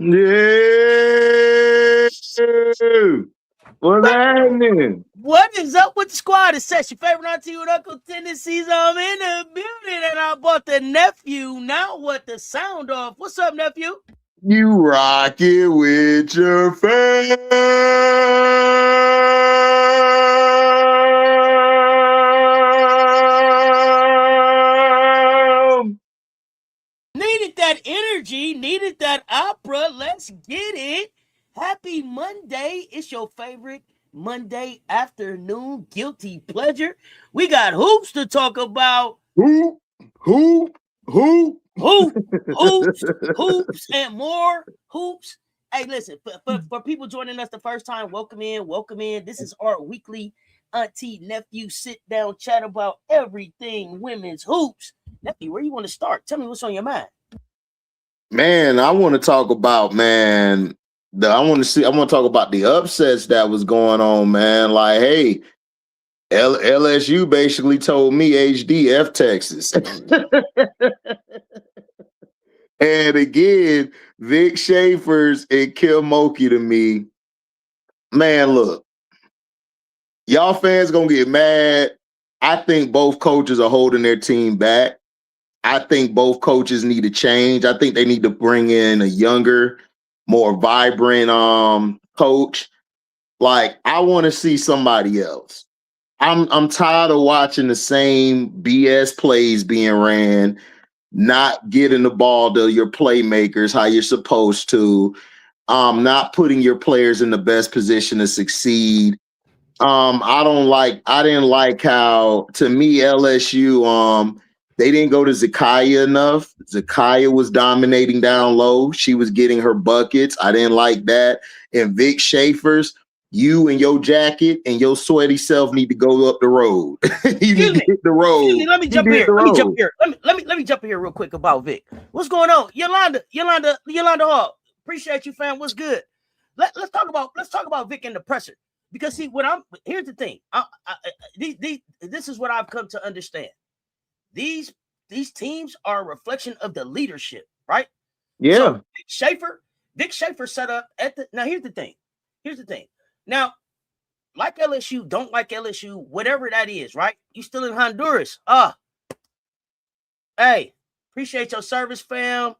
Yeah. What's happening? What is up with the squad? It's Cess, your favorite auntie with Uncle Tendencies. I'm in the building and I bought the nephew. Now what the sound off? What's up, nephew? You rock it with your fam. Needed that energy, needed that opera. Let's get it. Happy Monday. It's your favorite Monday afternoon guilty pleasure. We got hoops to talk about. Hoop. Hoops, and more hoops. Hey, listen, for people joining us the first time, welcome in. This is our weekly auntie nephew sit down chat about everything women's hoops. Nephew, where you want to start? Tell me what's on your mind. Man, I want to talk about I want to talk about the upsets that was going on, man. Like, hey, LSU basically told me HDF Texas. And again, Vic Schaefer's and Mulkey to me. Man, look, y'all fans gonna get mad. I think both coaches are holding their team back. I think both coaches need to change. I think they need to bring in a younger, more vibrant coach. Like, I want to see somebody else. I'm tired of watching the same BS plays being ran, not getting the ball to your playmakers how you're supposed to, not putting your players in the best position to succeed. I didn't like how, to me, LSU, they didn't go to Zakaya enough. Zakaya was dominating down low. She was getting her buckets. I didn't like that. And Vic Schaefer's, you and your jacket and your sweaty self need to go up the road. You need to hit the road. Let me jump here. Let me jump here real quick about Vic. What's going on? Yolanda Hall. Appreciate you, fam. What's good? Let's talk about Vic and the presser. Because see, here's the thing. This is what I've come to understand. These teams are a reflection of the leadership, right? Yeah. So Vic Schaefer set up now. Here's the thing. Now, like LSU, don't like LSU, whatever that is, right? You still in Honduras. Hey, appreciate your service, fam.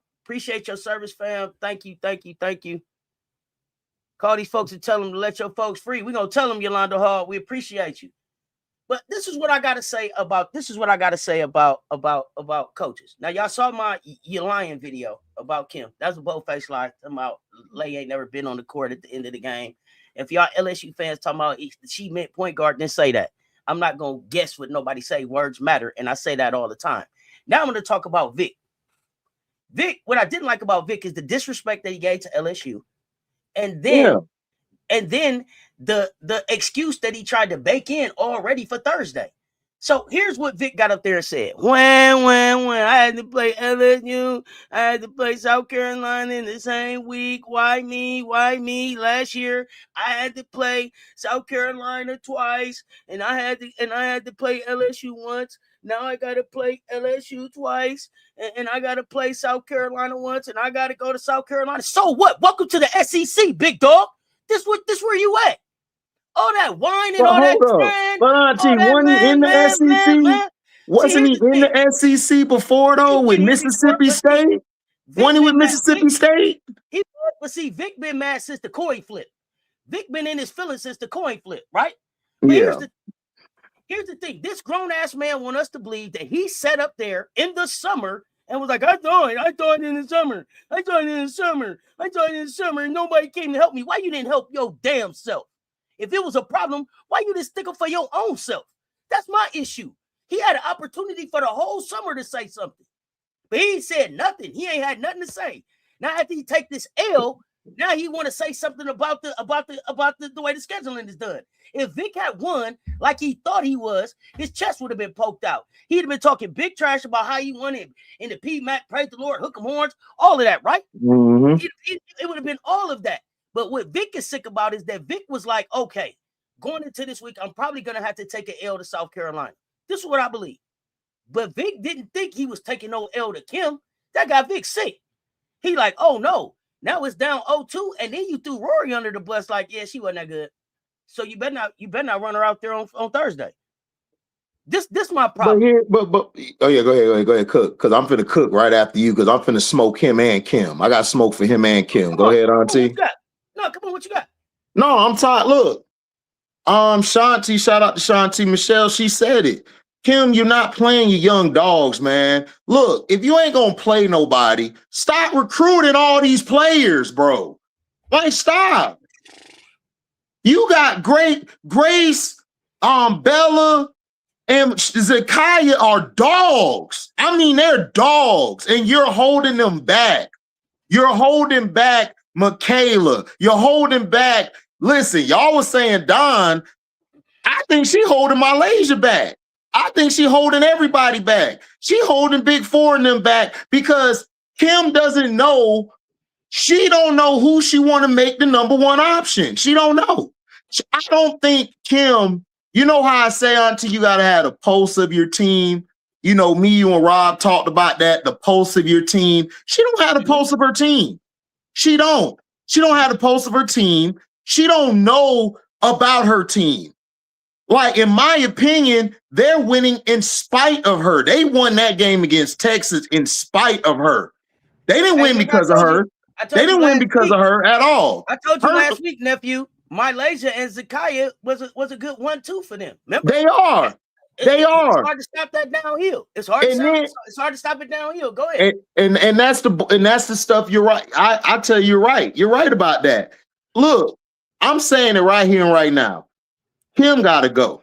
Thank you. Call these folks and tell them to let your folks free. We're going to tell them, Yolanda Hall, we appreciate you. But this is what I got to say about coaches. Now, y'all saw my You Lying video about Kim. That's a bold-faced lie. Talking about Lay ain't never been on the court at the end of the game. If y'all LSU fans talking about she meant point guard, then say that. I'm not going to guess what nobody say. Words matter, and I say that all the time. Now I'm going to talk about Vic. Vic, what I didn't like about Vic is the disrespect that he gave to LSU. And then the excuse that he tried to bake in already for Thursday. So here's what Vic got up there and said. When I had to play LSU, I had to play South Carolina in the same week. Why me? Last year I had to play South Carolina twice, and I had to play LSU once. Now I got to play LSU twice, and I got to play South Carolina once, and I got to go to South Carolina. So what? Welcome to the SEC, big dog. This where you at? All that wine and all that trend. But Auntie, wasn't he in the SEC? Wasn't he in the SEC before, though, with Mississippi State? Wasn't he with Mississippi State? He was, but see, Vic been mad since the coin flip. Vic been in his feelings since the coin flip, right? But yeah. Here's the thing. This grown-ass man want us to believe that he sat up there in the summer and was like, I thought in the summer, and nobody came to help me. Why you didn't help your damn self? If it was a problem, why you didn't stick up for your own self? That's my issue. He had an opportunity for the whole summer to say something, but he said nothing. He ain't had nothing to say. Now after he take this L, now he want to say something about the way the scheduling is done. If Vic had won like he thought he was, his chest would have been poked out. He'd have been talking big trash about how he won it in the PMAC, praise the Lord, hook 'em horns, all of that, right? Mm-hmm. It would have been all of that. But what Vic is sick about is that Vic was like, okay, going into this week, I'm probably going to have to take an L to South Carolina. This is what I believe. But Vic didn't think he was taking no L to Kim. That got Vic sick. He like, oh no, Now it's down 0-2, and then you threw Rory under the bus like, yeah, she wasn't that good. So you better not run her out there on Thursday. This my problem. But oh yeah, go ahead, cook. Because I'm finna cook right after you. Because I'm finna smoke him and Kim. I got smoke for him and Kim. Go ahead, Auntie. No, come on, what you got? No, I'm tired. Look, Shanti, shout out to Shanti Michelle. She said it. Kim, you're not playing your young dogs, man. Look, if you ain't gonna play nobody, stop recruiting all these players, bro. Like, stop. You got Grace, Bella, and Zakaya are dogs. I mean, they're dogs, and you're holding them back. You're holding back Michaela. You're holding back. Listen, y'all was saying Don. I think she holding Malaysia back. I think she holding everybody back. She holding Big Four and them back because Kim doesn't know. She don't know who she want to make the number one option. She don't know. I don't think Kim, you know how I say, Auntie, you got to have the pulse of your team. You know, me, you, and Rob talked about that, the pulse of your team. She don't have the pulse of her team. She don't. She don't have the pulse of her team. She don't know about her team. Like, in my opinion, they're winning in spite of her. They won that game against Texas in spite of her. They didn't win because of her. They didn't win because of her at all. I told you last week, nephew, Malaysia and Zakaya was a good 1-2 for them. Remember? They are. They are. It's hard to stop that downhill. It's hard to stop it downhill. Go ahead. And that's the stuff. You're right. I tell you, you're right. You're right about that. Look, I'm saying it right here and right now. Kim got to go.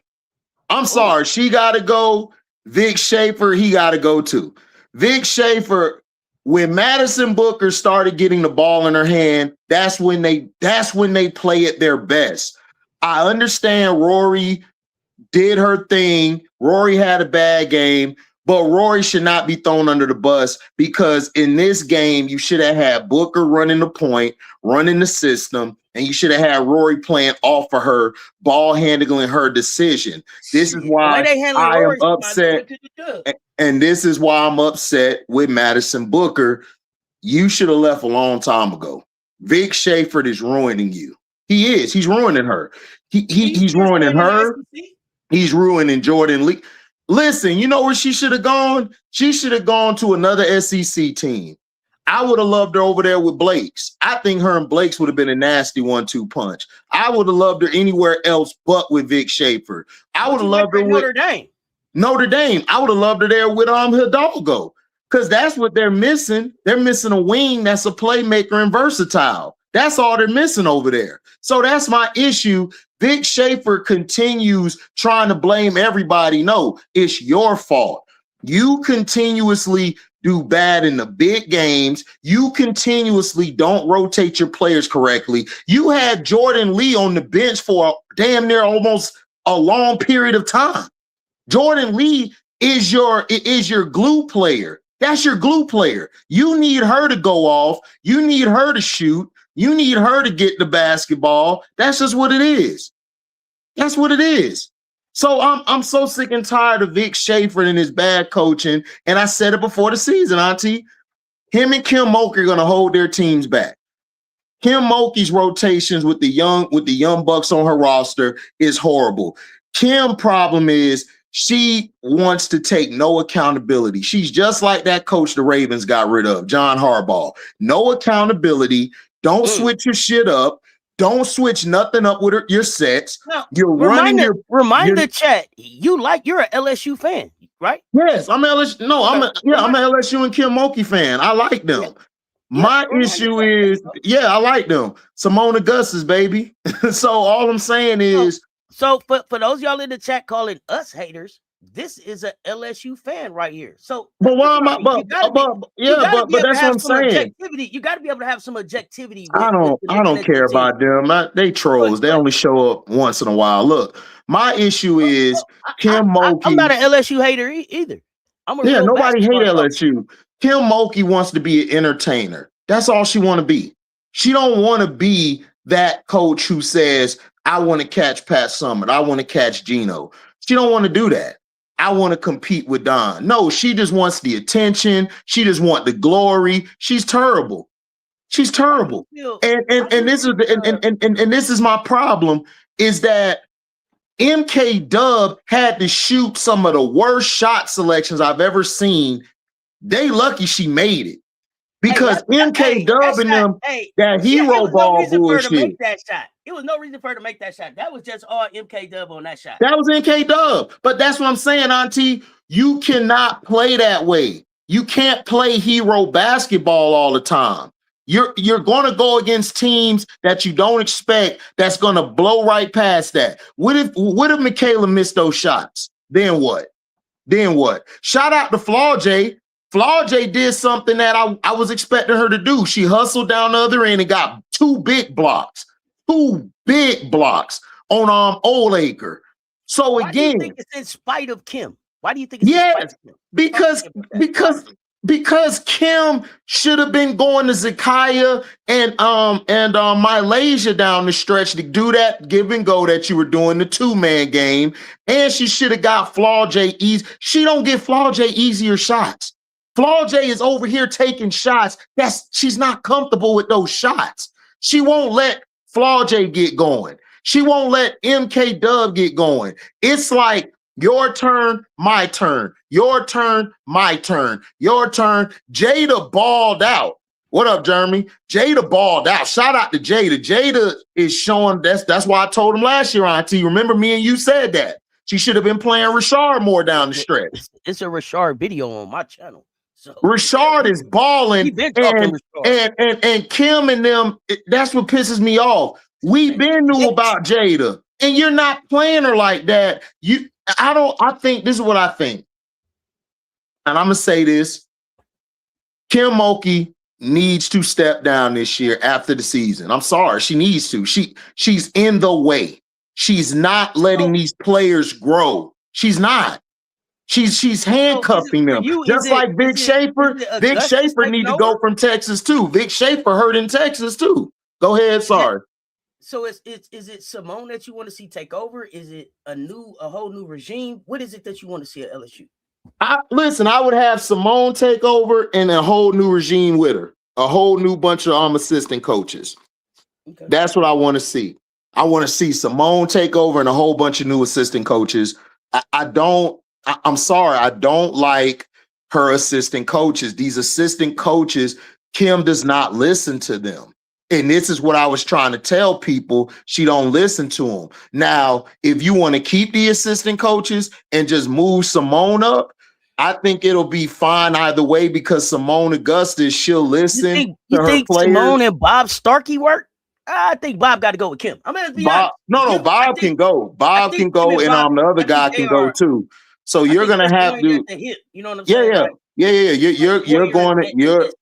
I'm sorry. She got to go. Vic Schaefer, he got to go too. Vic Schaefer, when Madison Booker started getting the ball in her hand, that's when they play at their best. I understand Rory did her thing. Rory had a bad game, but Rory should not be thrown under the bus because in this game, you should have had Booker running the point, running the system, and you should have had Rory playing off of her, ball handling her decision. This is why I am upset. And this is why I'm upset with Madison Booker. You should have left a long time ago. Vic Schaefer is ruining you. He is. He's ruining her. He's ruining her. He's ruining Jordan Lee. Listen, you know where she should have gone? She should have gone to another SEC team. I would have loved her over there with Blake's. I think her and Blake's would have been a nasty 1-2 punch. I would have loved her anywhere else but with Vic Schaefer. I would have loved her with Notre Dame. Notre Dame. I would have loved her there with Hidalgo because that's what they're missing. They're missing a wing that's a playmaker and versatile. That's all they're missing over there. So that's my issue. Vic Schaefer continues trying to blame everybody. No, it's your fault. You continuously do bad in the big games. You continuously don't rotate your players correctly. You had Jordan Lee on the bench for damn near almost a long period of time. Jordan Lee is your glue player. That's your glue player. You need her to go off. You need her to shoot. You need her to get the basketball. That's just what it is. That's what it is. So I'm so sick and tired of Vic Schaefer and his bad coaching. And I said it before the season, Auntie. Him and Kim Mulkey are going to hold their teams back. Kim Mulkey's rotations with the young bucks on her roster is horrible. Kim's problem is she wants to take no accountability. She's just like that coach the Ravens got rid of, John Harbaugh. No accountability. Don't switch your shit up. Don't switch nothing up with your sets. Now, remind the chat. You're an LSU fan, right? Yes, I'm LSU. No, I'm an LSU and Kim Mulkey fan. I like them. Yeah. My issue is, I like them. Simona Gus's baby. So all I'm saying is, so for those of y'all in the chat calling us haters, this is a LSU fan right here. So, but why am I? But that's what I'm saying. You got to be able to have some objectivity. I don't care about them. They trolls. They only show up once in a while. Look, my issue is Kim Mulkey. I'm not an LSU hater either. Nobody hate LSU. Kim Mulkey wants to be an entertainer. That's all she want to be. She don't want to be that coach who says, "I want to catch Pat Summitt. I want to catch Geno." She don't want to do that. I want to compete with Don. No, she just wants the attention. She just wants the glory. She's terrible. She's terrible. And this is and this is my problem is that MK Dub had to shoot some of the worst shot selections I've ever seen. They lucky she made it. Because MK Dub and them, that hero ball bullshit. It was no reason for her to make that shot. That was just all MK Dub on that shot. That was MK Dub. But that's what I'm saying, Auntie. You cannot play that way. You can't play hero basketball all the time. You're going to go against teams that you don't expect that's going to blow right past that. What if Michaela missed those shots? Then what? Shout out to Flaw J. Flaw J did something that I was expecting her to do. She hustled down the other end and got two big blocks on Oldacre. So Why again, do you think it's in spite of Kim? Why do you think it's yes, because Kim should have been going to Zakiya and Malaysia down the stretch to do that give and go that you were doing, the 2-man game, and she should have got Flaw J easy. She don't get Flaw J easier shots. Flaw J is over here taking shots. She's not comfortable with those shots. She won't let Flaw J get going. She won't let MK Dub get going. It's like your turn, my turn. Your turn, my turn. Your turn. Jada balled out. What up, Jeremy? Jada balled out. Shout out to Jada. Jada is showing that's why I told him last year, Auntie. Remember me and you said that. She should have been playing Richard more down the stretch. It's a Richard video on my channel. So Richard is balling, and Kim and them, that's what pisses me off. We been knew about Jada, and you're not playing her like that. I think this is what I think. And I'm gonna say this. Kim Mulkey needs to step down this year after the season. I'm sorry, she needs to. She's in the way. She's not letting these players grow. She's not. She's handcuffing them. Just like Vic Schaefer. Vic Schaefer need to go from Texas too. Vic Schaefer hurt in Texas too. Go ahead, sorry. So is it Simone that you want to see take over? Is it a whole new regime? What is it that you want to see at LSU? Listen, I would have Simone take over and a whole new regime with her. A whole new bunch of assistant coaches. Okay. That's what I want to see. I want to see Simone take over and a whole bunch of new assistant coaches. I'm sorry, I don't like her assistant coaches. These assistant coaches, Kim does not listen to them. And this is what I was trying to tell people. She don't listen to them. Now, if you want to keep the assistant coaches and just move Simone up, I think it'll be fine either way because Simone Augustus, she'll listen to her players. Simone and Bob Starkey work? I think Bob got to go with Kim. I mean, Bob can go. Bob can go, and the other guy can go too. So you're gonna have to, you know what I'm saying? Yeah. You're going to,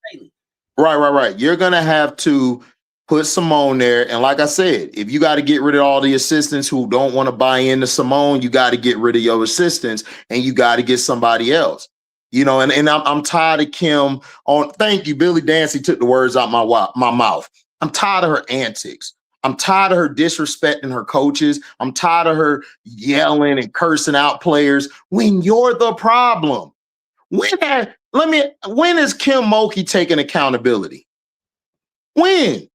right. You're gonna have to put Simone there. And like I said, if you got to get rid of all the assistants who don't want to buy into Simone, you got to get rid of your assistants and you got to get somebody else. You know, and I'm tired of Kim on. Thank you, Billy Dancy took the words out my mouth. I'm tired of her antics. I'm tired of her disrespecting her coaches. I'm tired of her yelling and cursing out players when you're the problem. When is Kim Mulkey taking accountability? When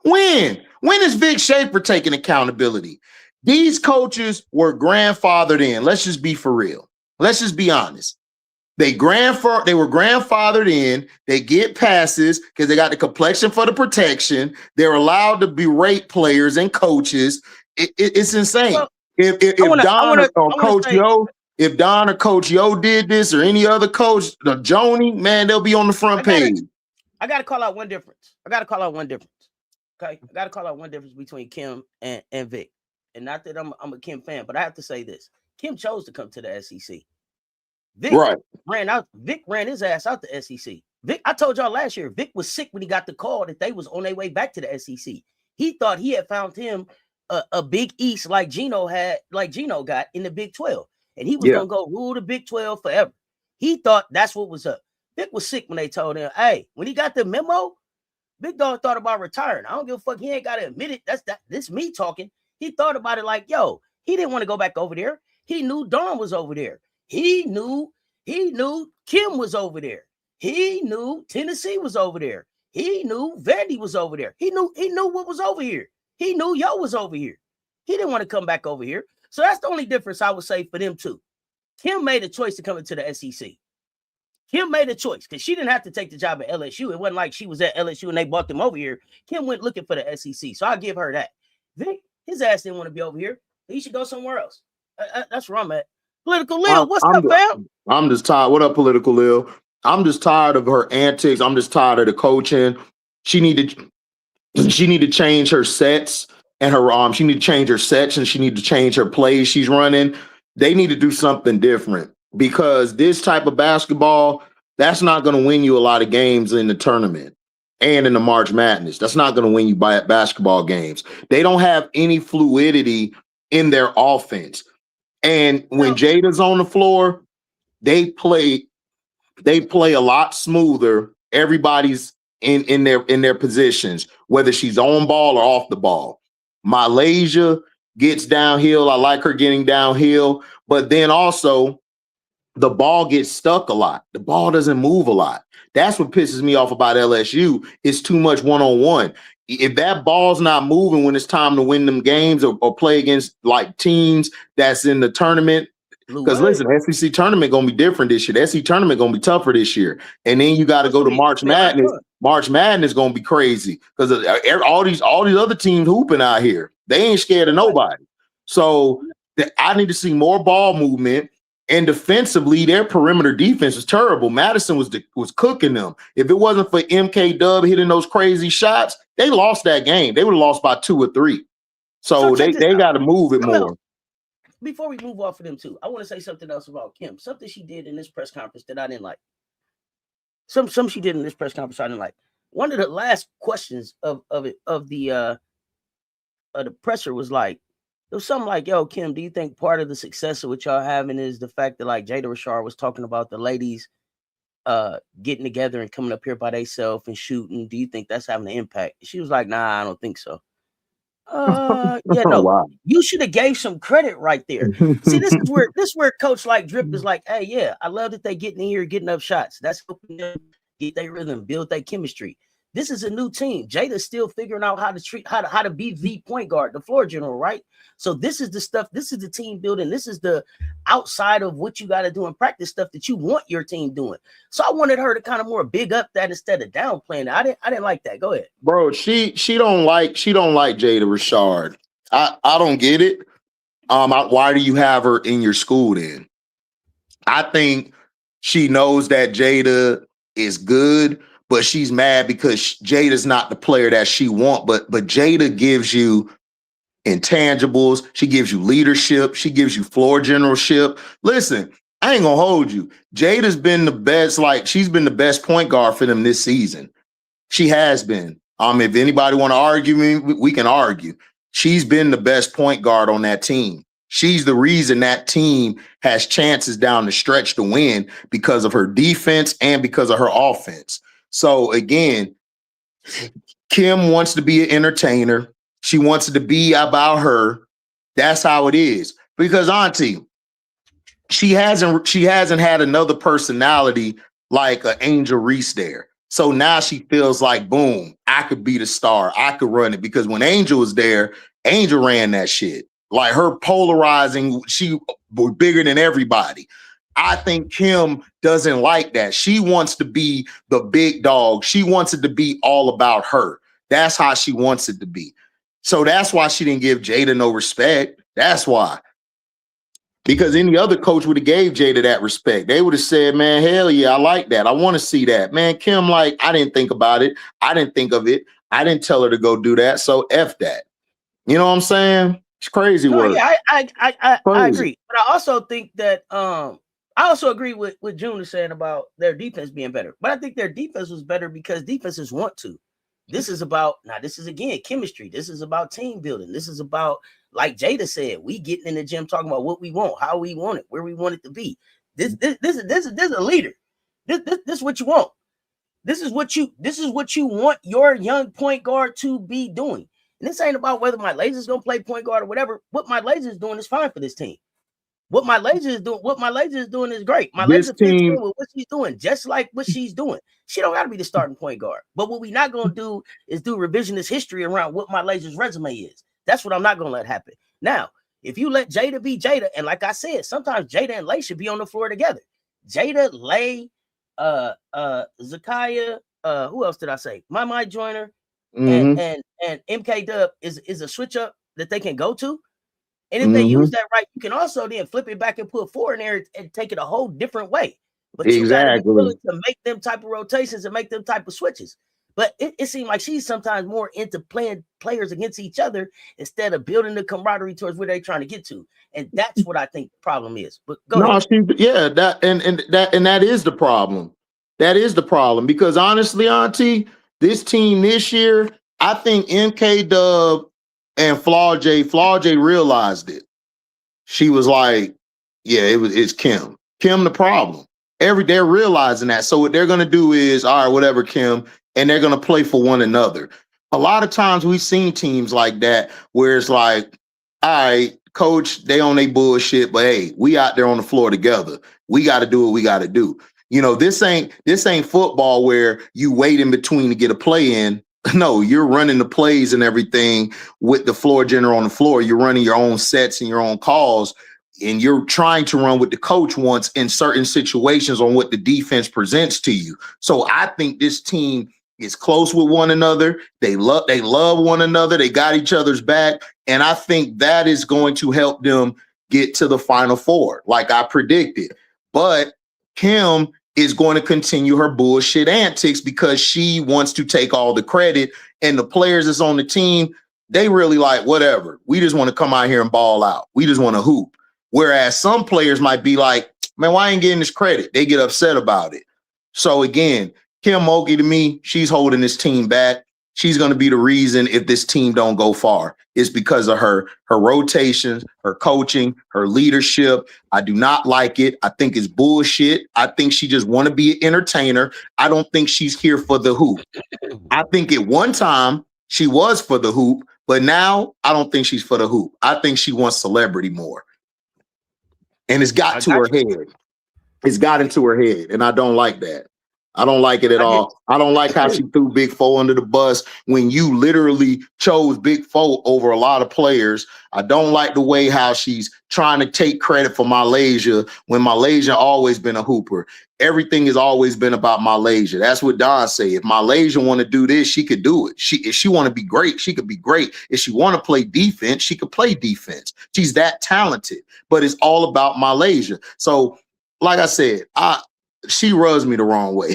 is Vic Schaefer taking accountability? These coaches were grandfathered in. Let's just be for real. Let's just be honest. They were grandfathered in. They get passes because they got the complexion for the protection. They're allowed to berate players and coaches. It's insane. Well, if Don or Coach Yo did this or any other coach, the Joni, man, they'll be on the front page. I got to call out one difference. Okay, I got to call out one difference between Kim and Vic. And not that I'm a Kim fan, but I have to say this: Kim chose to come to the SEC. Vic ran his ass out the SEC. Vic, I told y'all last year, Vic was sick when he got the call that they was on their way back to the SEC. He thought he had found him a Big East like Gino got in the Big 12. And he was going to go rule the Big 12 forever. He thought that's what was up. Vic was sick when they told him, hey, when he got the memo, Big Dog thought about retiring. I don't give a fuck. He ain't got to admit it. This me talking. He thought about it like, yo, he didn't want to go back over there. He knew Dawn was over there. He knew Kim was over there. He knew Tennessee was over there. He knew Vandy was over there. He knew what was over here. He knew Yo was over here. He didn't want to come back over here. So that's the only difference I would say for them two. Kim made a choice to come into the SEC. Kim made a choice because she didn't have to take the job at LSU. It wasn't like she was at LSU and they brought them over here. Kim went looking for the SEC. So I'll give her that. Vic, his ass didn't want to be over here. He should go somewhere else. That's where I'm at. Political Lil, what's up, fam? I'm just tired. What up, Political Lil? I'm just tired of her antics. I'm just tired of the coaching. She need to change her sets and her she need to change her sets and she need to change her plays she's running. They need to do something different because this type of basketball, that's not going to win you a lot of games in the tournament and in the March Madness. That's not going to win you basketball games. They don't have any fluidity in their offense. And when Jada's on the floor, they play a lot smoother. Everybody's in their positions, whether she's on ball or off the ball. Malaysia gets downhill. I like her getting downhill, but then also the ball gets stuck a lot. The ball doesn't move a lot. That's what pisses me off about LSU. It's too much one-on-one. If that ball's not moving when it's time to win them games or play against like teams that's in the tournament, because listen, SEC tournament gonna be different this year. The SEC tournament gonna be tougher this year, and then you got to go to March Madness. March Madness gonna be crazy because all these other teams hooping out here. They ain't scared of nobody. So I need to see more ball movement. And defensively, their perimeter defense is terrible. Madison was cooking them. If it wasn't for MK Dub hitting those crazy shots, they lost that game. They would have lost by 2 or 3. So they got to move it more. Before we move off of them too, I want to say something else about Kim. Something she did in this press conference that I didn't like. Some she did in this press conference I didn't like. One of the last questions of the presser was like, it was something like, yo, Kim, do you think part of the success of what y'all having is the fact that like Jada Richard was talking about the ladies getting together and coming up here by themselves and shooting? Do you think that's having an impact? She was like, nah, I don't think so. Yeah, no, wow. You should have gave some credit right there. See, this is where Coach like Drip is like, hey, yeah, I love that they getting in here, getting up shots. That's helping them get their rhythm, build their chemistry. This is a new team. Jada's still figuring out how to be the point guard, the floor general, right? So this is the stuff. This is the team building. This is the outside of what you got to do in practice stuff that you want your team doing. So I wanted her to kind of more big up that instead of downplaying it. I didn't like that. Go ahead, bro. She don't like Jada Richard. I don't get it. Why do you have her in your school then? I think she knows that Jada is good. But she's mad because Jada's not the player that she wants. But Jada gives you intangibles. She gives you leadership. She gives you floor generalship. Listen, I ain't gonna hold you. Jada's been the best. Like she's been the best point guard for them this season. She has been. If anybody want to argue me, we can argue. She's been the best point guard on that team. She's the reason that team has chances down the stretch to win because of her defense and because of her offense. So again, Kim wants to be an entertainer. She wants it to be about her. That's how it is. Because Auntie, she hasn't had another personality like an Angel Reese there. So now she feels like, boom, I could be the star. I could run it. Because when Angel was there, Angel ran that shit. Like her polarizing, she was bigger than everybody. I think Kim doesn't like that. She wants to be the big dog. She wants it to be all about her. That's how she wants it to be. So that's why she didn't give Jada no respect. That's why. Because any other coach would have gave Jada that respect. They would have said, man, hell yeah, I like that. I want to see that. Man, Kim, like, I didn't think about it. I didn't think of it. I didn't tell her to go do that. So F that. You know what I'm saying? It's crazy work. Yeah, I agree. But I also think that I also agree with what June is saying about their defense being better. But I think their defense was better because defenses want to. This is about, now this is again chemistry. This is about team building. This is about, like Jada said, we getting in the gym talking about what we want, how we want it, where we want it to be. This is a leader. This is what you want. This is what you want your young point guard to be doing. And this ain't about whether my laser's gonna play point guard or whatever. What my laser's doing is fine for this team. What my laser is doing is great. My This laser fits team, in with what she's doing, just like what she's doing. She don't got to be the starting point guard. But what we not gonna do is do revisionist history around what my laser's resume is. That's what I'm not gonna let happen. Now, if you let Jada be Jada, and like I said, sometimes Jada and Lay should be on the floor together. Jada, Lay, Zakiya, who else did I say? My Joyner, and MK Dub is a switch up that they can go to. And if they use that right, you can also then flip it back and put 4 in there and take it a whole different way. But you got to be willing to make them type of rotations and make them type of switches. But it seems like she's sometimes more into playing players against each other instead of building the camaraderie towards where they're trying to get to. And that's what I think the problem is. But go ahead. That is the problem. That is the problem. Because honestly, Auntie, this team this year, I think MK Dub and Flaw J realized it. She was like, yeah, it's Kim. Kim the problem. They're realizing that. So what they're gonna do is, all right, whatever, Kim, and they're gonna play for one another. A lot of times we've seen teams like that where it's like, all right, coach, they on their bullshit, but hey, we out there on the floor together. We got to do what we got to do. You know, this ain't football where you wait in between to get a play in. No, you're running the plays and everything with the floor general on the floor. You're running your own sets and your own calls, and you're trying to run what the coach wants in certain situations on what the defense presents to you. So I think this team is close with one another. They love one another. They got each other's back. And I think that is going to help them get to the Final Four, like I predicted. But Kim is going to continue her bullshit antics because she wants to take all the credit, and the players that's on the team, they really like, whatever. We just want to come out here and ball out. We just want to hoop. Whereas some players might be like, man, why ain't getting this credit? They get upset about it. So again, Kim Mulkey, to me, she's holding this team back. She's going to be the reason if this team don't go far. It's because of her rotations, her coaching, her leadership. I do not like it. I think it's bullshit. I think she just want to be an entertainer. I don't think she's here for the hoop. I think at one time she was for the hoop, but now I don't think she's for the hoop. I think she wants celebrity more. And it's got to her head. It's got into her head, and I don't like that. I don't like it at all. I don't like how she threw Big Four under the bus when you literally chose Big Four over a lot of players. I don't like the way how she's trying to take credit for Malaysia when Malaysia always been a hooper. Everything has always been about Malaysia. That's what Don say. If Malaysia want to do this, she could do it. If she want to be great, she could be great. If she want to play defense, she could play defense. She's that talented, but it's all about Malaysia. So, like I said, she rubs me the wrong way.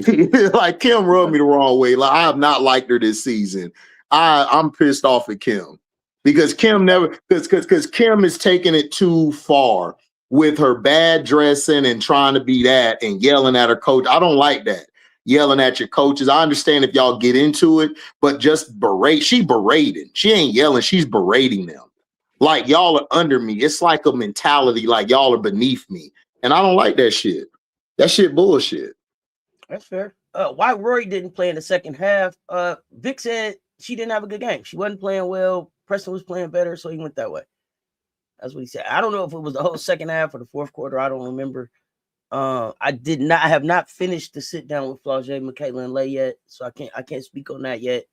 Like Kim rubbed me the wrong way. Like I have not liked her this season. I'm pissed off at Kim because Kim because Kim is taking it too far with her bad dressing and trying to be that and yelling at her coach. I don't like that. Yelling at your coaches. I understand if y'all get into it, but just she berating. She ain't yelling, she's berating them. Like y'all are under me. It's like a mentality like y'all are beneath me. And I don't like that shit. That shit bullshit. That's fair. Why Rory didn't play in the second half? Vic said she didn't have a good game. She wasn't playing well. Preston was playing better, so he went that way. That's what he said. I don't know if it was the whole second half or the fourth quarter. I don't remember. I have not finished the sit down with Flau'jae, Michaela, and Lay yet, so I can't speak on that yet.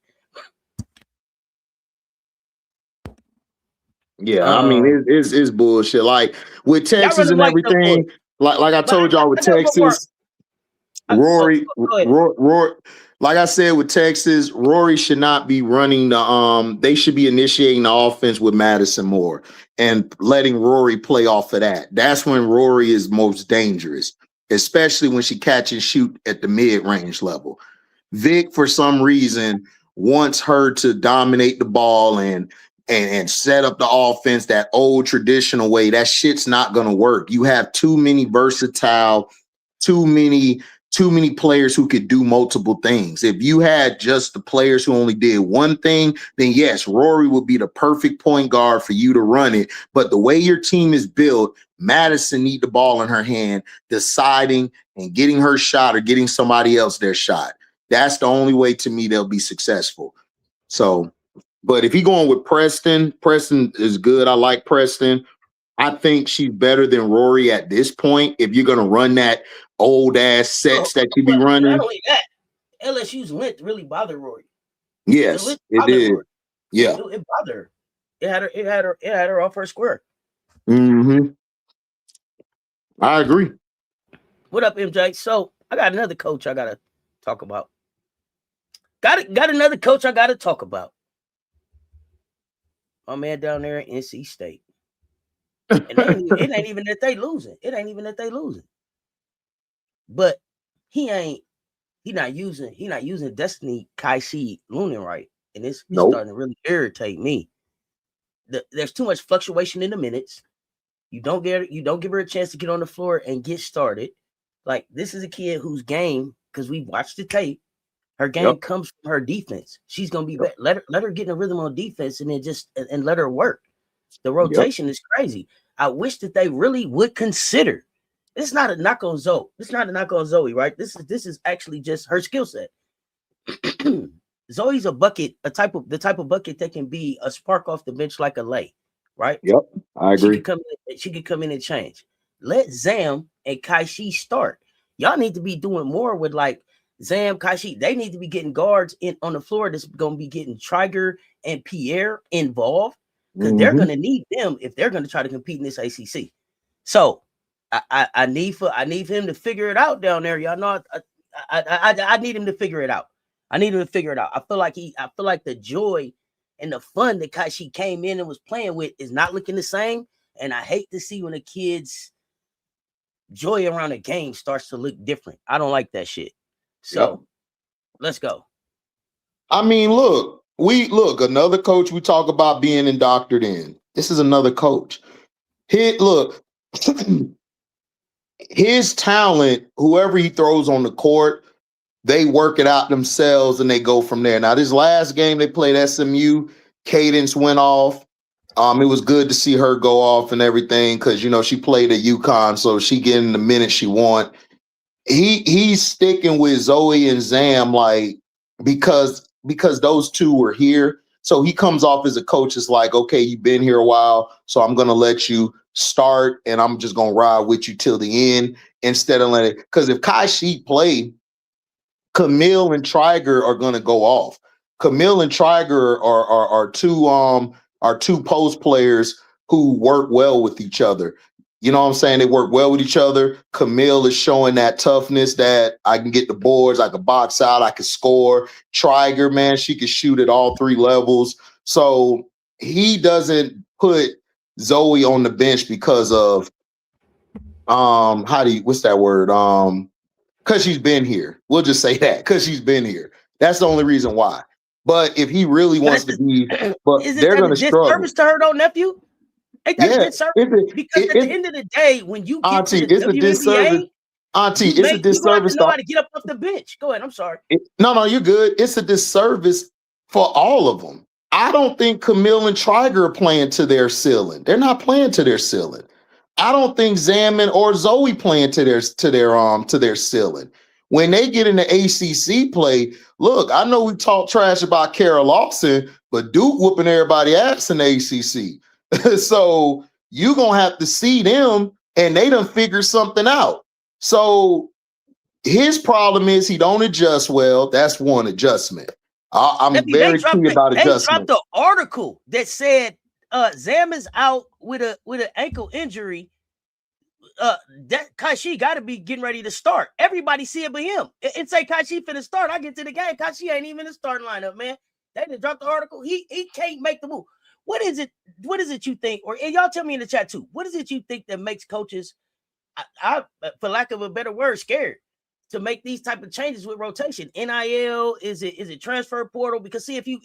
Yeah, I mean it's bullshit. Like with Texas and everything. Like I told y'all with Texas, Rory, like I said with Texas, Rory should not be running they should be initiating the offense with Madison more and letting Rory play off of that. That's when Rory is most dangerous, especially when she catch and shoot at the mid-range level. Vic, for some reason, wants her to dominate the ball and set up the offense that old traditional way. That shit's not going to work. You have too many versatile, too many players who could do multiple things. If you had just the players who only did one thing, then yes, Rory would be the perfect point guard for you to run it. But the way your team is built, Madison need the ball in her hand, deciding and getting her shot or getting somebody else their shot. That's the only way to me they'll be successful. So, but if you're going with Preston is good. I like Preston. I think she's better than Rory at this point. If you're gonna run that old ass sets that you be running, not only that, LSU's length really bothered Rory. yes, it did. Rory. Yeah, it bothered her. It had her off her square. Mm-hmm. I agree. What up, MJ? So I got another coach I gotta talk about. Got another coach I gotta talk about. My man down there in NC State. And it ain't even that they losing. It ain't even that they losing. But he not using Destiny Hive Lunar right. And it's starting to really irritate me. There's too much fluctuation in the minutes. You don't give her a chance to get on the floor and get started. Like, this is a kid whose game, because we watched the tape, her game comes from her defense. She's gonna be better. Let her get in a rhythm on defense and then and let her work. The rotation is crazy. I wish that they really would consider. It's not a knock on Zoe. It's not a knock on Zoe, right? This is actually just her skill set. Zoe's a bucket, the type of bucket that can be a spark off the bench like a lay, right? Yep, I agree. She could come in and change. Let Zam and Kaishi start. Y'all need to be doing more with like Zam, Kaishi. They need to be getting guards on the floor that's going to be getting Triger and Pierre involved, because they're going to need them if they're going to try to compete in this ACC. So I need him to figure it out down there. Y'all know I need him to figure it out. I feel like the joy and the fun that Kaishi came in and was playing with is not looking the same. And I hate to see when a kid's joy around a game starts to look different. I don't like that shit. So let's go. I mean, look, another coach we talk about being indoctored in. This is another coach. His talent, whoever he throws on the court, they work it out themselves and they go from there. Now, this last game they played SMU, Cadence went off. It was good to see her go off and everything because, she played at UConn, so she getting the minutes she want. He's sticking with Zoe and Zam, like, because those two were here. So he comes off as a coach. It's like, okay, you've been here a while, so I'm going to let you start and I'm just going to ride with you till the end instead of letting, because if Kaishi play, Camille and Triger are going to go off. Camille and Triger are two post players who work well with each other. You know what I'm saying? They work well with each other. Camille is showing that toughness that I can get the boards, I can box out, I can score. Triger, man, she can shoot at all three levels. So he doesn't put Zoe on the bench because of what's that word? Because she's been here. We'll just say that, because she's been here. That's the only reason why. But if he really wants to be, but they're going to struggle. Service to her, though, nephew? Ain't that a good service? Because at the end of the day, when you get Auntie, to the WNBA, Auntie, it's a disservice. You have to know how to get up off the bench. Go ahead. I'm sorry. No, you're good. It's a disservice for all of them. I don't think Camille and Triger are playing to their ceiling. They're not playing to their ceiling. I don't think Zaman or Zoe playing to their ceiling. When they get into ACC play, look, I know we talk trash about Kara Lawson, but Duke whooping everybody ass in the ACC. So you're going to have to see them, and they done figure something out. So his problem is he don't adjust well. That's one adjustment. I'm very clear about adjustment. They dropped the article that said Zam is out with an ankle injury. That Kaishi got to be getting ready to start. Everybody see it but him. It say Kaishi finna start. I get to the game. Kaishi ain't even in the starting lineup, man. They didn't drop the article. He can't make the move. What is it you think? And y'all tell me in the chat too. What is it you think that makes coaches, I for lack of a better word, scared to make these type of changes with rotation? NIL, is it transfer portal? Because see, if you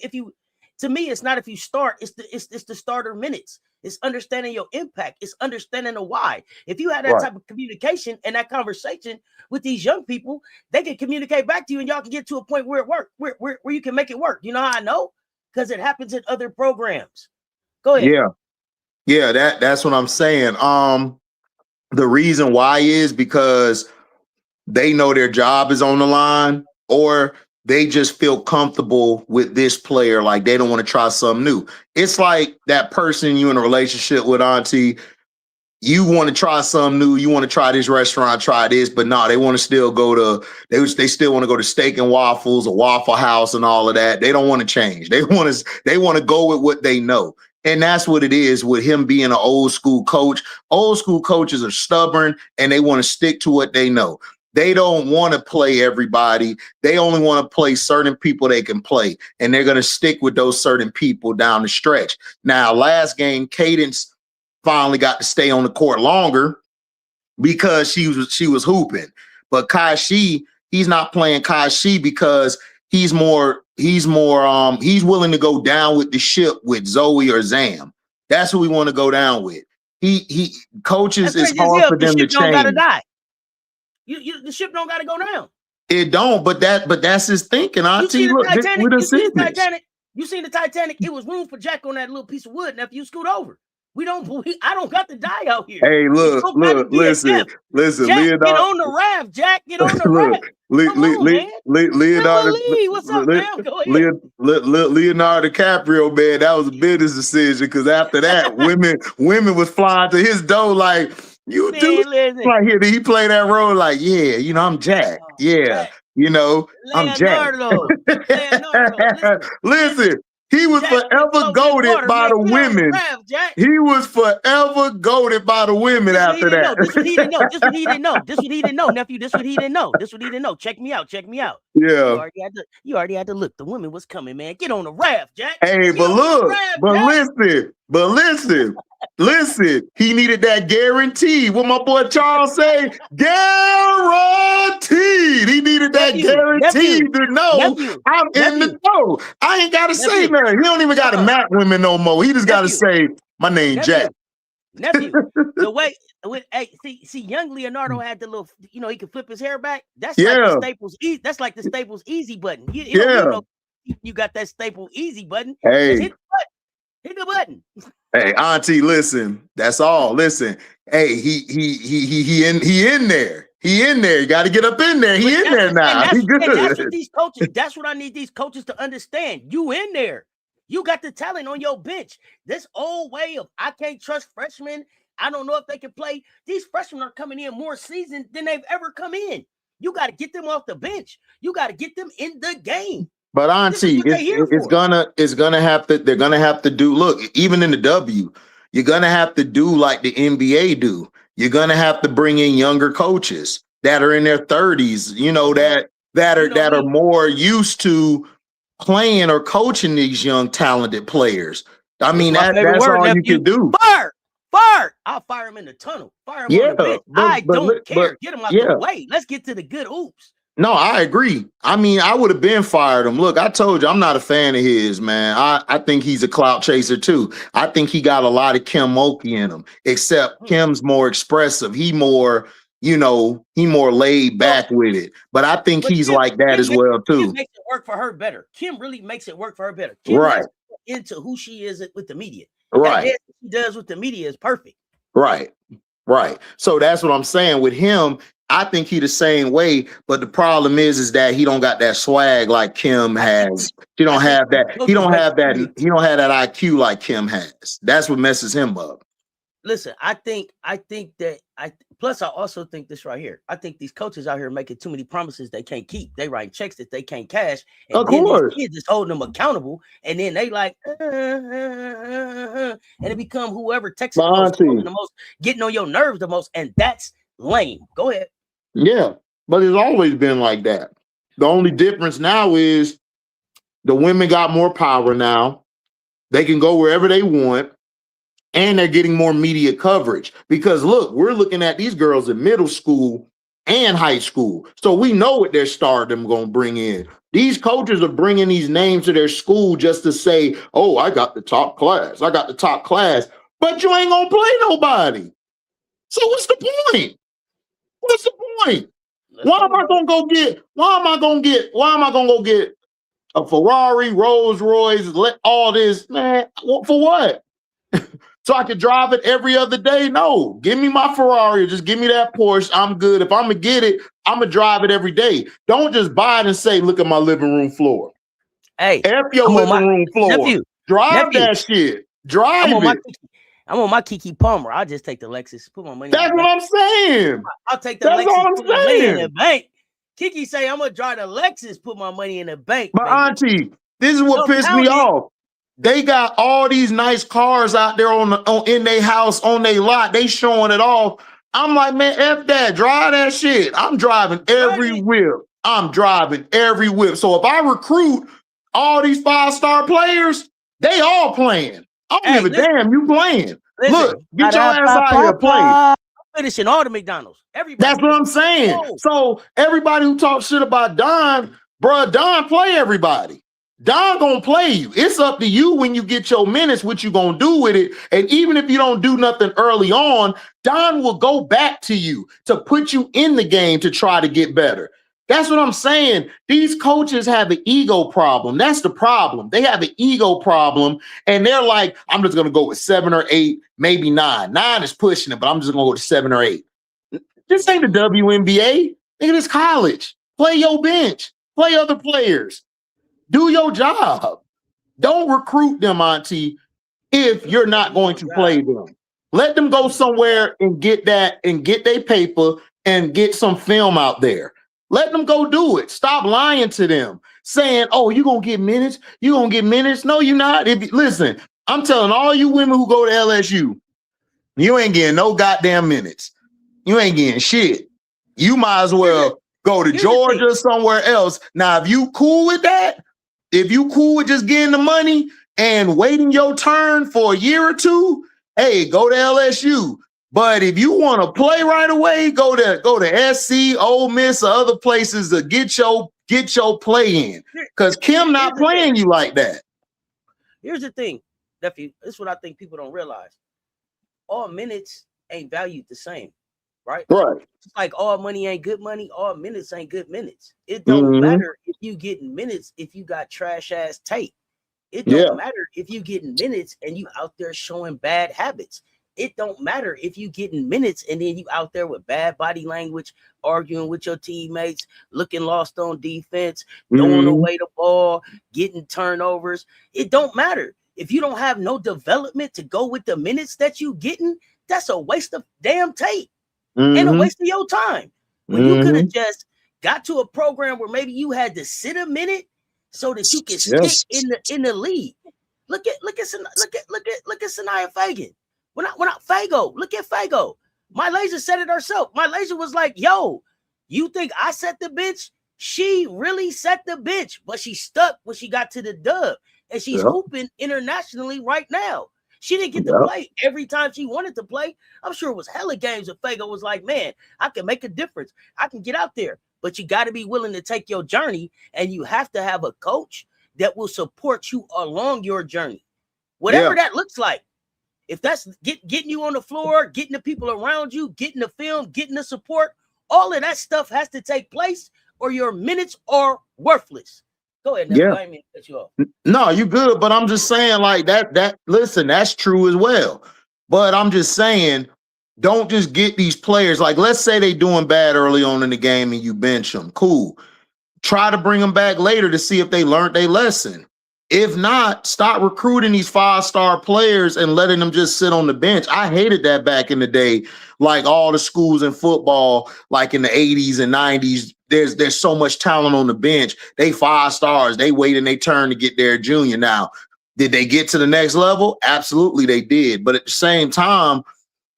to me, it's not if you start, it's the starter minutes. It's understanding your impact. It's understanding the why. If you had that type of communication and that conversation with these young people, they can communicate back to you, and y'all can get to a point where it works, where you can make it work. You know how I know? Because it happens in other programs. Go ahead. Yeah, that's what I'm saying. The reason why is because they know their job is on the line, or they just feel comfortable with this player. Like they don't want to try something new. It's like that person you in a relationship with, Auntie. you want to try something new, you want to try this restaurant, try this, but no, they want to still go to they still want to go to Steak and Waffles or Waffle House and all of that. They don't want to change. They want to go with what they know. And that's what it is with him being an old school coach. Old school coaches are stubborn and they want to stick to what they know. They don't want to play everybody. They only want to play certain people they can play. And they're going to stick with those certain people down the stretch. Now, last game, Cadence finally got to stay on the court longer because she was hooping. But Kashi, he's not playing Kashi because he's willing to go down with the ship with Zoe or Zam. That's who we want to go down with. He coaches is hard for them to change. The ship don't gotta go down. It don't, but that's his thinking. Auntie, look, you seen the Titanic? It was room for Jack on that little piece of wood. Now if you scoot over, I don't got to die out here. Hey, look, listen. Jack, Leonardo, get on the raft, Jack. Get on the raft. Leonardo, what's up, man? Go ahead. Leonardo DiCaprio, man, that was a business decision because after that, women was flying to his door like, you do right here. Did he play that role? Like, yeah, I'm Jack. Yeah, I'm Jack. Listen. He was forever goated by the women. He was forever goated by the women after that. This what he didn't know. This what he didn't know, nephew. This what he didn't know. Check me out. Yeah. You already had to look. The women was coming, man. Get on the raft, Jack. Hey, but look, listen. He needed that guarantee. What my boy Charles say? Guaranteed. He needed that guarantee to know I'm in the know. I ain't got to say nothing. He don't even got to map women no more. He just got to say, my name Jack. Nephew, the way see, young Leonardo had the little, he could flip his hair back. That's like the Staples. That's like the Staples easy button. You got that Staple easy button. Hey, hit the button. Hey, Auntie, listen. That's all. Listen. Hey, he in there. He in there. You got to get up in there. He in there now. He good. That's what these coaches. That's what I need these coaches to understand. You in there. You got the talent on your bench. This old way of I can't trust freshmen. I don't know if they can play. These freshmen are coming in more seasoned than they've ever come in. You got to get them off the bench. You got to get them in the game. But Auntie, it's gonna have to. They're gonna have to do. Look, even in the W, you're gonna have to do like the NBA do. You're gonna have to bring in younger coaches that are in their 30s. That are more used to playing or coaching these young talented players. I mean, that's all you can do. Fire! I'll fire him in the tunnel. Fire him on the bench. I don't care. Get him out the way. Let's get to the good oops. No, I agree. I mean, I would have been fired him. Look, I told you I'm not a fan of his, man. I think he's a clout chaser too. I think he got a lot of Kim Mulkey in him, except Kim's more expressive. He more laid back with it. But I think he's Kim, like that as well too. Kim makes it work for her better. Kim really makes it work for her better. Kim right into who she is with the media. Right. What she does with the media is perfect. Right. So that's what I'm saying with him. I think he the same way, but the problem is that he don't got that swag like Kim has. He don't have that. He don't have that IQ like Kim has. That's what messes him up. Listen, I think that plus I also think this right here. I think these coaches out here making too many promises they can't keep. They write checks that they can't cash. And of course. These kids just holding them accountable. And then they like, and it become whoever texts the most, getting on your nerves the most. And that's lame. Go ahead. Yeah, but it's always been like that. The only difference now is the women got more power now. They can go wherever they want, and they're getting more media coverage. Because look, we're looking at these girls in middle school and high school. So we know what their stardom going to bring in. These coaches are bringing these names to their school just to say, oh, I got the top class. But you ain't going to play nobody. So what's the point? What's the point? Why am I gonna go get a Ferrari, Rolls Royce, all this, man? For what? So I can drive it every other day? No, give me my Ferrari, just give me that Porsche. I'm good. If I'm gonna get it, I'm gonna drive it every day. Don't just buy it and say, look at my living room floor. Hey, F your living room floor. Drive that shit. Drive it. I'm on my Keke Palmer. I'll just take the Lexus. Put my money. That's what I'm saying. I'll take the Lexus. Put my money in the bank. Keke say I'm gonna drive the Lexus. Put my money in the bank. But baby. Auntie, this is what pissed me off. They got all these nice cars out there in their house, on their lot. They showing it off. I'm like, man, F that. Drive that shit. I'm driving every whip. I'm driving every whip. So if I recruit all these 5-star players, they all playing. I don't give a damn. You playing. Look, get your ass out here, play. I'm finishing all the McDonald's. Everybody. That's what I'm saying. Whoa. So everybody who talks shit about Don, bruh, Don play everybody. Don gonna play you. It's up to you when you get your minutes, what you gonna do with it. And even if you don't do nothing early on, Don will go back to you to put you in the game to try to get better. That's what I'm saying. These coaches have an ego problem. That's the problem. They have an ego problem, and they're like, I'm just gonna go with 7 or 8, maybe 9. 9 is pushing it, but I'm just gonna go with 7 or 8. This ain't the WNBA. Nigga, this college. Play your bench. Play other players. Do your job. Don't recruit them, Auntie, if you're not going to play them. Let them go somewhere and get that and get their paper and get some film out there. Let them go do it. Stop lying to them, saying, oh, you're going to get minutes. You're going to get minutes. No, you're not. Listen, I'm telling all you women who go to LSU, you ain't getting no goddamn minutes. You ain't getting shit. You might as well go to Georgia or somewhere else. Now, if you cool with that, if you cool with just getting the money and waiting your turn for a year or two, hey, go to LSU. But if you want to play right away, go to SC, Ole Miss, or other places to get your play in. Because Kim not playing you like that. Here's the thing, nephew. This is what I think people don't realize. All minutes ain't valued the same, right? Right. It's like all money ain't good money. All minutes ain't good minutes. It don't matter if you getting minutes if you got trash ass tape. It don't matter if you getting minutes and you out there showing bad habits. It don't matter if you getting minutes and then you out there with bad body language, arguing with your teammates, looking lost on defense, throwing away the ball, getting turnovers. It don't matter. If you don't have no development to go with the minutes that you getting, that's a waste of damn tape and a waste of your time. When you could have just got to a program where maybe you had to sit a minute so that you can stick in the league. Look at Sanaya Fagan. When I Fago, look at Fago. My laser said it herself. My laser was like, yo, you think I set the bench? She really set the bench, but she stuck when she got to the dub. And she's hooping internationally right now. She didn't get to play every time she wanted to play. I'm sure it was hella games that Fago was like, man, I can make a difference. I can get out there. But you got to be willing to take your journey, and you have to have a coach that will support you along your journey. Whatever that looks like. If that's getting you on the floor, getting the people around you, getting the film, getting the support, all of that stuff has to take place or your minutes are worthless. Go ahead. I didn't mean to cut you off. No, you good. But I'm just saying like that. Listen, that's true as well. But I'm just saying, don't just get these players. Like, let's say they doing bad early on in the game and you bench them. Cool. Try to bring them back later to see if they learned their lesson. If not, stop recruiting these 5-star players and letting them just sit on the bench. I hated that back in the day. Like all the schools in football, like in the 80s and 90s, there's so much talent on the bench. They 5 stars. They waiting their turn to get their junior. Now, did they get to the next level? Absolutely, they did. But at the same time,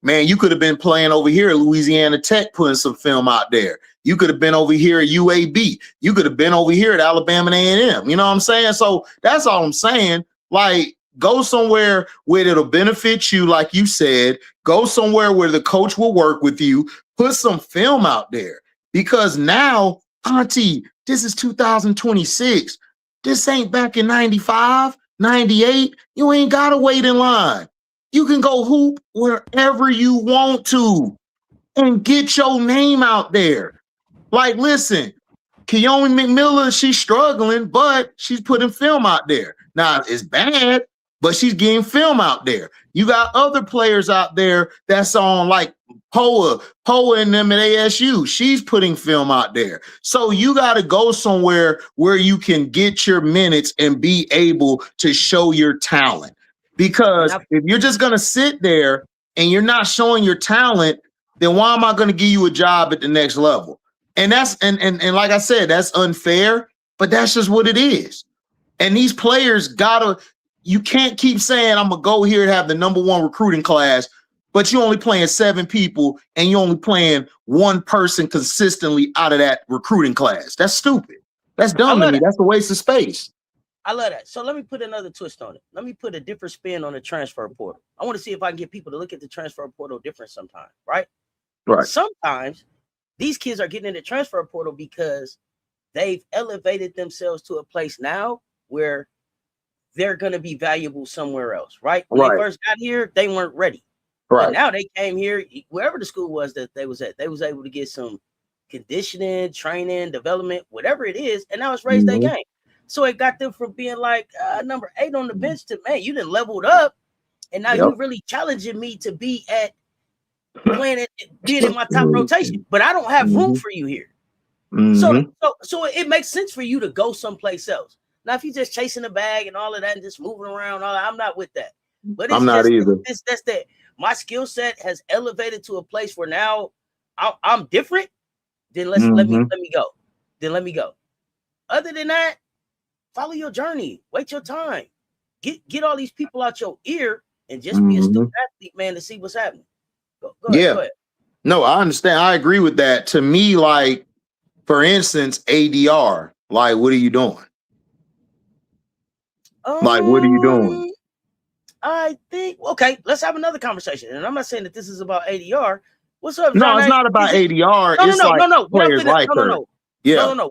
man, you could have been playing over here at Louisiana Tech, putting some film out there. You could have been over here at UAB. You could have been over here at Alabama A&M. You know what I'm saying? So that's all I'm saying. Like, go somewhere where it'll benefit you, like you said. Go somewhere where the coach will work with you. Put some film out there. Because now, Auntie, this is 2026. This ain't back in 95, 98. You ain't got to wait in line. You can go hoop wherever you want to and get your name out there. Like, listen, Keone McMillan, she's struggling, but she's putting film out there. Now, it's bad, but she's getting film out there. You got other players out there that's on, like Poa and them at ASU. She's putting film out there. So you got to go somewhere where you can get your minutes and be able to show your talent. Because if you're just gonna sit there and you're not showing your talent, then why am I gonna give you a job at the next level? And that's and like I said, that's unfair, but that's just what it is. And these players you can't keep saying I'm gonna go here and have the #1 recruiting class, but you're only playing 7 people and you're only playing 1 person consistently out of that recruiting class. That's stupid. That's dumb to me. That's a waste of space. I love that. So let me put another twist on it. Let me put a different spin on the transfer portal. I want to see if I can get people to look at the transfer portal different sometimes, right? Right. Sometimes these kids are getting in the transfer portal because they've elevated themselves to a place now where they're going to be valuable somewhere else, right? When they first got here, they weren't ready. Right. But now they came here, wherever the school was that they was at, they was able to get some conditioning, training, development, whatever it is, and now it's raised their game. So it got them from being like number 8 on the bench to, man, you done leveled up, and now you're really challenging me to be at playing being in my top rotation, but I don't have room for you here. So it makes sense for you to go someplace else. Now, if you're just chasing the bag and all of that and just moving around, I'm not with that. But it's I'm not either. That's that my skill set has elevated to a place where now I'm different. Then let me go. Then let me go. Other than that, follow your journey. Wait your time. Get all these people out your ear and just be a student athlete, man, to see what's happening. Go ahead. No, I understand. I agree with that. To me, like, for instance, ADR, like, what are you doing? Like, what are you doing? I think, okay, let's have another conversation. And I'm not saying that this is about ADR. What's up, No, it's not about ADR. No. Players like her. No.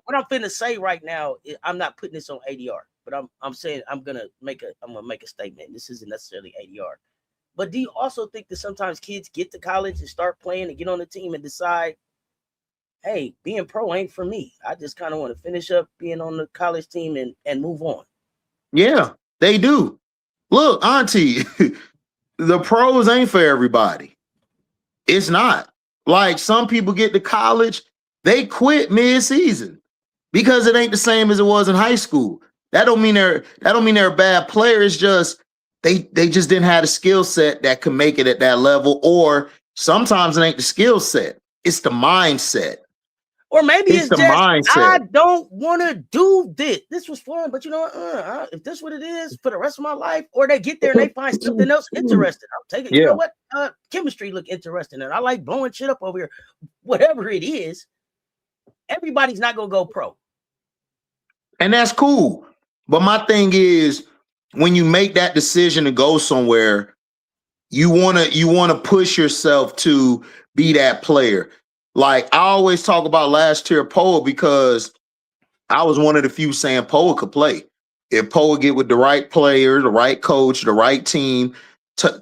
What I'm finna say right now, I'm not putting this on ADR, but I'm saying I'm gonna make a statement. This isn't necessarily ADR. But do you also think that sometimes kids get to college and start playing and get on the team and decide, hey, being pro ain't for me. I just kind of want to finish up being on the college team and move on. Yeah, they do. Look, Auntie, the pros ain't for everybody. It's not. Like, some people get to college, they quit mid-season because it ain't the same as it was in high school. That don't mean they're a bad player. It's just they just didn't have the skill set that could make it at that level. Or sometimes it ain't the skill set, it's the mindset. Or maybe it's the just, mindset. I don't want to do this. This was fun, but you know what? If this is what it is for the rest of my life, or they get there and they find something else interesting, I'll take it. You know what? Chemistry look interesting, and I like blowing shit up over here. Whatever it is, everybody's not gonna go pro, and that's cool. But my thing is, when you make that decision to go somewhere, you wanna push yourself to be that player. Like, I always talk about last year Poa because I was one of the few saying Poa could play. If Poa get with the right player, the right coach, the right team,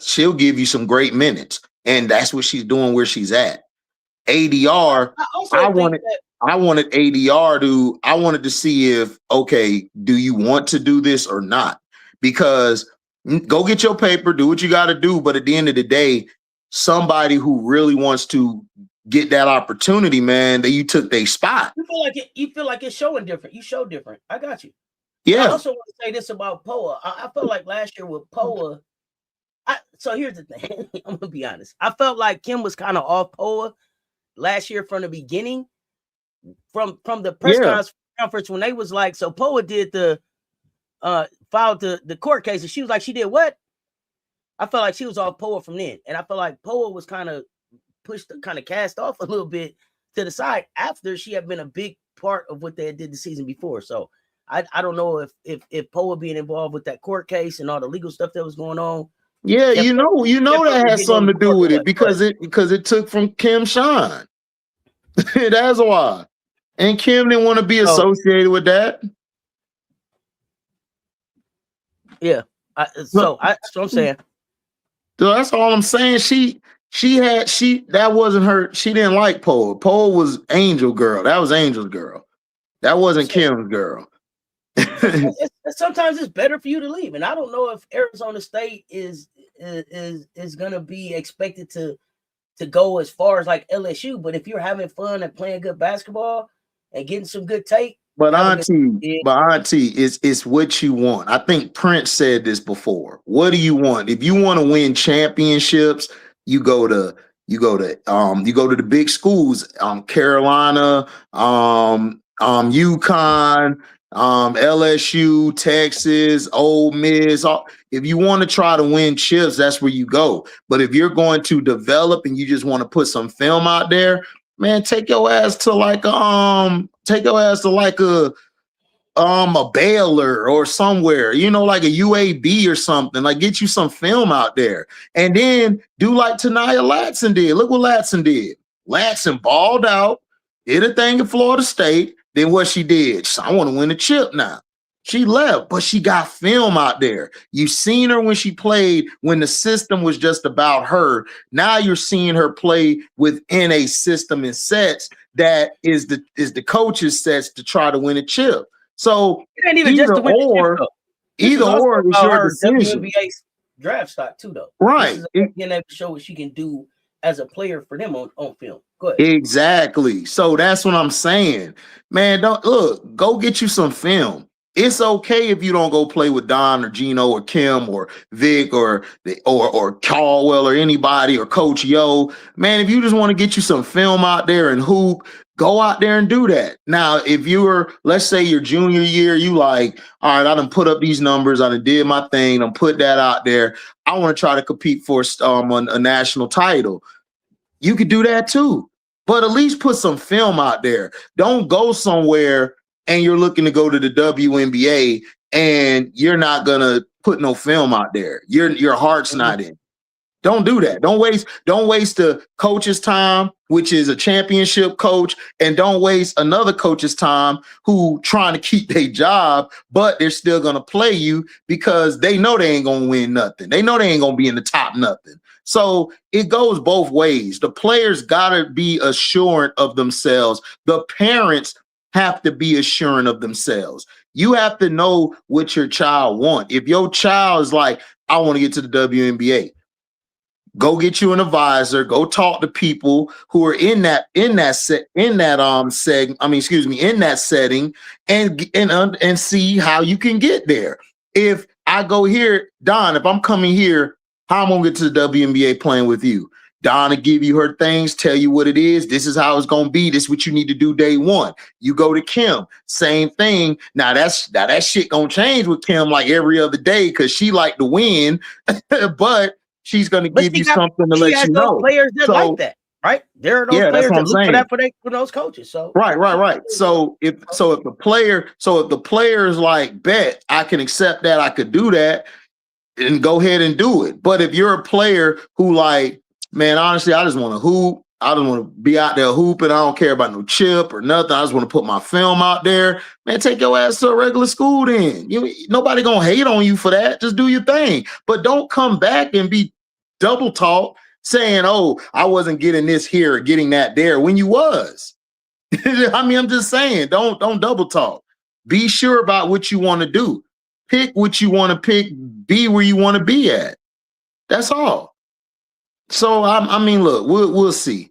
she'll give you some great minutes. And that's what she's doing where she's at. ADR, I wanted ADR I wanted to see if, okay, do you want to do this or not? Because go get your paper, do what you got to do. But at the end of the day, somebody who really wants to get that opportunity, man, that you took their spot. You feel like it's showing different. You show different. I got you. Yeah. I also want to say this about Poa. I felt like last year with Poa. So here's the thing. I'm gonna be honest. I felt like Kim was kind of off Poa last year from the beginning, from the press conference when they was like, so Poa did filed the court case, and she was like, she did what? I felt like she was off Poa from then, and I felt like Poa was kind of cast off a little bit to the side after she had been a big part of what they had did the season before. So I don't know if Poa being involved with that court case and all the legal stuff that was going on. Yeah, you know that has something to do with it because it took from Kim Sean. That's why. And Kim didn't want to be associated with that. Yeah. That's what I'm saying. So that's all I'm saying. That wasn't her. She didn't like Poa. Poa was Angel Girl. That was Angel's girl. That wasn't Kim's girl. Sometimes it's better for you to leave. And I don't know if Arizona State is gonna be expected to go as far as like LSU, but if you're having fun and playing good basketball and getting some good tape, But auntie, it's what you want. I think Prince said this before. What do you want? If you want to win championships, you go to the big schools, Carolina, UConn, LSU, Texas, Ole Miss. If you want to try to win chips, that's where you go. But if you're going to develop and you just want to put some film out there, man, take your ass to like a Baylor or somewhere, like a UAB or something. Like, get you some film out there, and then do like Tanaya Latson did. Look what Latson did. Latson balled out, did a thing at Florida State. Then what she did? I want to win a chip now. She left, but she got film out there. You've seen her when she played, when the system was just about her. Now you're seeing her play within a system and sets that is the coach's sets to try to win a chip. So it ain't even just to win the chip, either or is your decision. WNBA draft stock too, though. Right. Being able to show what she can do as a player for them on film. Go ahead. Exactly. So that's what I'm saying. Man, go get you some film. It's okay if you don't go play with Don or Gino or Kim or Vic or Caldwell or anybody or Coach Yo. Man, if you just want to get you some film out there and hoop, go out there and do that. Now, if let's say your junior year, you like, all right, I done put up these numbers, I done did my thing, I'm put that out there. I want to try to compete for a national title. You could do that too, but at least put some film out there. Don't go somewhere and you're looking to go to the WNBA and you're not gonna put no film out there. Your heart's not in. Don't do that. Don't waste the coach's time, which is a championship coach, and don't waste another coach's time who trying to keep their job, but they're still gonna play you because they know they ain't gonna win nothing. They know they ain't gonna be in the top nothing. So it goes both ways. The players gotta be assured of themselves. The parents have to be assuring of themselves. You have to know what your child wants. If your child is like, I want to get to the WNBA, go get you an advisor, go talk to people who are in that setting and see how you can get there. If I go here, Don, if I'm coming here, how I'm gonna get to the WNBA playing with you? Don will give you her things, tell you what it is. This is how it's gonna be. This is what you need to do day one. You go to Kim, same thing. Now that shit gonna change with Kim like every other day because she like to win, but she's gonna give you something to let you know. Players that like that, right? There are those players that look for that for those coaches. So right. So if the player's like, bet I can accept that, I could do that, and go ahead and do it. But if you're a player who like, man, honestly, I just want to hoop. I don't want to be out there hooping. I don't care about no chip or nothing. I just want to put my film out there. Man, take your ass to a regular school then. Nobody going to hate on you for that. Just do your thing. But don't come back and be double talk saying, oh, I wasn't getting this here or getting that there when you was. I mean, I'm just saying, don't double talk. Be sure about what you want to do. Pick what you want to pick. Be where you want to be at. That's all. So I mean, look, we'll see.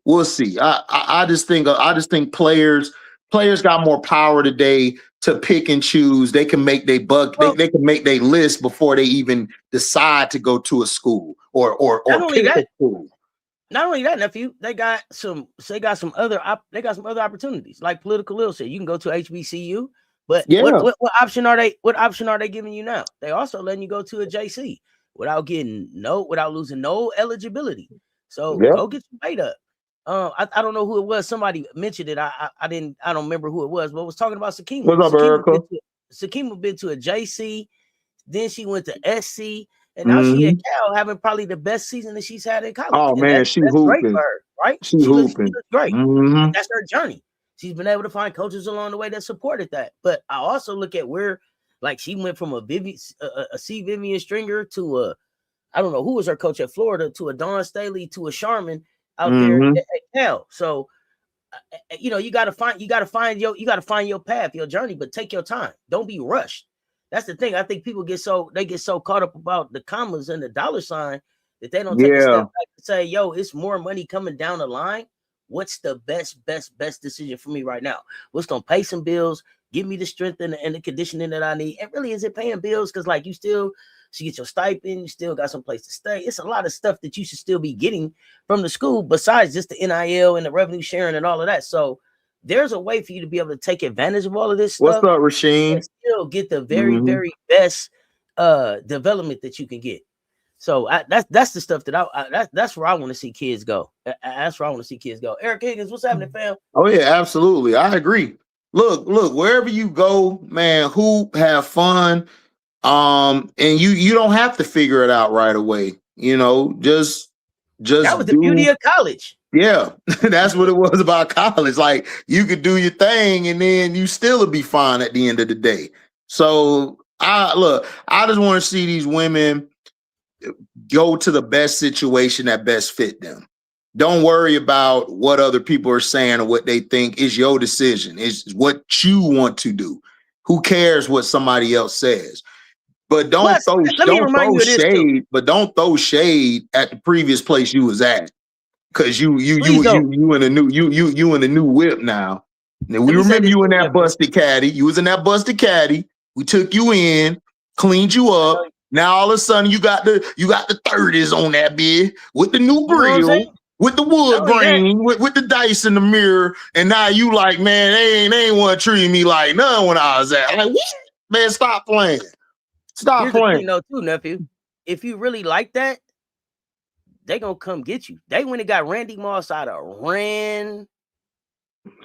We'll see. I just think players got more power today to pick and choose. They can make they can make their list before they even decide to go to a school or pick a school. Not only that, nephew, they got some other opportunities like political literacy. You can go to HBCU, but what option are they giving you now? They also letting you go to a JC without losing no eligibility. So go get your weight up. I don't know who it was. Somebody mentioned it. I don't remember who it was, but was talking about Sakima. What's up, Erica? Sakima been to a JC, then she went to SC, and now she at Cal having probably the best season that she's had in college. Oh man, that's hooping. Great for her, right? She hooping. Looks great. Mm-hmm. That's her journey. She's been able to find coaches along the way that supported that. But I also look at where, like, she went from a C. Vivian Stringer to I don't know who was her coach at Florida, to a Dawn Staley, to a Sharman out there at Cal. So you got to find your path, your journey, but take your time. Don't be rushed. That's the thing. I think people get so caught up about the commas and the dollar sign that they don't take a step back and say, yo, it's more money coming down the line what's the best decision for me right now? What's gonna pay some bills, give me the strength and the conditioning that I need? And really, is it paying bills? Because like you get your stipend, you still got some place to stay. It's a lot of stuff that you should still be getting from the school besides just the NIL and the revenue sharing and all of that. So there's a way for you to be able to take advantage of all of this stuff. What's up, Rasheen? And still get the very, very best development that you can get. So that's the stuff that that's where I want to see kids go. That's where I want to see kids go. Eric Higgins, what's happening, fam? Oh yeah, absolutely. I agree. Look, wherever you go, man, hoop, have fun. And you don't have to figure it out right away. You know, just that was the beauty of college. Yeah, that's what it was about college. Like you could do your thing and then you still would be fine at the end of the day. So I just want to see these women go to the best situation that best fit them. Don't worry about what other people are saying or what they think. Is your decision. It's what you want to do. Who cares what somebody else says? But don't throw shade. But don't throw shade at the previous place you was at. Cause you in a new whip now. Now we remember you in that busted caddy. You was in that busted caddy. We took you in, cleaned you up. Now all of a sudden you got the 30s on that bed with the new grill, with the wood grain, with the dice in the mirror. And now you like, man, they ain't want to treat me like none when I was at. I'm like, what? Man, stop playing. Stop playing. You know, too, nephew. If you really like that, they gonna come get you. They went and got Randy Moss out of Wren,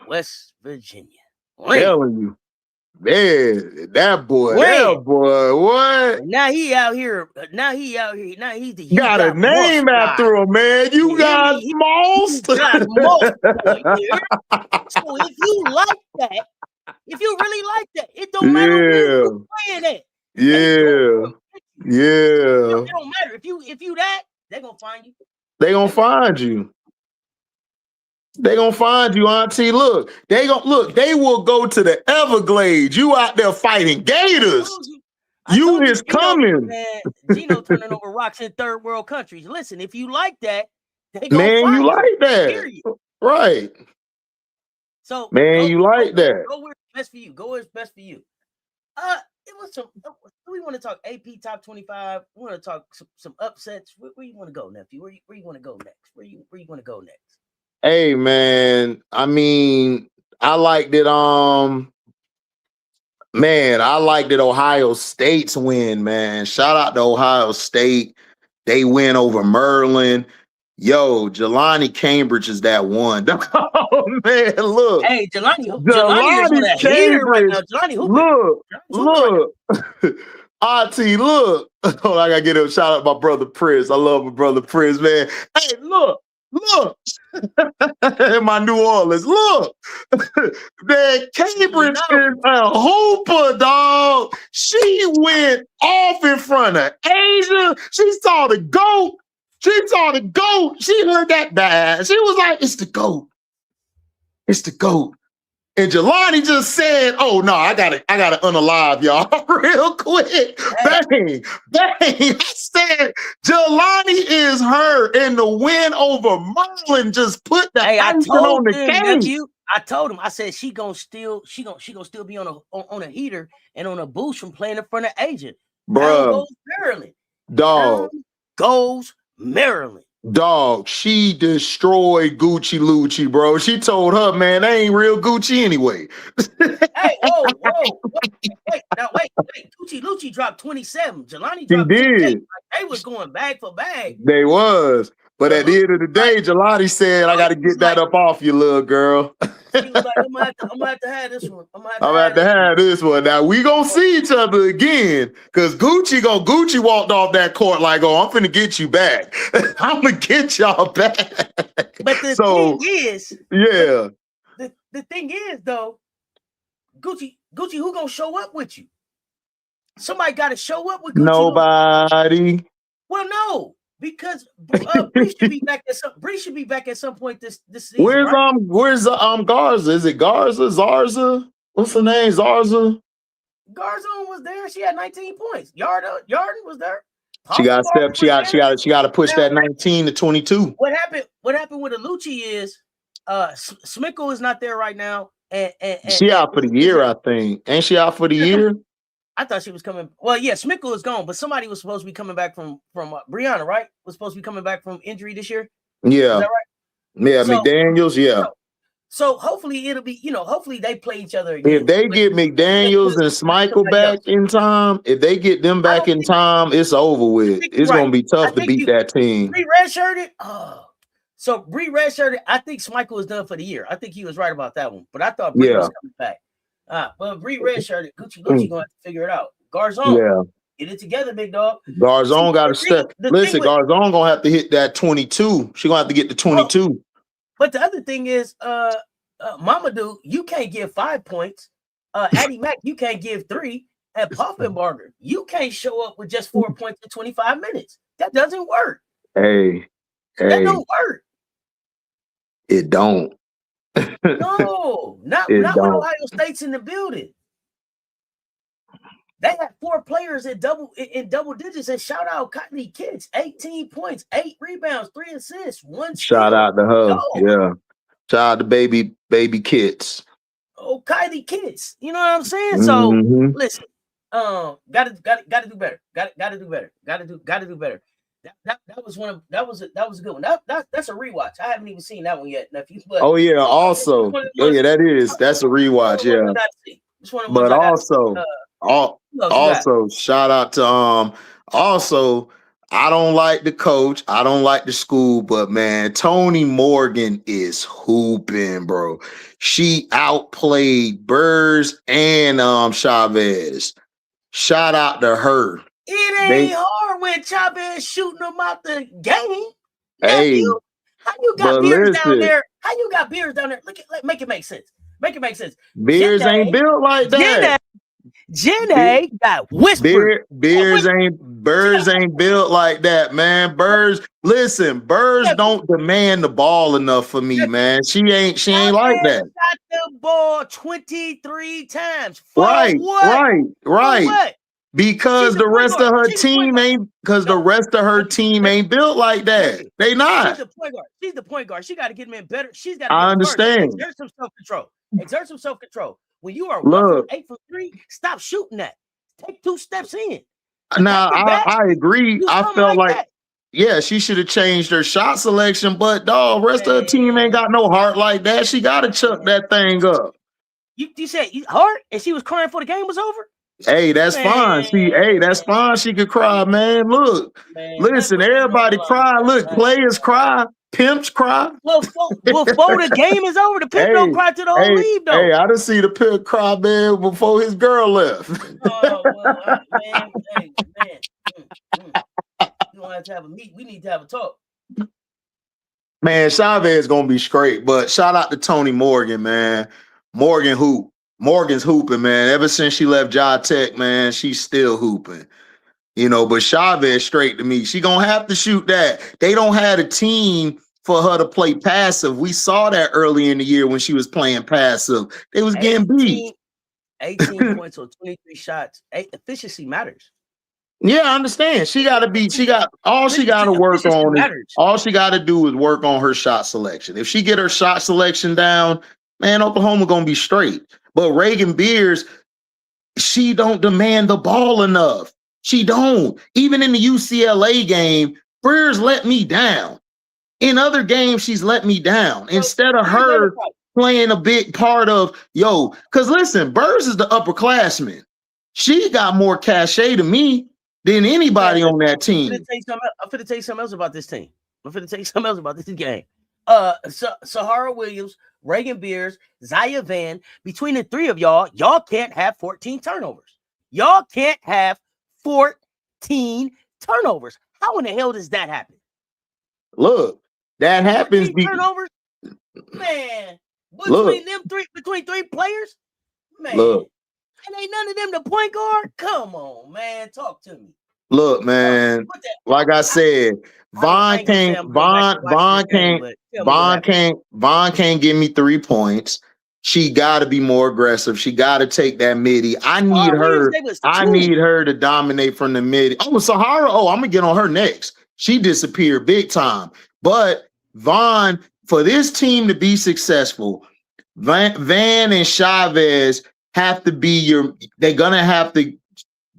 West Virginia. Telling you, man, that boy, what? Now he out here. Now he's the got a name after him, man. You got Moss. So if you like that, if you really like that, it don't matter where you're playing at. Yeah. It don't matter if you that. They're gonna find you. They gonna find you. They gonna find you, Auntie. Look, they will go to the Everglades. You out there fighting gators. You is coming. Gino turning over rocks in third world countries. Listen, if you like that, they gonna man, find you like that. Period. Right. So man, you like that. Go where it's best for you. Go where it's best for you. It was some. We want to talk AP top 25. We want to talk some upsets. Where you want to go, nephew? Where you want to go next? Where you want to go next? Hey man, I mean, I liked it. Man, I liked it. Ohio State's win, man. Shout out to Ohio State. They win over Maryland. Yo, Jelani Cambridge is that one. Oh man, look. Hey, Jelani is on that heater right now. Jelani, look. Auntie, look. Oh, I gotta get a shout out my brother Prince. I love my brother Prince, man. Hey, look. In my New Orleans, look. Man, Cambridge is a hooper, dog. She went off in front of Asia. She saw the GOAT. She heard that bad. She was like, it's the GOAT. It's the GOAT. And Jelani just said, oh no, I gotta unalive y'all real quick. Bang. I said Jelani is her, and the win over Marlin just put the icing on the cake. I told him, I said she gonna still be on a heater and on a boost from playing in front of Agent. Bro, goes Maryland. Dog. Goes Maryland. Dog, she destroyed Gucci Lucci, bro. She told her, man, they ain't real Gucci anyway. Hey, whoa. Wait. Gucci Lucci dropped 27. Jelani dropped 28. Like, they was going bag for bag. They was. But at the end of the day, Jelani said, I got to get that up off you, little girl. He was like, I'm going to have to have this one. I'm going to have to have this one. Now, we going to see each other again because Gucci walked off that court like, oh, I'm finna get you back. I'm going to get y'all back. But the thing is, yeah. The thing is, though, Gucci, who going to show up with you? Somebody got to show up with Gucci. Nobody. Well, no. Because Bree should be back at some point this season. Where's Garza? Is it Garza? Zarza? What's her name? Zarza? Garza was there. She had 19 points. Yarden was there. She got to push that 19 to 22. What happened with Alucci is Smickle is not there right now. And she out for the year, I think. Ain't she out for the year? I thought she was coming. Well, yeah, Smickle is gone, but somebody was supposed to be coming back from Brianna, right? Was supposed to be coming back from injury this year. Yeah. Is that right? Yeah, so, McDaniels, yeah. So hopefully it'll be, hopefully they play each other again. If they get McDaniels and Smichael back in time, if they get them back in time, it's over with. It's going to be tough to beat that team. Bree redshirted? Oh. So Bree redshirted, I think Smichael was done for the year. I think he was right about that one. But I thought Bree was coming back. But Bree redshirted, Gucci going to have to figure it out. Garzon, get it together, big dog. Garzon got to step. Listen, Garzon going to have to hit that 22. She's going to have to get to 22. Well, but the other thing is, Mamadou, you can't give 5 points. Addie Mac, you can't give 3. And Poffenbarger, you can't show up with just 4 points in 25 minutes. That doesn't work. That don't work. It don't. No, not when Ohio State's in the building. They had 4 players in double digits, and shout out Kylie Kitts, 18 points, 8 rebounds, 3 assists, 1 steal. Shout out to her. Yeah. Shout out to baby Kitts. Oh, Kylie Kitts. You know what I'm saying? So listen, gotta do better. Gotta do better. Gotta do better. That was a good one. That's a rewatch. I haven't even seen that one yet, nephew. But also. That's a rewatch, yeah. But also shout out to also I don't like the coach, I don't like the school, but man, Toni Morgan is hooping, bro. She outplayed Burrs and Chavez. Shout out to her. It ain't hard when Chavez shooting them out the game. Hey, how you got Beers down there? How you got Beers down there? Make it make sense. Make it make sense. Beers ain't built like that. Jenna got whispered. Burrs ain't built like that, man. Burrs don't demand the ball enough for me, man. She ain't like that. Got the ball 23 times. For right. What? Because the rest of her team ain't built like that. They not. She's the point guard. She got to get them in better. She's got to. I understand. Exert some self-control. When you are 8 for 3, stop shooting that. Take 2 steps in. Now, I agree. I felt like she should have changed her shot selection, but dog, rest of the team ain't got no heart like that. She got to chuck that thing up. You said heart, and she was crying before the game was over? Hey, that's fine. That's fine. She could cry, man. Look, listen, everybody cry. Look, players cry. Pimps cry. Well, before the game is over, the pimp don't cry to the whole leave, though. Hey, I done see the pimp cry, man, before his girl left. Man. We don't have to have a meet. We need to have a talk. Man, Chavez gonna be straight, but shout out to Toni Morgan, man. Morgan's hooping, man. Ever since she left Ja Tech, man, she's still hooping. But Chavez straight to me. She gonna have to shoot that. They don't have a team for her to play passive. We saw that early in the year when she was playing passive. They was getting beat. 18 points on 23 shots. Efficiency matters. Yeah, I understand. All she got to work on all she got to do is work on her shot selection. If she get her shot selection down, man, Oklahoma gonna be straight. But Reagan Beers, she don't demand the ball enough. She don't. Even in the UCLA game, Beers let me down. In other games, she's let me down. Instead of her playing a big part of, because listen, Beers is the upperclassman. She got more cachet to me than anybody on that team. I'm finna tell you something else about this team. I'm finna tell you something else about this game. Sahara Williams, Reagan Beers, Zaya Van, between the 3 of y'all can't have 14 turnovers. Y'all can't have 14 turnovers. How in the hell does that happen? Look, that happens. Turnovers, man. Between 3 players, man. Look, and ain't none of them the point guard. Come on, man. Talk to me. Look, man. Like I said, Vaughn can't give me 3 points. She got to be more aggressive. She got to take that midi. I need her to dominate from the midi. Oh, Sahara. Oh, I'm gonna get on her next. She disappeared big time. But Vaughn, for this team to be successful, Van and Chavez have to be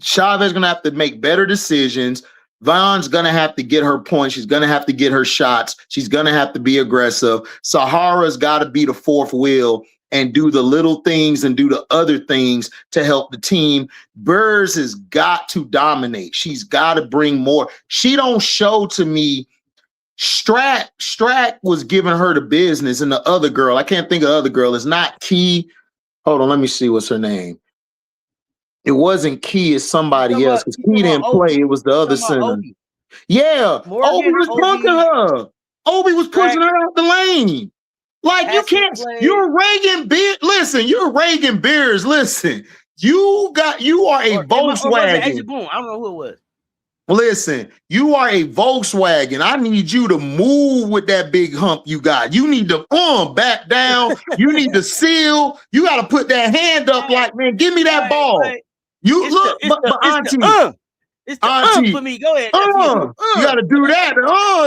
Chavez gonna have to make better decisions. Von's gonna have to get her points. She's gonna have to get her shots. She's gonna have to be aggressive. Sahara's got to be the fourth wheel and do the little things and do the other things to help the team. Burrs has got to dominate. She's got to bring more. She don't show to me. Strack was giving her the business, and the other girl, I can't think of the other girl. It's not Key. Hold on, let me see what's her name. It wasn't Key, it's somebody else. Because Key didn't play. It was the other center. Yeah, Obi was bunking her. Obi was pushing her out the lane. Like, you can't. You're Reagan Beers. Listen, you're Reagan Beers. Listen, you are a Volkswagen. I don't know who it was. Listen, you are a Volkswagen. I need you to move with that big hump you got. You need to back down. You need to seal. You got to put that hand up like, man, give me that ball. You look, but Auntie, it's the Auntie for me. Go ahead. You got to do that.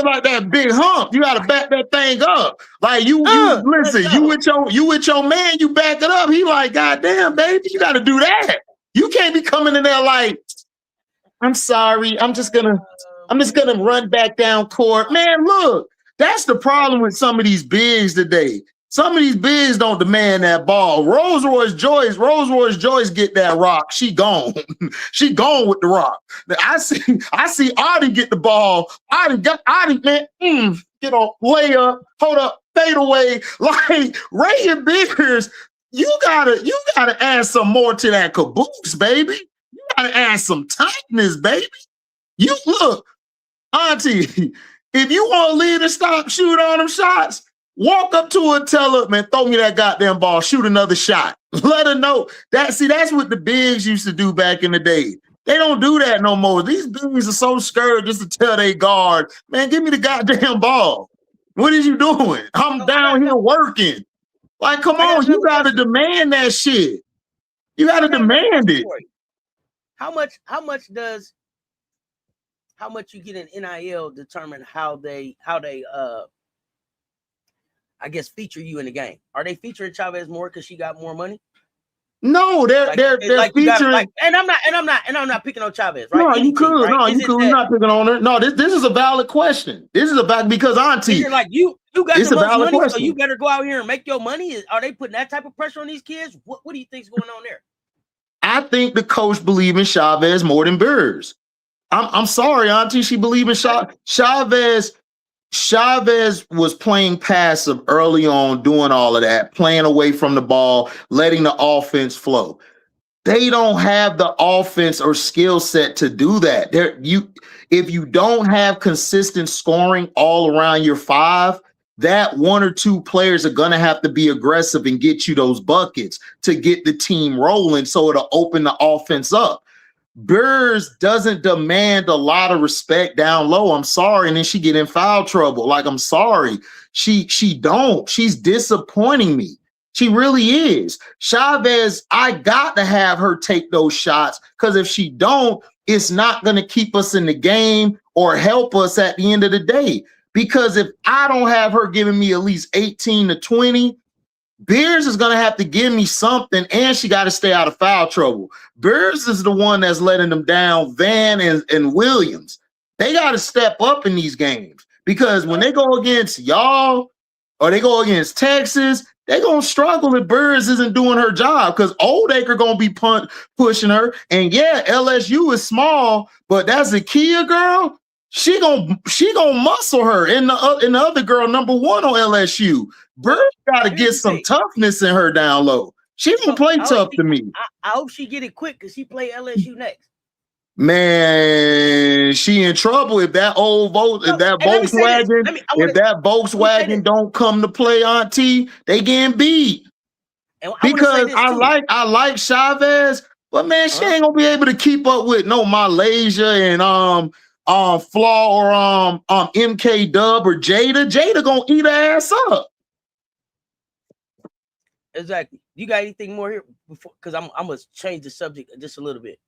Like that big hump. You got to back that thing up. Like you listen. You with your man. You back it up. He like, God damn, baby, you got to do that. You can't be coming in there like, I'm sorry. I'm just gonna run back down court. Man, look, that's the problem with some of these bigs today. Some of these bigs don't demand that ball. Rolls Royce Joyce get that rock. She gone. She gone with the rock. I see Audie get the ball. Audie, man, get on, layup, hold up, fade away. Like Ray and Beers, you gotta add some more to that caboose, baby. You gotta add some tightness, baby. You look, Auntie, if you want to lead and stop shooting all them shots, walk up to her, tell her, man, throw me that goddamn ball, shoot another shot. Let her know. That's what the bigs used to do back in the day. They don't do that no more. These bigs are so scared just to tell their guard, man, give me the goddamn ball. What is you doing? I'm down here working. Like, come on, you gotta demand that shit. You gotta demand it. How much you get in NIL determine how they I guess feature you in the game? Are they featuring Chavez more because she got more money? No, they're featuring. And I'm not picking on Chavez, right? No, you could. Right? No, you could. You're not picking on her. No, this is a valid question. This is about because Auntie. You're like you got the most money, question. So you better go out here and make your money. Are they putting that type of pressure on these kids? What do you think's going on there? I think the coach believes in Chavez more than Burrs. I'm sorry, Auntie. She believes in Chavez. Chavez was playing passive early on, doing all of that, playing away from the ball, letting the offense flow. They don't have the offense or skill set to do that. If you don't have consistent scoring all around your five, that one or two players are going to have to be aggressive and get you those buckets to get the team rolling so it'll open the offense up. Burrs doesn't demand a lot of respect down low. I'm sorry. And then she get in foul trouble. Like, I'm sorry. She's disappointing me. She really is. Chavez, I got to have her take those shots because if she don't, it's not going to keep us in the game or help us at the end of the day. Because if I don't have her giving me at least 18 to 20, Beers is going to have to give me something, and she got to stay out of foul trouble. Beers is the one that's letting them down, Van and Williams. They got to step up in these games because when they go against y'all or they go against Texas, they're going to struggle if Beers isn't doing her job because Oldacre going to be pushing her. And, yeah, LSU is small, but that's a Kia girl. She gonna muscle her and the other girl number one on LSU. Bird got to get some toughness in her down low. She gonna play tough to me. I hope she get it quick because she play LSU next. Man, she in trouble if that Volkswagen don't come to play, Auntie. They getting beat. Because I like Chavez, but man, she ain't gonna be able to keep up with no Malaysia and Flaw or MK Dub or Jada. Jada gonna eat her ass up. Exactly. You got anything more here before? Because I'm gonna change the subject just a little bit.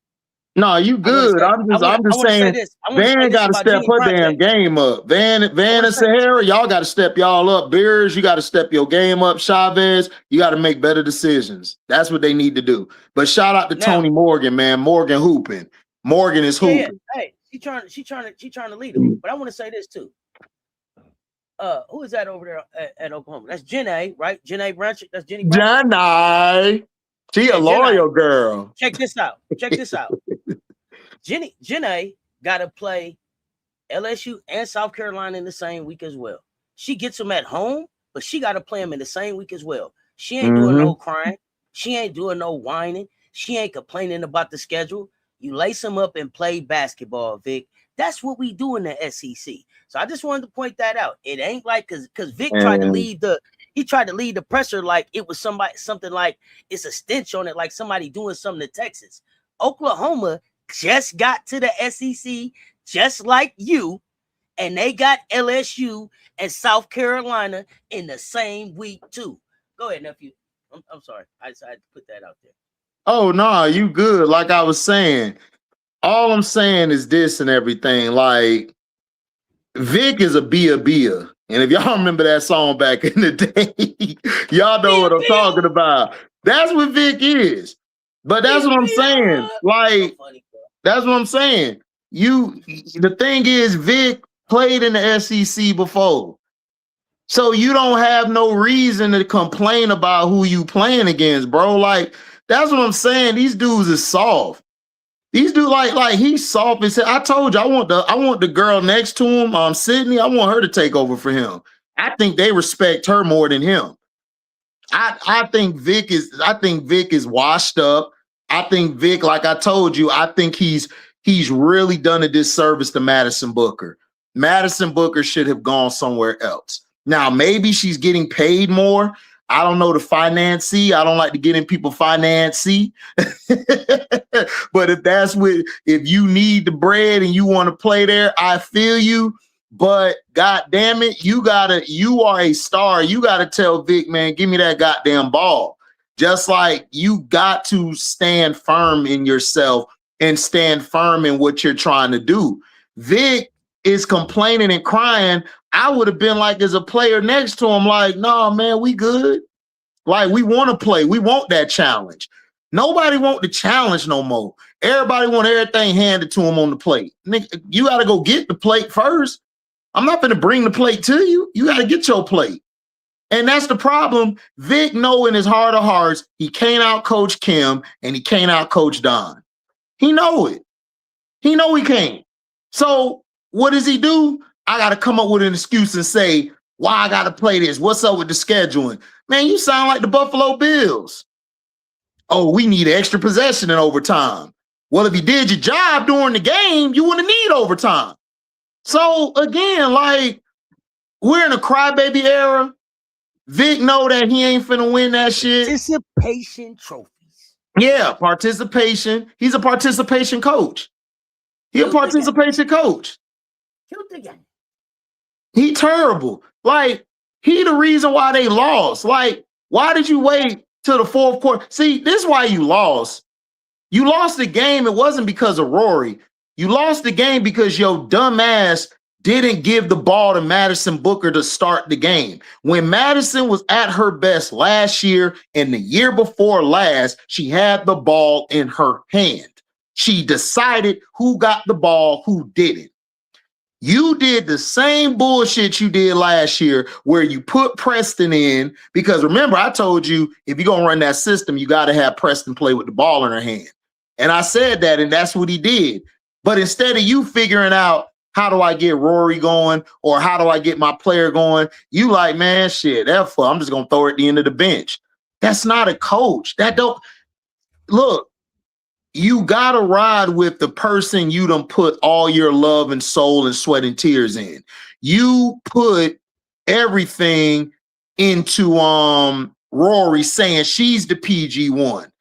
No, you good. I'm just saying Van got to step her damn game up. Van and Sahara, y'all got to step y'all up. Beers, you got to step your game up. Chavez, you got to make better decisions. That's what they need to do. But shout out to Tony Morgan, man. Morgan hooping. Morgan is hooping. Yeah. Hey, she trying to lead them. But I want to say this too. Who is that over there at Oklahoma? That's Jenna, right? Jenna Branch. That's Jenny Branch. Jenna. She a loyal girl. Check this out. Jenna got to play LSU and South Carolina in the same week as well. She gets them at home, but she got to play them in the same week as well. She ain't doing no crying. She ain't doing no whining. She ain't complaining about the schedule. You lace them up and play basketball, Vic. That's what we do in the SEC. So I just wanted to point that out. It ain't like because Vic tried to lead the presser like it was something like it's a stench on it, like somebody doing something to Texas. Oklahoma just got to the SEC just like you, and they got LSU and South Carolina in the same week too. Go ahead, nephew. I'm sorry. I decided to put that out there. Oh no, you good. Like I was saying, all I'm saying is this and everything. Like Vic is a Bia. And if y'all remember that song back in the day, y'all know what I'm talking about. That's what Vic is. But that's what I'm saying. Like, that's what I'm saying. The thing is, Vic played in the SEC before. So you don't have no reason to complain about who you playing against, bro. Like, that's what I'm saying. These dudes is soft. These dudes like he's soft as hell. I told you I want the girl next to him, Sydney. I want her to take over for him. I think they respect her more than him. I think Vic is washed up. I think Vic, like I told you, I think he's really done a disservice to Madison Booker. Madison Booker should have gone somewhere else. Now, maybe she's getting paid more. I don't know the financee. I don't like to get in people financee. But if you need the bread and you want to play there, I feel you. But God damn it, you are a star. You gotta tell Vic, man, give me that goddamn ball. Just like you got to stand firm in yourself and stand firm in what you're trying to do. Vic is complaining and crying. I would have been like, as a player next to him, like, nah, man, we good. Like, we want to play. We want that challenge. Nobody want the challenge no more. Everybody want everything handed to them on the plate. Nigga, you got to go get the plate first. I'm not going to bring the plate to you. You got to get your plate. And that's the problem. Vic know in his heart of hearts, he can't out-coach Kim and he can't out-coach Don. He know it. He know he can't. So what does he do? I got to come up with an excuse and say, why I got to play this? What's up with the scheduling? Man, you sound like the Buffalo Bills. Oh, we need extra possession in overtime. Well, if you did your job during the game, you wouldn't need overtime. So again, like, we're in a crybaby era. Vic know that he ain't finna win that shit. Participation trophies. Yeah, participation. He's a participation coach. He a participation coach. Killed the game. He terrible. Like, he the reason why they lost. Like, why did you wait till the fourth quarter? See, this is why you lost. You lost the game. It wasn't because of Rory. You lost the game because your dumb ass didn't give the ball to Madison Booker to start the game. When Madison was at her best last year and the year before last, she had the ball in her hand. She decided who got the ball, who didn't. You did the same bullshit you did last year where you put Preston in, because remember, I told you, if you're going to run that system, you got to have Preston play with the ball in her hand. And I said that, and that's what he did. But instead of you figuring out, how do I get Rory going, or how do I get my player going, you like, man, shit, I'm just going to throw it at the end of the bench. That's not a coach. Look, you got to ride with the person you done put all your love and soul and sweat and tears in. You put everything into Rory, saying she's the PG1.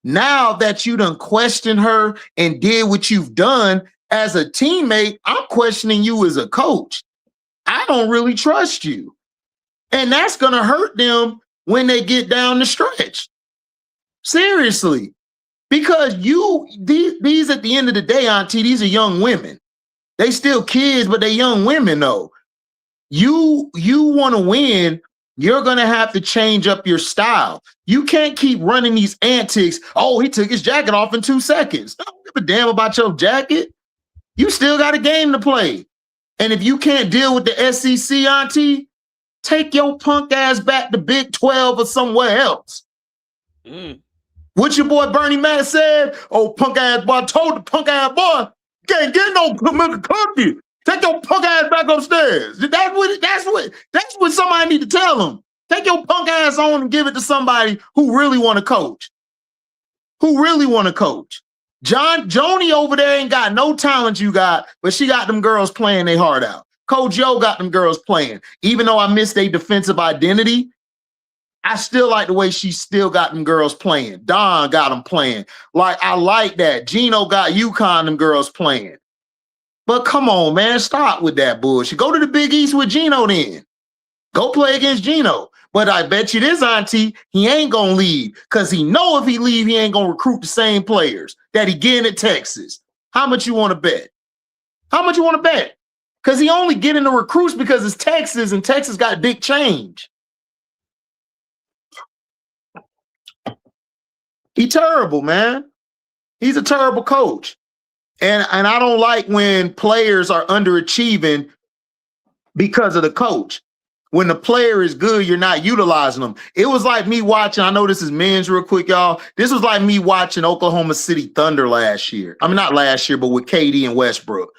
Now that you done questioned her and did what you've done as a teammate, I'm questioning you as a coach. I don't really trust you. And that's going to hurt them when they get down the stretch. Seriously. Because these at the end of the day, Auntie, these are young women. They still kids, but they young women though. You want to win, you're going to have to change up your style. You can't keep running these antics. Oh, he took his jacket off in 2 seconds. I don't give a damn about your jacket. You still got a game to play. And if you can't deal with the SEC, Auntie, take your punk ass back to Big 12 or somewhere else. What your boy Bernie Mac said? Oh, punk ass boy, I told the punk ass boy, can't get no cookie. Take your punk ass back upstairs. That's what somebody need to tell them. Take your punk ass on and give it to somebody who really want to coach. Joni over there ain't got no talent you got, but she got them girls playing their heart out. Coach Yo got them girls playing. Even though I missed their defensive identity, I still like the way she still got them girls playing. Don got them playing. Like, I like that. Gino got UConn, them girls playing. But come on, man, stop with that bullshit. Go to the Big East with Gino then. Go play against Gino. But I bet you this, Auntie, he ain't going to leave because he know if he leave, he ain't going to recruit the same players that he getting at Texas. How much you want to bet? Because he only getting the recruits because it's Texas, and Texas got big change. He terrible, man. He's a terrible coach. And I don't like when players are underachieving because of the coach. When the player is good, you're not utilizing them. It was like me watching, I know this is men's real quick, y'all. This was like me watching Oklahoma City Thunder last year. I mean, not last year, but with KD and Westbrook.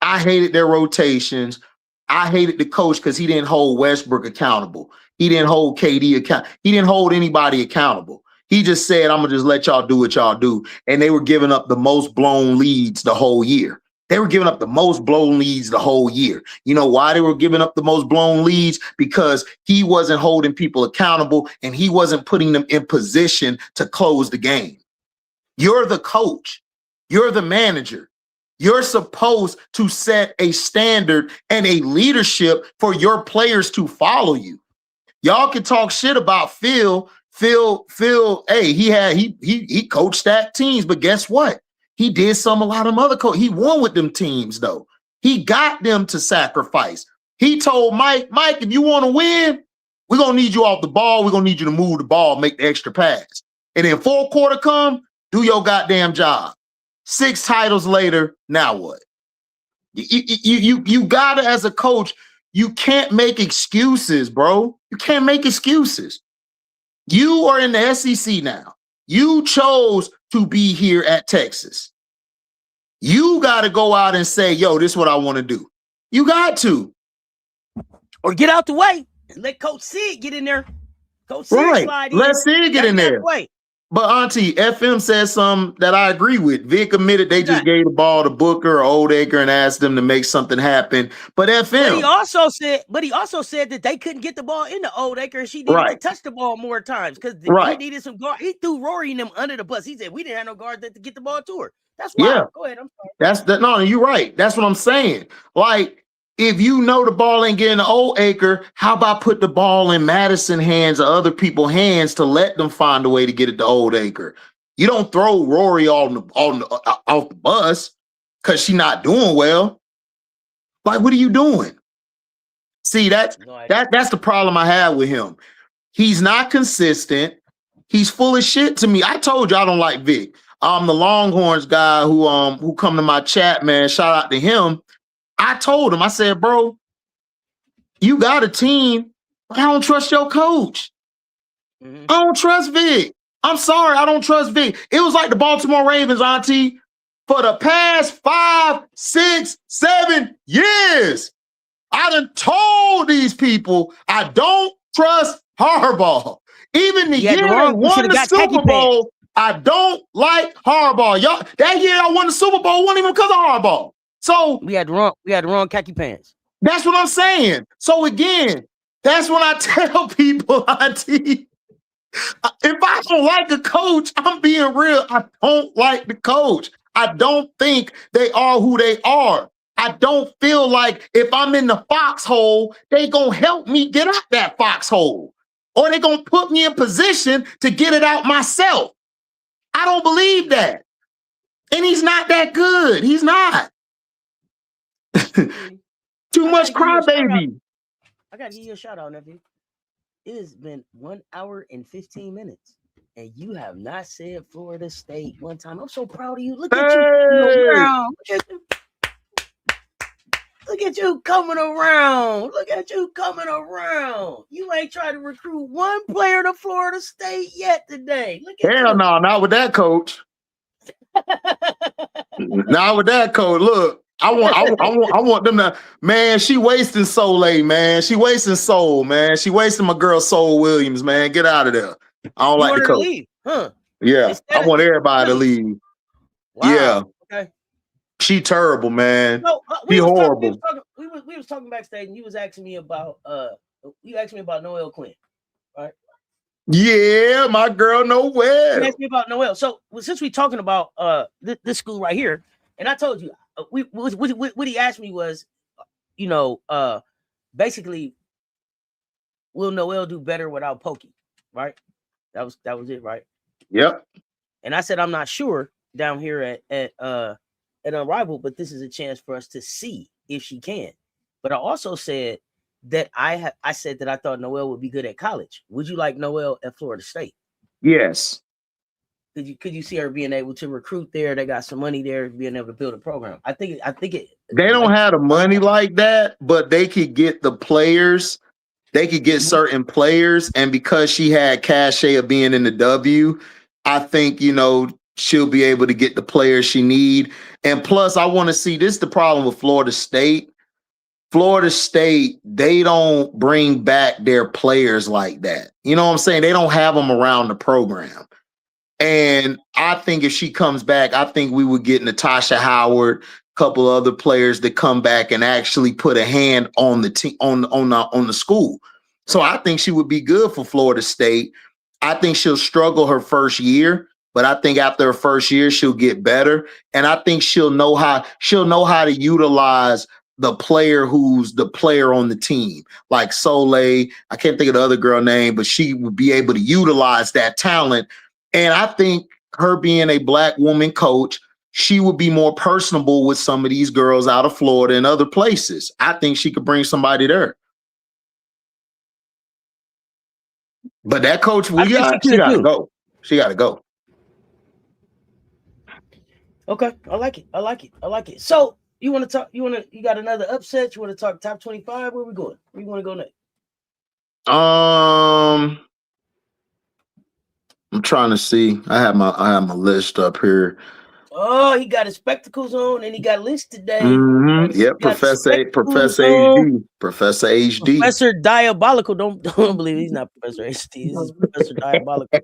I hated their rotations. I hated the coach because he didn't hold Westbrook accountable. He didn't hold KD accountable. He didn't hold anybody accountable. He just said, I'm going to just let y'all do what y'all do. And they were giving up the most blown leads the whole year. You know why they were giving up the most blown leads? Because he wasn't holding people accountable and he wasn't putting them in position to close the game. You're the coach. You're the manager. You're supposed to set a standard and a leadership for your players to follow you. Y'all can talk shit about Phil, hey, he coached that teams, but guess what? He did a lot of other coach. He won with them teams, though. He got them to sacrifice. He told Mike, if you want to win, we're going to need you off the ball. We're going to need you to move the ball, make the extra pass. And then 4th quarter come, do your goddamn job. 6 titles later, now what? You got to, as a coach, you can't make excuses, bro. You can't make excuses. You are in the SEC now. You chose to be here at Texas. You got to go out and say, yo, this is what I want to do. You got to. Or get out the way and let Coach Sid get in there. Coach Sid slide in. Let Sid get in there. But Auntie, FM says something that I agree with. Vic admitted they just gave the ball to Booker or Oldacre and asked them to make something happen. But FM. But he also said that they couldn't get the ball into Oldacre and she needed to touch the ball more times because he needed some guard. He threw Rory and them under the bus. He said we didn't have no guard to get the ball to her. That's why. Yeah. Go ahead. I'm sorry. No, you're right. That's what I'm saying. Like, if you know the ball ain't getting to Oldacre, how about put the ball in Madison hands or other people's hands to let them find a way to get it to Oldacre? You don't throw Rory off the bus because she's not doing well. Like, what are you doing? See, that's the problem I have with him. He's not consistent. He's full of shit to me. I told you I don't like Vic. The Longhorns guy who come to my chat, man. Shout out to him. I told him, I said, bro, you got a team, but I don't trust your coach. I don't trust Vic. I'm sorry, I don't trust Vic. It was like the Baltimore Ravens, Auntie, for the past 5, 6, 7 years. I done told these people I don't trust Harbaugh. Even the year they won the Super Bowl, I don't like Harbaugh. Y'all, that year I won the Super Bowl wasn't even because of Harbaugh. So we had the wrong khaki pants. That's what I'm saying. So again, that's when I tell people, Auntie, if I don't like a coach, I'm being real. I don't like the coach. I don't think they are who they are. I don't feel like if I'm in the foxhole, they gonna help me get out that foxhole, or they gonna put me in position to get it out myself. I don't believe that. And he's not that good. He's not. Too much crybaby. I gotta give you a shout out, nephew. It has been 1 hour and 15 minutes, and you have not said Florida State one time. I'm so proud of you. Look at you coming around. Look at you coming around. Look at you coming around. You ain't tried to recruit one player to Florida State yet today. Look at Hell no, not with that coach. Not with that coach. Look, I want them to, man, she wasting Soleil, man. She wasting Soul, man. She wasting my girl Soul Williams, man. Get out of there. I don't like the coach. Leave, huh? Yeah, I want everybody to leave. Wow. Yeah. Okay. She terrible, man. No, she horrible. We was talking backstage, and you was asking me about Noelle Quinn, right? Yeah, my girl Noelle. You asked me about Noelle. So since we talking about this school right here, and I told you, what he asked me was, basically, will Noelle do better without Pokey? Right? That was it, right? Yep. And I said I'm not sure down here at Unrivaled, but this is a chance for us to see if she can. But I also said that I said that I thought Noelle would be good at college. Would you like Noelle at Florida State? Yes. Could you see her being able to recruit there? They got some money there, being able to build a program. I think it. They don't have the money like that, but they could get the players. They could get certain players, and because she had cachet of being in the W, I think she'll be able to get the players she need. And plus, I want to see, this is the problem with Florida State. Florida State, they don't bring back their players like that. You know what I'm saying? They don't have them around the program. And I think if she comes back, I think we would get Natasha Howard, a couple other players that come back and actually put a hand on the team, on the school. So I think she would be good for Florida State. I think she'll struggle her first year, but I think after her first year, she'll get better. And I think she'll know how to utilize the player who's the player on the team, like Soleil. I can't think of the other girl name, but she would be able to utilize that talent. And I think her being a Black woman coach, she would be more personable with some of these girls out of Florida and other places. I think she could bring somebody there. But that coach, she got to go. She got to go. Okay, I like it. So you want to talk? You got another upset? You want to talk top 25? Where we going? Where you want to go next? I'm trying to see. I have my list up here. Oh, he got his spectacles on and he got lists today. Mm-hmm. Yep, Professor HD. Professor Diabolical. Don't believe he's not Professor HD. This is Professor Diabolical.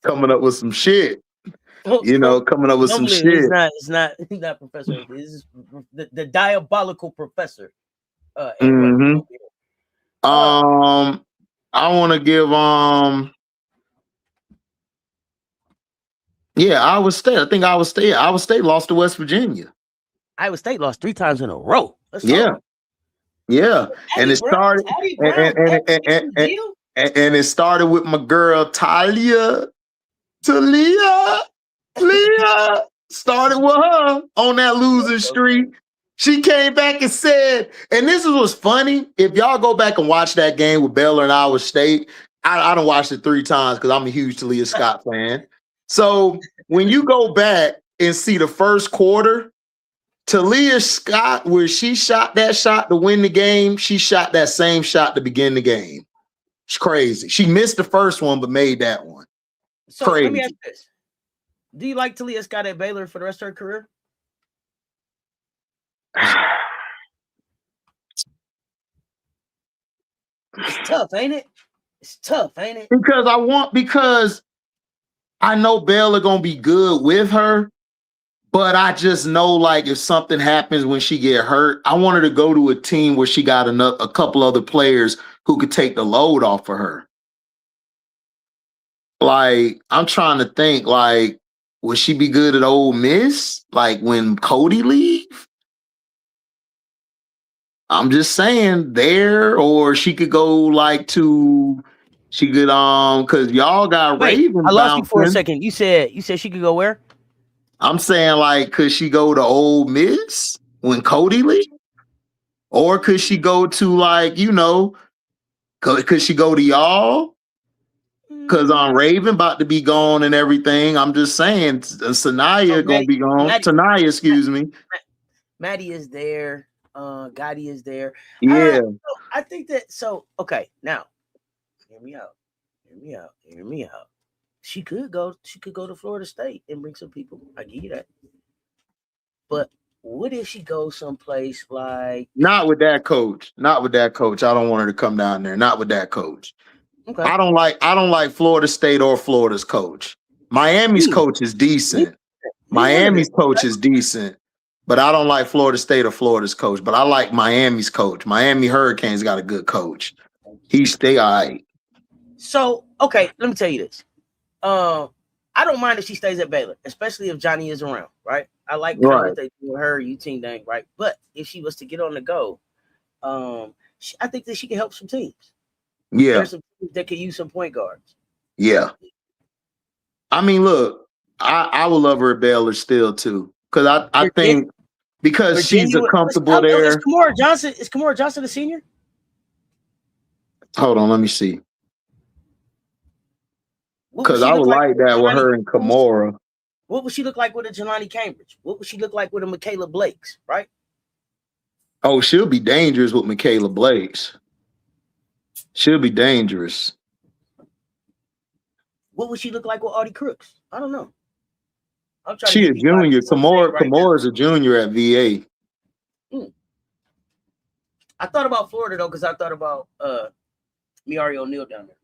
Coming up with some shit. Coming up with some shit. He's not Professor HD. This is the Diabolical Professor. I want to give Iowa State. I think Iowa State lost to West Virginia. Iowa State lost 3 times in a row. Yeah. And it started and it started with my girl Talia. Started with her on that losing streak. She came back and said, and this was funny. If y'all go back and watch that game with Baylor and Iowa State, I done watched it 3 times because I'm a huge Talia Scott fan. So when you go back and see the first quarter, Talia Scott, where she shot that shot to win the game, she shot that same shot to begin the game. It's crazy. She missed the first one, but made that one. So crazy. Let me ask you this. Do you like Talia Scott at Baylor for the rest of her career? It's tough, ain't it? Because I know Baylor gonna be good with her, but I just know, like, if something happens when she get hurt, I want her to go to a team where she got a couple other players who could take the load off of her. Like, I'm trying to think, like, would she be good at Ole Miss? Like when Cody leave? I'm just saying there, or she could go like to She could because y'all got Wait, Raven I lost you for a bouncing. second. You said she could go where? I'm saying, like, could she go to Ole Miss when Cody leaves? Or could she go to, like, you know, could she go to y'all? Because Raven about to be gone and everything. I'm just saying, Sanaya gonna be gone. Tanaya, excuse me. Maddie is there. Gotti is there. Yeah. I think that. So okay, now hear me out. Hear me out. She could go to Florida State and bring some people. I give you that. But what if she goes someplace like? Not with that coach. Not with that coach. I don't want her to come down there. Not with that coach. Okay. I don't like Florida State or Florida's coach. Miami's coach is decent. Miami's coach is decent, but I don't like Florida State or Florida's coach. But I like Miami's coach. Miami Hurricanes got a good coach. They all right. So okay, let me tell you this. I don't mind if she stays at Baylor, especially if Johnny is around, right? I like kind of what they do with her, team dang, right? But if she was to get on the go, I think that she can help some teams. Yeah. There's some teams that could use some point guards. Yeah. I mean, look, I would love her at Baylor still too. Because I think because she's comfortable there. Is Kamora Johnson a senior? Hold on, let me see. Because I would like that with her and Kamora. What would she look like with a Jelani Cambridge? What would she look like with a Michaela Blakes, right? Oh, she'll be dangerous with Michaela Blakes. She'll be dangerous. What would she look like with Audie Crooks? I don't know. She a junior. Kamora is a junior at VA. I thought about Florida though, because I thought about Miari O'Neal down there.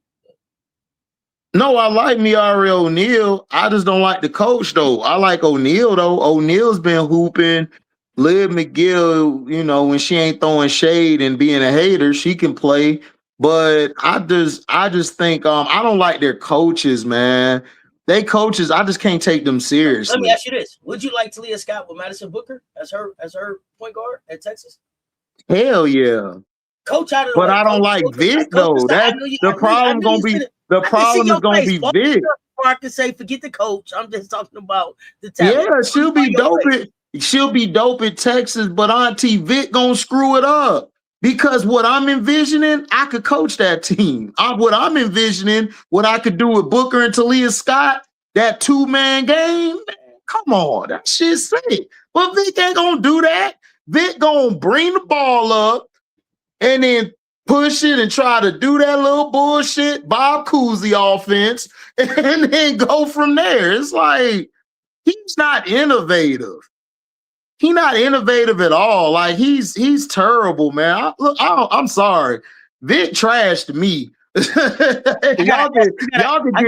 No, I like Miari O'Neal. I just don't like the coach though. I like O'Neal though. O'Neal's been hooping. Liv McGill, you know, when she ain't throwing shade and being a hater, she can play. But I just think I don't like their coaches, man. They coaches, I just can't take them seriously. Let me ask you this: would you like Talia Scott with Madison Booker as her point guard at Texas? Hell yeah. Coach out of the but I don't like Vic though. That's the problem gonna be. The problem is gonna be Vic. I can say forget the coach. I'm just talking about the talent. Yeah, she'll be dope. She'll be dope at Texas, but Auntie Vic gonna screw it up. Because what I'm envisioning, I could coach that team. What I'm envisioning, what I could do with Booker and Talia Scott, that 2-man game, man, come on, that shit's sick. But Vic ain't gonna do that. Vic gonna bring the ball up and then push it and try to do that little bullshit Bob Cousy offense and then go from there. It's like, he's not innovative. He's not innovative at all. Like he's terrible, man. I'm sorry. Vic trashed me. Y'all can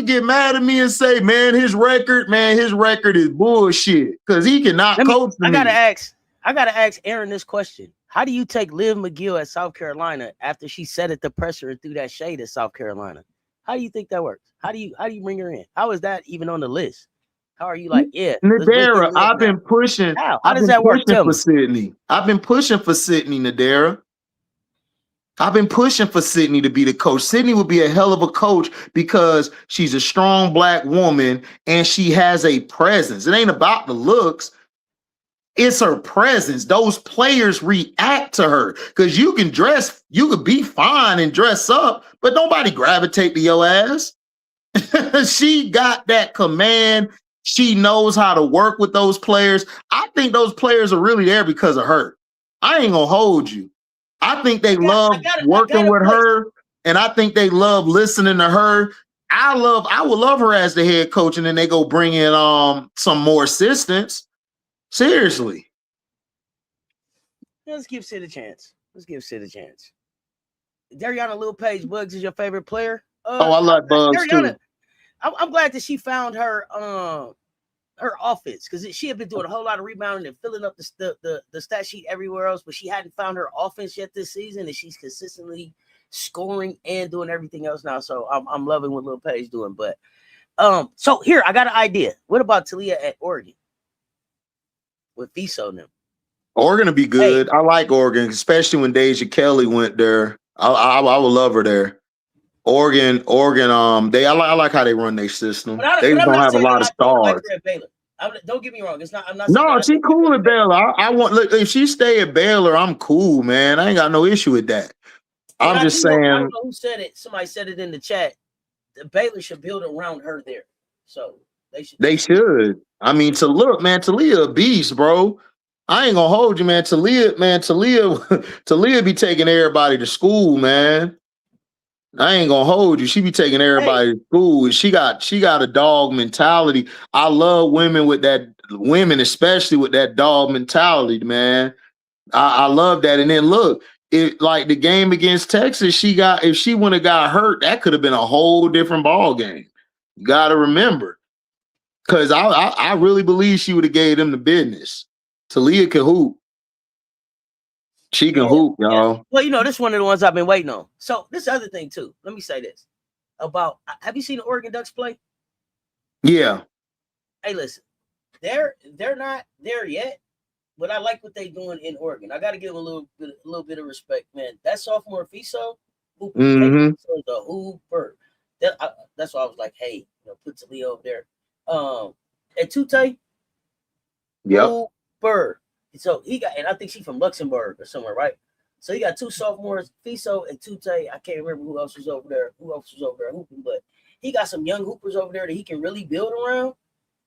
get mad at me and say, man, his record is bullshit because he cannot coach. I gotta ask Aaron this question. How do you take Liv McGill at South Carolina after she set at the presser and threw that shade at South Carolina? How do you think that works? How do you bring her in? How is that even on the list? How are you like, yeah? Nadera, I've been pushing. How does that work? For Sydney. I've been pushing for Sydney, Nadera. I've been pushing for Sydney to be the coach. Sydney would be a hell of a coach because she's a strong Black woman and she has a presence. It ain't about the looks. It's her presence. Those players react to her because you could be fine and dress up, but nobody gravitate to your ass. She got that command. She knows how to work with those players. I think those players are really there because of her. I ain't gonna hold you. I think they love working with her, and I think they love listening to her. I would love her as the head coach, and then they go bring in some more assistants. Seriously. Let's give Sid a chance. Dariana Lil Page Bugs is your favorite player? I like Bugs too. I'm glad that she found her offense because she had been doing a whole lot of rebounding and filling up the stat sheet everywhere else, but she hadn't found her offense yet this season, and she's consistently scoring and doing everything else now. So I'm loving what Lil Page doing. But so here I got an idea. What about Talia at Oregon with Fiso and them? Oregon would be good. Hey. I like Oregon, especially when Deja Kelly went there. I would love her there. Oregon. I like how they run their system. They I'm don't not have a saying lot of I don't like stars. her at Baylor. Don't get me wrong. I'm not. No, she cool at Baylor. I want look if she stay at Baylor, I'm cool, man. I ain't got no issue with that. I'm just saying. I don't know who said it. Somebody said it in the chat. The Baylor should build around her there. So they should. I mean, Talia a beast, bro. I ain't gonna hold you, man. Talia be taking everybody to school, man. I ain't gonna hold you. She be taking everybody to school. She got a dog mentality. I love women, especially with that dog mentality, man. I love that. And then look, like the game against Texas, if she wouldn't have got hurt, that could have been a whole different ball game. You gotta remember. Because I really believe she would have gave them the business. Talia can hoop. She can hoop, y'all. Yeah. Well, this is one of the ones I've been waiting on. So this other thing too. Let me say this about. Have you seen the Oregon Ducks play? Yeah. Hey, listen, they're not there yet, but I like what they're doing in Oregon. I got to give them a little bit of respect, man. That sophomore Fiso, hooper, the hooper. That's why I was like, hey, put Talia over there. At Tute, hooper. So he got, and I think she's from Luxembourg or somewhere, right? So he got two sophomores, Fiso and Tute. I can't remember who else was over there hooping, but he got some young hoopers over there that he can really build around.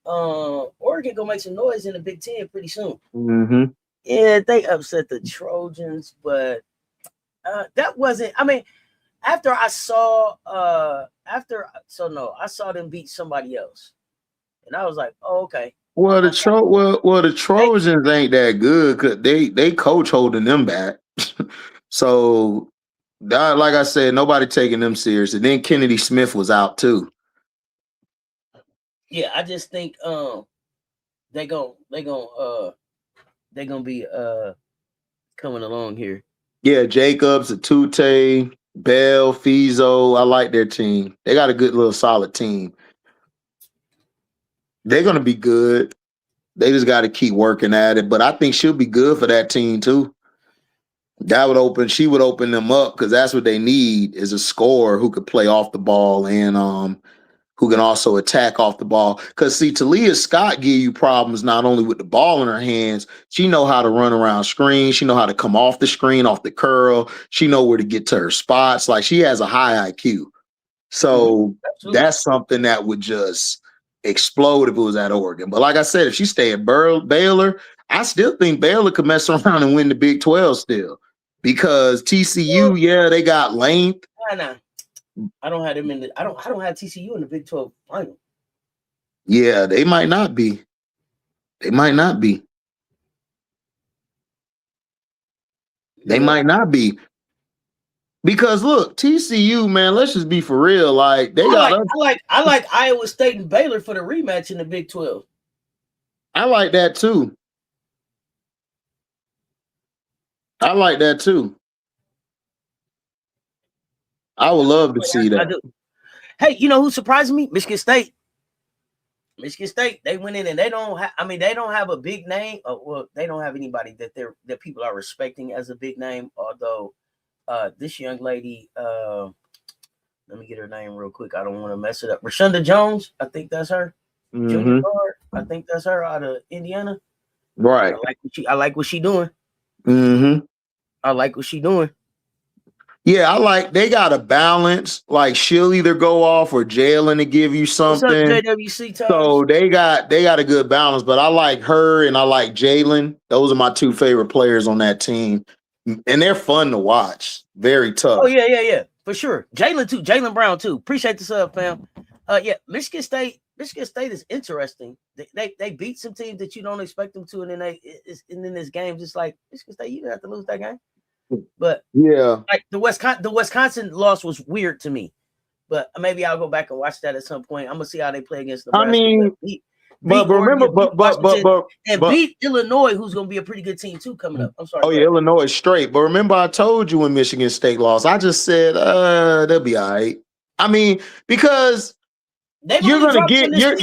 Oregon gonna make some noise in the Big Ten pretty soon. Mm-hmm. Yeah, they upset the Trojans, but that wasn't. I mean, I saw them beat somebody else, and I was like, oh, okay. Well, the Trojans ain't that good because they coach holding them back. So, like I said, nobody taking them serious. And then Kennedy Smith was out too. Yeah, I just think they gonna be coming along here. Yeah, Jacobs, Atute, Bell, Fizo. I like their team. They got a good little solid team. They're gonna be good. They just got to keep working at it. But I think she'll be good for that team too. She would open them up because that's what they need is a scorer who could play off the ball and who can also attack off the ball. Because see, Talia Scott give you problems not only with the ball in her hands, she know how to run around screens. She know how to come off the screen, off the curl. She know where to get to her spots. Like she has a high IQ. So that's something that would just explode if it was at Oregon. But like I said, if she stay at Baylor, I still think Baylor could mess around and win the Big 12 still. Because TCU, they got length. Nah. I don't have them in I don't have TCU in the Big 12 final. Yeah, they might not be. They might not be. Because look, TCU, man, let's just be for real. Like I like Iowa State and Baylor for the rematch in the Big 12. I like that too. I would love to see that. Hey, you know who surprised me? Michigan State. They went in and they don't have a big name. Well, they don't have anybody that people are respecting as a big name. Although this young lady, let me get her name real quick. I don't want to mess it up. Rashonda Jones, I think that's her. Mm-hmm. Junior guard, I think that's her out of Indiana. Right. I like what she doing. Mm-hmm. I like what she doing. Yeah, they got a balance. Like she'll either go off or Jalen to give you something. What's up, JWC Times? So they got a good balance. But I like her and I like Jalen. Those are my two favorite players on that team, and they're fun to watch. Very tough. Oh yeah, for sure. Jalen too. Jalen Brown too. Appreciate the sub, fam. Michigan State is interesting. They beat some teams that you don't expect them to, and then in this game, just like Michigan State, you didn't have to lose that game. But yeah, like the Wisconsin loss was weird to me. But maybe I'll go back and watch that at some point. I'm gonna see how they play against Nebraska. I mean, beat Illinois, who's gonna be a pretty good team too coming up. I'm sorry. Oh yeah, Illinois is straight. But remember, I told you when Michigan State lost, I just said they'll be all right. I mean, because you're gonna get you're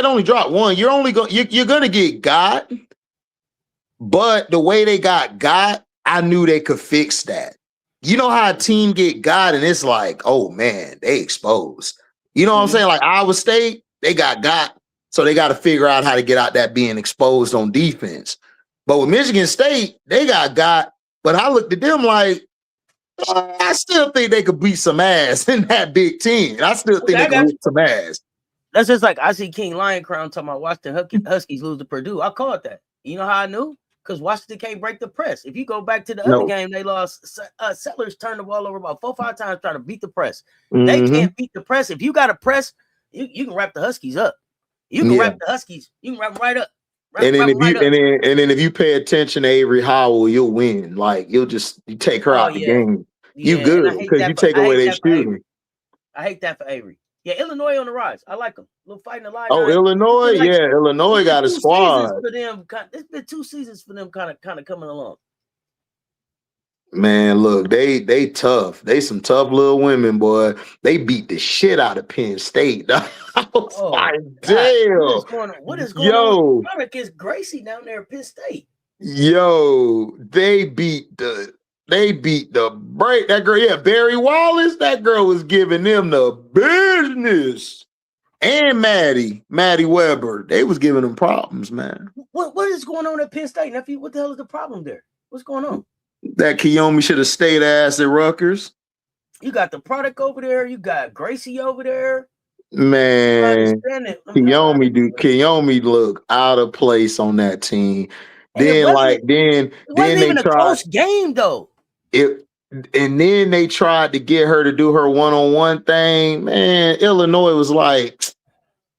only dropped one. You're gonna get got. But the way they got, I knew they could fix that. you know how a team get got and it's like, oh man, they exposed. You know what I'm saying? Like Iowa State, they got, so they got to figure out how to get out that being exposed on defense. But with Michigan State, they got, but I looked at them like, I still think they could beat some ass in that Big Ten. I still think they could beat some ass. That's just like I see King Lion Crown talking about watch the Huskies lose to Purdue. I called that. You know how I knew? Because Washington can't break the press. If you go back to the other game, they lost. Settlers turned the ball over about 4 or 5 times trying to beat the press. They can't beat the press. If you got a press, you can wrap the Huskies up. You can wrap the Huskies. You can wrap them right up. And then if you pay attention to Avery Howell, you'll win. Like you take her out the game. You good because you take away their shooting. I hate that for Avery. Yeah, Illinois on the rise. I like them. Little fighting alive. Oh, Illinois, like, Illinois got a squad. For them, it's been 2 seasons for them, kind of coming along. Man, look, they tough. They some tough little women, boy. They beat the shit out of Penn State. I was like, damn. What is going on? Product is Gracie down there at Penn State. Yo, they beat the break. That girl, Barry Wallace, that girl was giving them the business. And Maddie Weber, they was giving them problems, man. What is going on at Penn State, nephew? What the hell is the problem there? What's going on? That Kiyomi should have stayed ass at Rutgers. You got the product over there. You got Gracie over there. Man, Kiyomi look out of place on that team. Then they tried a close game though. And then they tried to get her to do her one-on-one thing. Man, Illinois was like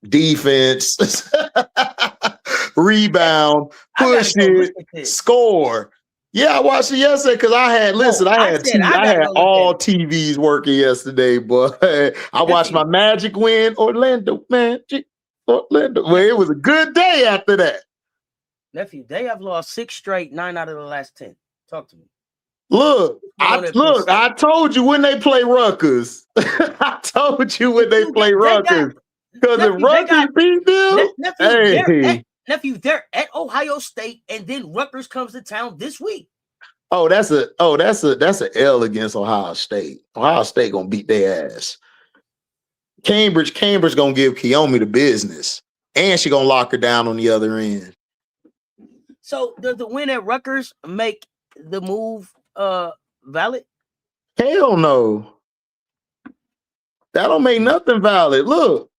defense, rebound, push it, score. Yeah, I watched it yesterday because I had all TVs working yesterday, but I watched my Magic win. Orlando. Well, it was a good day after that. Nephew, they have lost 6 straight, 9 out of the last 10. Talk to me. I told you when they play Rutgers. I told you when they play Rutgers. Because if Rutgers beat them, nephew, they're at Ohio State, and then Rutgers comes to town this week. That's a L against Ohio State. Ohio State gonna beat their ass. Cambridge gonna give Kiyomi the business, and she gonna lock her down on the other end. So does the win at Rutgers make the move valid? Hell no. That don't make nothing valid. Look,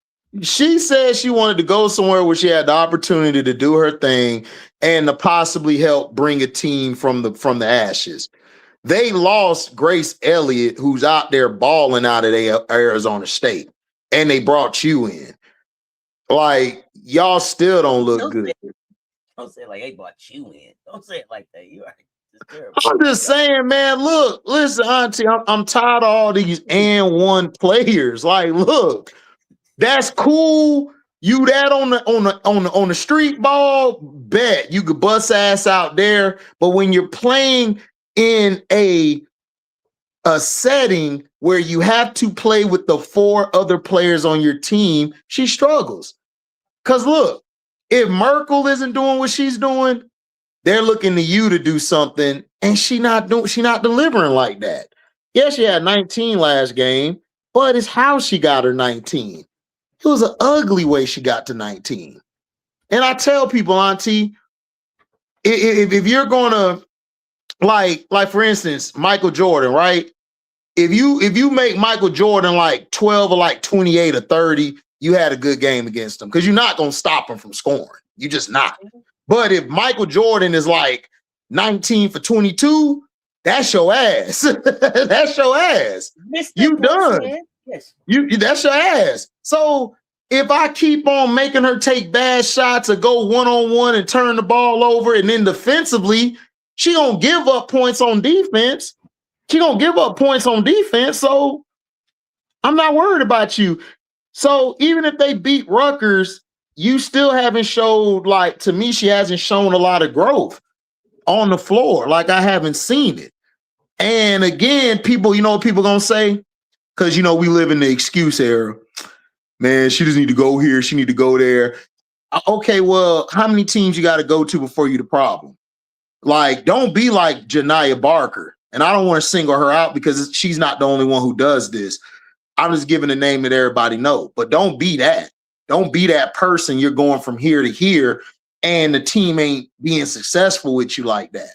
she said she wanted to go somewhere where she had the opportunity to do her thing and to possibly help bring a team from the ashes. They lost Grace Elliott, who's out there balling out of Arizona State, and they brought you in. Like, y'all still don't look good. Don't say it like they brought you in. Don't say it like that. You are. I'm just saying, man. Look, listen, Auntie. I'm tired of all these and one players. Like, look, that's cool. You that on the street ball, bet you could bust ass out there. But when you're playing in a setting where you have to play with the 4 other players on your team, she struggles. Cause look, if Merkel isn't doing what she's doing, they're looking to you to do something, and she not delivering like that. Yeah, she had 19 last game, but it's how she got her 19. It was an ugly way she got to 19. And I tell people, Auntie, if you're gonna like for instance, Michael Jordan, right? If you make Michael Jordan like 12 or like 28 or 30, you had a good game against him because you're not gonna stop him from scoring. You're just not. But if Michael Jordan is like 19 for 22, that's your ass. That's your ass. You done. Man. Yes. That's your ass. So if I keep on making her take bad shots or go one-on-one and turn the ball over, and then defensively, she gonna give up points on defense. So I'm not worried about you. So even if they beat Rutgers, you still haven't showed, like, to me, she hasn't shown a lot of growth on the floor. Like, I haven't seen it. And again, people gonna say, because, we live in the excuse era. Man, she doesn't need to go here. She need to go there. Okay, well, how many teams you got to go to before you the problem? Like, don't be like Janiyah Barker. and I don't want to single her out because she's not the only one who does this. I'm just giving a name that everybody know, but don't be that. Don't be that person. You're going from here to here and the team ain't being successful with you like that.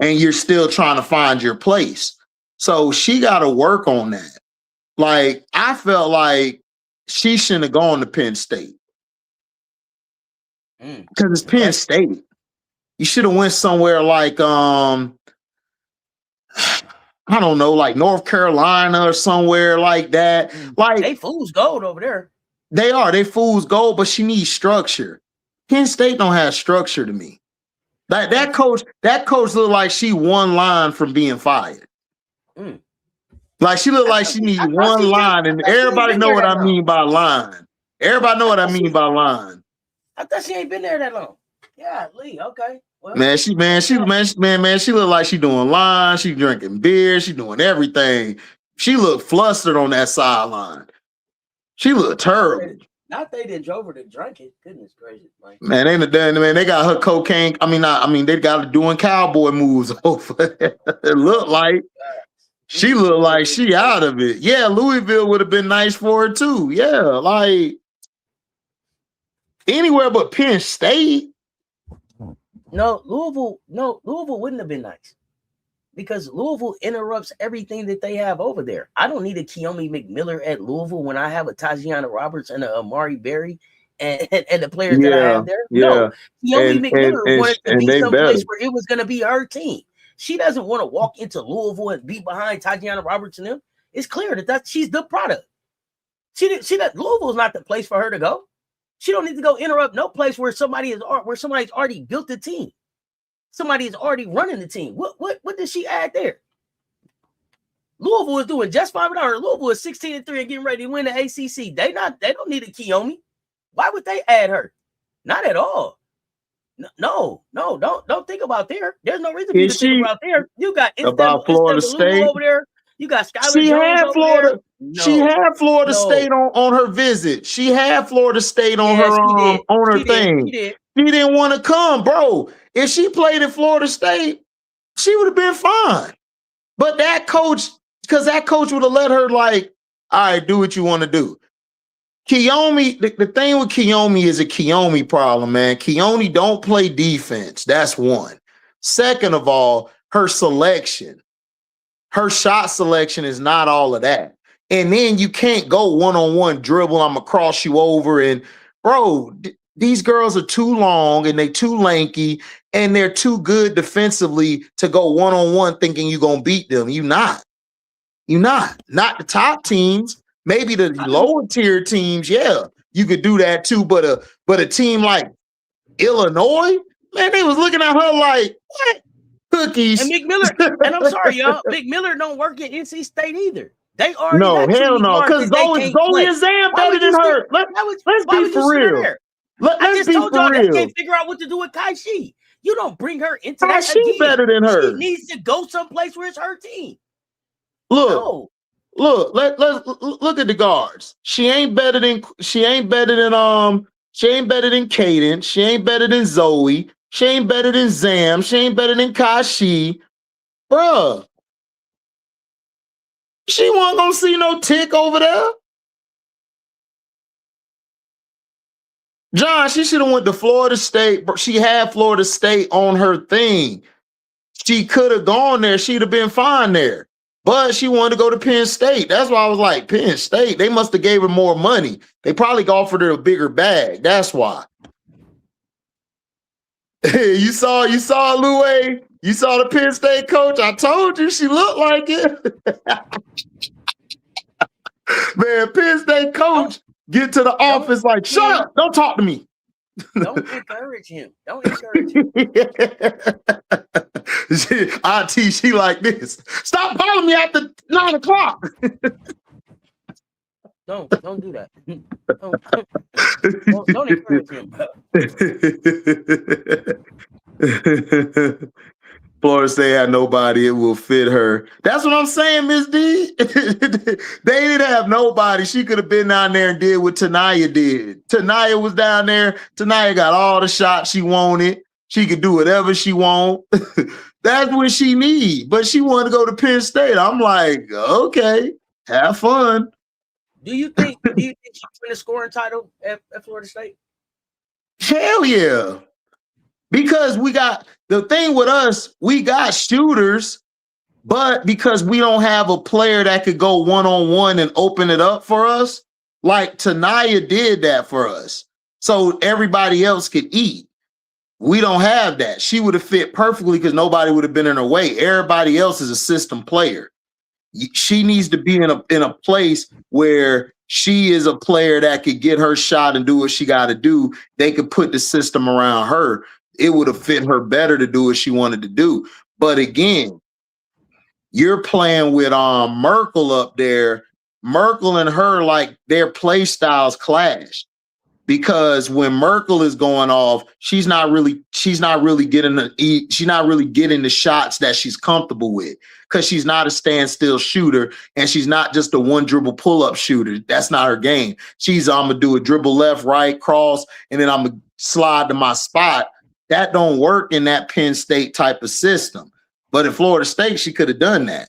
And you're still trying to find your place. So she got to work on that. Like, I felt like she shouldn't have gone to Penn State. Because it's Penn State. You should have went somewhere like, I don't know, like North Carolina or somewhere like that. Like, they fool's gold over there. They fool's gold, but she needs structure. Penn State don't have structure to me. That coach looked like she one line from being fired. Like she looked like she needs one line, and everybody know what I mean by line. Everybody know what I mean by line. I thought she ain't been there that long. Yeah, Lee. Okay. Well, she looked like she doing line. She drinking beer. She doing everything. She looked flustered on that sideline. She looked terrible. Not they didn't drove her to drink it. Goodness gracious, man. They got her cocaine. They got her doing cowboy moves over. It looked like she looked like she out of it. Yeah, Louisville would have been nice for her too. Yeah, like anywhere but Penn State. No, Louisville wouldn't have been nice because Louisville interrupts everything that they have over there. I don't need a Keomi McMiller at Louisville when I have a Tajiana Roberts and a Amari Berry and the players that I have there. No, Keomi McMiller wanted to be someplace where it was going to be her team. She doesn't want to walk into Louisville and be behind Tajiana Roberts and them. It's clear that she's the product. Louisville's not the place for her to go. She don't need to go interrupt no place where somebody's already built the team. Somebody is already running the team. What did she add there? Louisville is doing just fine with her. Louisville is 16-3 and getting ready to win the ACC. They don't need a Keomi. Why would they add her? Not at all. No, don't think about there. There's no reason for you to think about there. You got about Florida State over there. You got Skylar Jones over there. No, she had Florida State on her visit. She had Florida State on her thing. She didn't want to come, bro. If she played at Florida State, she would have been fine. But that coach, because that coach would have let her like, all right, do what you want to do. Keomi, the thing with Keomi is a Keomi problem, man. Keomi don't play defense. That's one. Second of all, her selection. Her shot selection is not all of that. And then you can't go one-on-one dribble. I'm going to cross you over. And, bro, these girls are too long and they too lanky and they're too good defensively to go one-on-one thinking you're going to beat them. You're not. Not the top teams. Maybe the lower tier teams, yeah, you could do that too. But a team like Illinois, man, they was looking at her like, what? Cookies. And McMiller, and I'm sorry, y'all, McMiller don't work at NC State either. They already no, hell no, because Zoe and Zam better than her. Let's be for real. Let's be for real. They can't figure out what to do with Kai Shi. You don't bring her into that. She better than her. She needs to go someplace where it's her team. Look, let's look at the guards. She ain't better than Kaden. She ain't better than Zoe. She ain't better than Zam. She ain't better than Kashi. Bruh. She wasn't gonna see no tick over there. John, she should have went to Florida State. She had Florida State on her thing. She could have gone there. She'd have been fine there. But she wanted to go to Penn State. That's why I was like, Penn State, they must have gave her more money. They probably offered her a bigger bag. That's why. You saw Louie? You saw the Penn State coach? I told you she looked like it. Man, Penn State coach get to the office like, shut up, don't talk to me. Don't encourage him. Don't encourage him. Auntie, she like this. Stop calling me after 9 o'clock. Don't do that. Don't encourage him. Florida State had nobody. It will fit her. That's what I'm saying, Miss D. They didn't have nobody. She could have been down there and did what Tanaya did. Tanaya was down there. Tanaya got all the shots she wanted. She could do whatever she want. That's what she need. But she wanted to go to Penn State. I'm like, okay, have fun. Do you think she win a scoring title at Florida State? Hell yeah. Because we got the thing with us, we got shooters, but because we don't have a player that could go one-on-one and open it up for us, like Tanaya did that for us. So everybody else could eat. We don't have that. She would have fit perfectly because nobody would have been in her way. Everybody else is a system player. She needs to be in a place where she is a player that could get her shot and do what she got to do. They could put the system around her. It would have fit her better to do what she wanted to do. But again, you're playing with Merkel up there. Merkel and her, like, their play styles clash. Because when Merkel is going off, she's not really getting the shots that she's comfortable with, because she's not a standstill shooter and she's not just a one dribble pull-up shooter. That's not her game. I'm gonna do a dribble left, right, cross, and then I'm gonna slide to my spot. That don't work in that Penn State type of system. But at Florida State, she could have done that,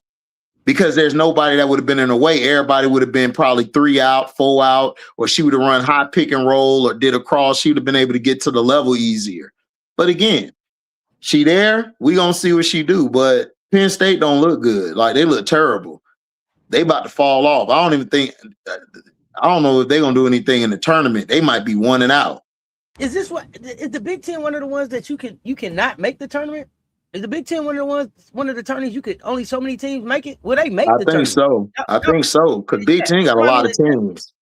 because there's nobody that would have been in her way. Everybody would have been probably 3 out, 4 out, or she would have run high pick and roll or did a cross. She would have been able to get to the level easier. But again, she there. We gonna see what she do. But Penn State don't look good. Like, they look terrible. They about to fall off. I don't know if they're gonna do anything in the tournament. They might be 1 and out. Is the Big Ten one of the ones that you cannot make the tournament? Is the Big Ten one of the tournaments you could only so many teams make it? Will they make the tournament? I think so. Because Big Ten got a lot of teams.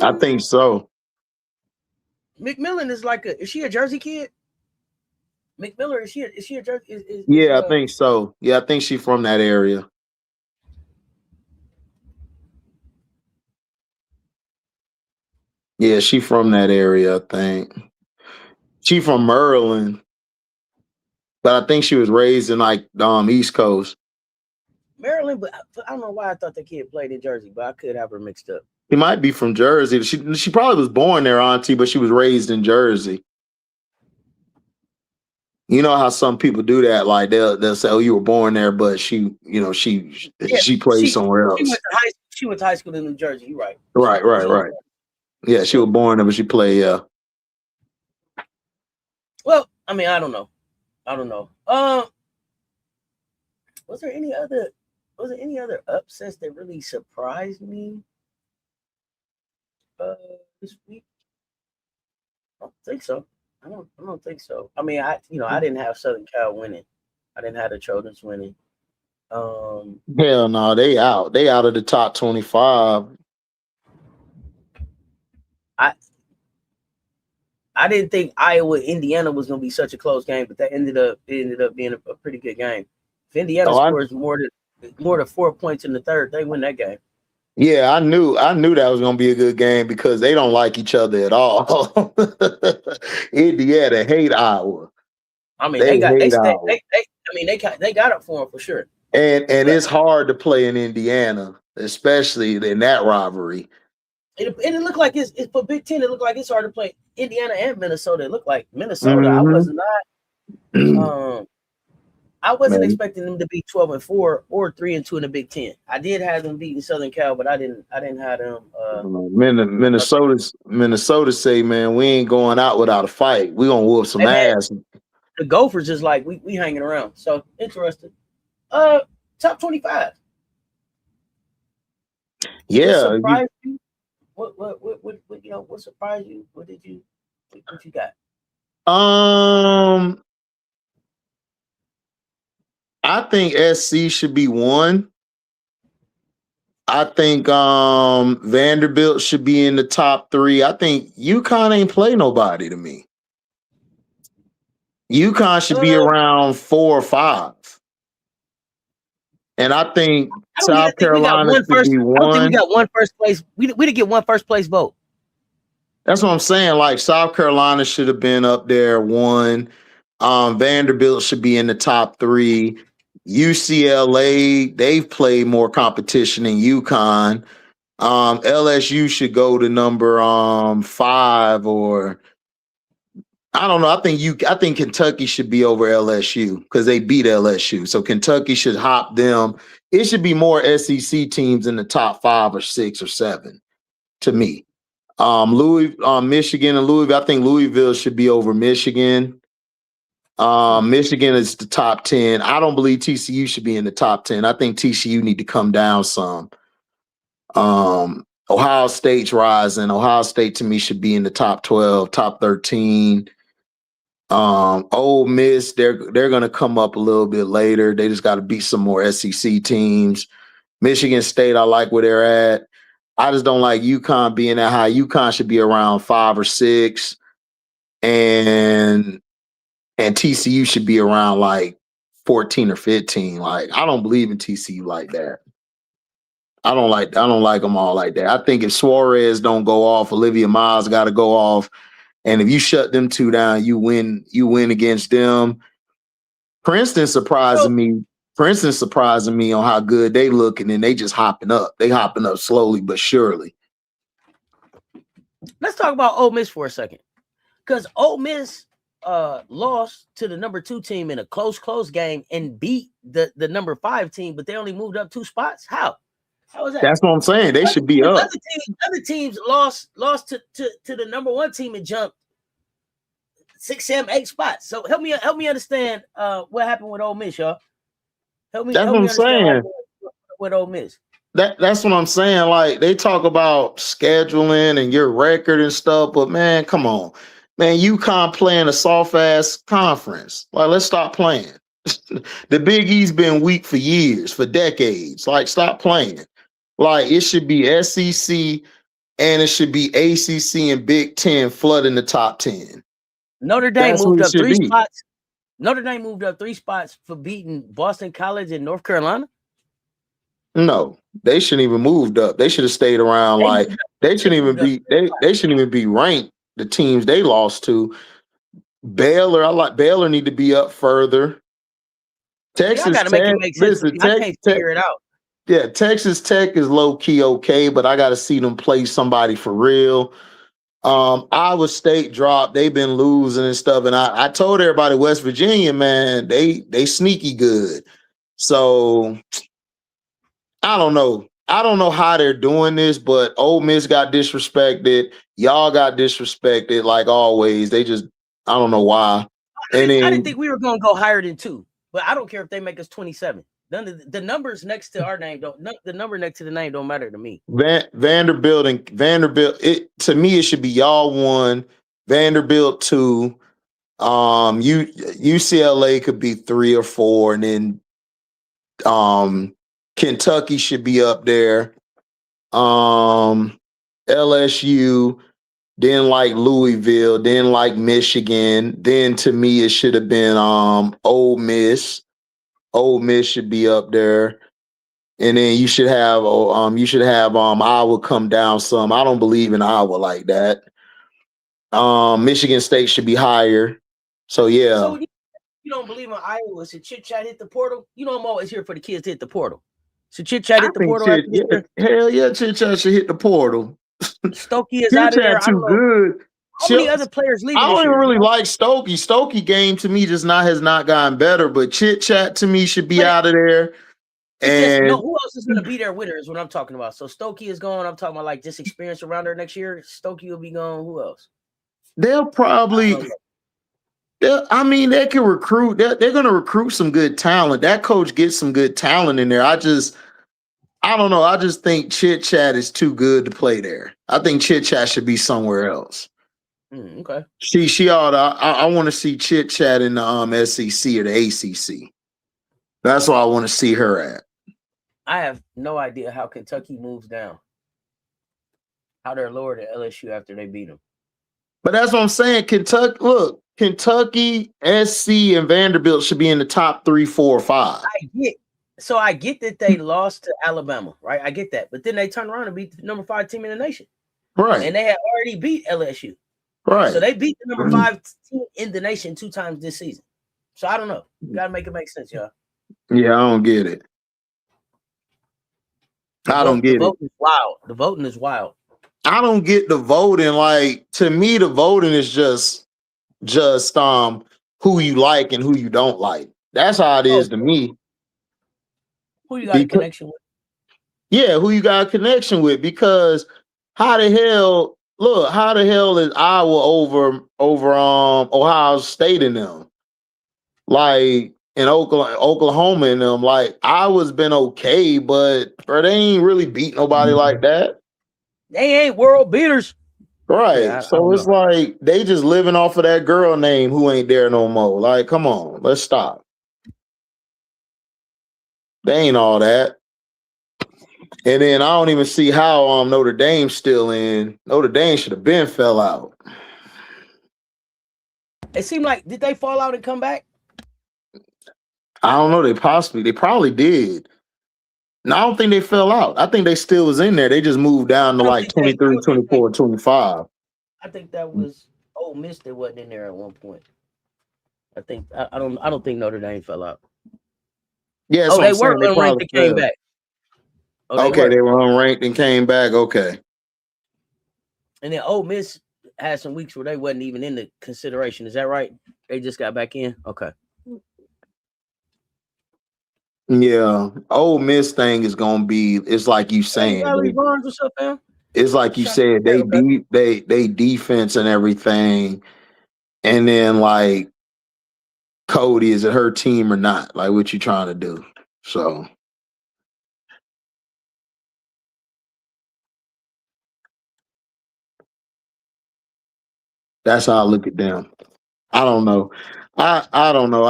I think so. McMillan is is she a Jersey kid? McMillan, is she a Jersey? I think so. Yeah, I think she's from that area. Yeah, she from that area, I think. She from Maryland, but I think she was raised in like East Coast. Maryland, but I don't know why I thought the kid played in Jersey, but I could have her mixed up. He might be from Jersey. She probably was born there, Auntie, but she was raised in Jersey. You know how some people do that? Like they'll say, "Oh, you were born there," but she played somewhere else. She went to high school in New Jersey. You're right. Right. Yeah, she was born there, but she played. Yeah. Well, I mean, I don't know. Was there any other upsets that really surprised me this week? I don't think so. I don't think so. I mean, I didn't have Southern Cal winning. I didn't have the Trojans winning. Hell no, they out. They out of the top 25. I didn't think Iowa-Indiana was going to be such a close game, but that ended up being a pretty good game. If Indiana scores more than 4 points in the third, they win that game. Yeah, I knew that was going to be a good game because they don't like each other at all. Indiana hate Iowa. I mean, they got it for them for sure. And it's hard to play in Indiana, especially in that rivalry. And it looked like it's for Big Ten. It looked like it's hard to play Indiana and Minnesota. It looked like Minnesota. Mm-hmm. I wasn't expecting them to be 12-4 or 3-2 in the Big Ten. I did have them beating Southern Cal, but I didn't have them. Minnesota say, man, we ain't going out without a fight. We gonna whoop some ass. The Gophers just like we hanging around. So interesting. Top 25. Yeah. What surprised you? What you got? I think SC should be 1. I think Vanderbilt should be in the top 3. I think UConn ain't play nobody to me. UConn should be around 4 or 5. And I think South Carolina should be 1. I don't think we got one first place. We didn't get one first place vote. That's what I'm saying. Like, South Carolina should have been up there 1. Vanderbilt should be in the top 3. UCLA, they've played more competition than UConn. LSU should go to number 5, or I don't know. I think Kentucky should be over LSU because they beat LSU. So Kentucky should hop them. It should be more SEC teams in the top 5 or 6 or 7 to me. Michigan and Louisville. I think Louisville should be over Michigan. Michigan is the top 10. I don't believe TCU should be in the top 10. I think TCU need to come down some. Ohio State's rising. Ohio State to me should be in the top 12, top 13. Ole Miss, they're gonna come up a little bit later. They just got to beat some more SEC teams. Michigan State, I like where they're at. I just don't like UConn being that high. UConn should be around 5 or 6, and TCU should be around like 14 or 15. Like, I don't believe in TCU like that. I don't like them all like that. I think if Suarez don't go off, Olivia Miles got to go off. And if you shut them two down, you win against them. Princeton surprising me on how good they looking, and they just hopping up. They hopping up slowly but surely. Let's talk about Ole Miss for a second. Because Ole Miss lost to the number 2 team in a close game and beat the number 5 team, but they only moved up 2 spots. How was that? That's what I'm saying. They should be up. Other teams lost to the number 1 team and jumped 6, 7, 8 spots. So help me understand what happened with Ole Miss, y'all. Help me understand with Ole Miss. That's what I'm saying. Like, they talk about scheduling and your record and stuff, but man, come on. Man, UConn playing a soft ass conference. Like, let's stop playing. The Big East been weak for years, for decades. Like, stop playing. Like, it should be SEC and it should be ACC and Big Ten flooding the top 10. Notre Dame moved up 3 spots. Notre Dame moved up 3 spots for beating Boston College in North Carolina. No, they shouldn't even moved up. They should have stayed around. They shouldn't even be ranked. The teams they lost to. Baylor need to be up further. Texas Tech, make it make sense. I can't figure it out. Yeah, Texas Tech is low key okay, but I got to see them play somebody for real. Iowa State dropped. They've been losing and stuff, and I told everybody West Virginia, man, they sneaky good. So I don't know. I don't know how they're doing this, but Ole Miss got disrespected. Y'all got disrespected like always. I don't know why. I didn't think we were going to go higher than 2, but I don't care if they make us 27. The numbers next to our name the number next to the name don't matter to me. Vanderbilt, to me, it should be y'all 1, Vanderbilt 2. UCLA could be 3 or 4, and then Kentucky should be up there. LSU, then like Louisville, then like Michigan. Then to me, it should have been Ole Miss. Ole Miss should be up there. And then you should have Iowa come down some. I don't believe in Iowa like that. Michigan State should be higher. So yeah. So you don't believe in Iowa? So Chit Chat hit the portal. You know I'm always here for the kids to hit the portal. So Chit Chat hit the portal. Hell yeah, Chit Chat should hit the portal. Stokey is out of there. Too good. How many other players leaving? I don't even really like Stokey. Stokey game to me has not gotten better, but Chit Chat to me should be out of there. And who else is going to be there with her is what I'm talking about. So Stokey is gone. I'm talking about like just experience around her next year. Stokey will be gone. Who else? They'll probably. They can recruit. They're going to recruit some good talent. That coach gets some good talent in there. I don't know. I just think Chit Chat is too good to play there. I think Chit Chat should be somewhere else. Okay. She ought to. I want to see Chit Chat in the SEC or the ACC. That's where I want to see her at. I have no idea how Kentucky moves down. How they're lower than LSU after they beat them. But that's what I'm saying. Kentucky, SC, and Vanderbilt should be in the top 3, 4, or 5. I get that they lost to Alabama, right? I get that. But then they turned around and beat the number 5 team in the nation. Right. And they had already beat LSU. Right. So they beat the number 5 team in the nation 2 times this season. So I don't know. You got to make it make sense, y'all. Yeah, I don't get it. The voting is wild. The voting is wild. I don't get the voting. Like, to me, the voting is just just who you like and who you don't like. That's how it is to me. Who you got a connection with? Yeah, who you got a connection with? Because how the hell is Iowa over Ohio State in them? Like in Oklahoma in them, like Iowa's been okay, but bro, they ain't really beat nobody like that. They ain't world beaters. Right. Yeah, so it's like they just living off of that girl name who ain't there no more. Like, come on, let's stop. They ain't all that. And then I don't even see how Notre Dame's still in. Notre Dame should have been fell out. It seemed like, did they fall out and come back? I don't know. They probably did. No, I don't think they fell out. I think they still was in there. They just moved down to like 23, 24, 25. I think that was Ole Miss that wasn't in there at one point. I think I don't think Notre Dame fell out. Yeah, they were unranked and came back. They were unranked and came back. Okay. And then Ole Miss had some weeks where they wasn't even in the consideration. Is that right? They just got back in? Okay. Yeah. Ole Miss thing is gonna be, it's like you saying. Hey, Barnes, what's up, man? It's like you said, they defense and everything. And then like Cody, is it her team or not? Like what you trying to do? So that's how I look at them. I don't know. I don't know.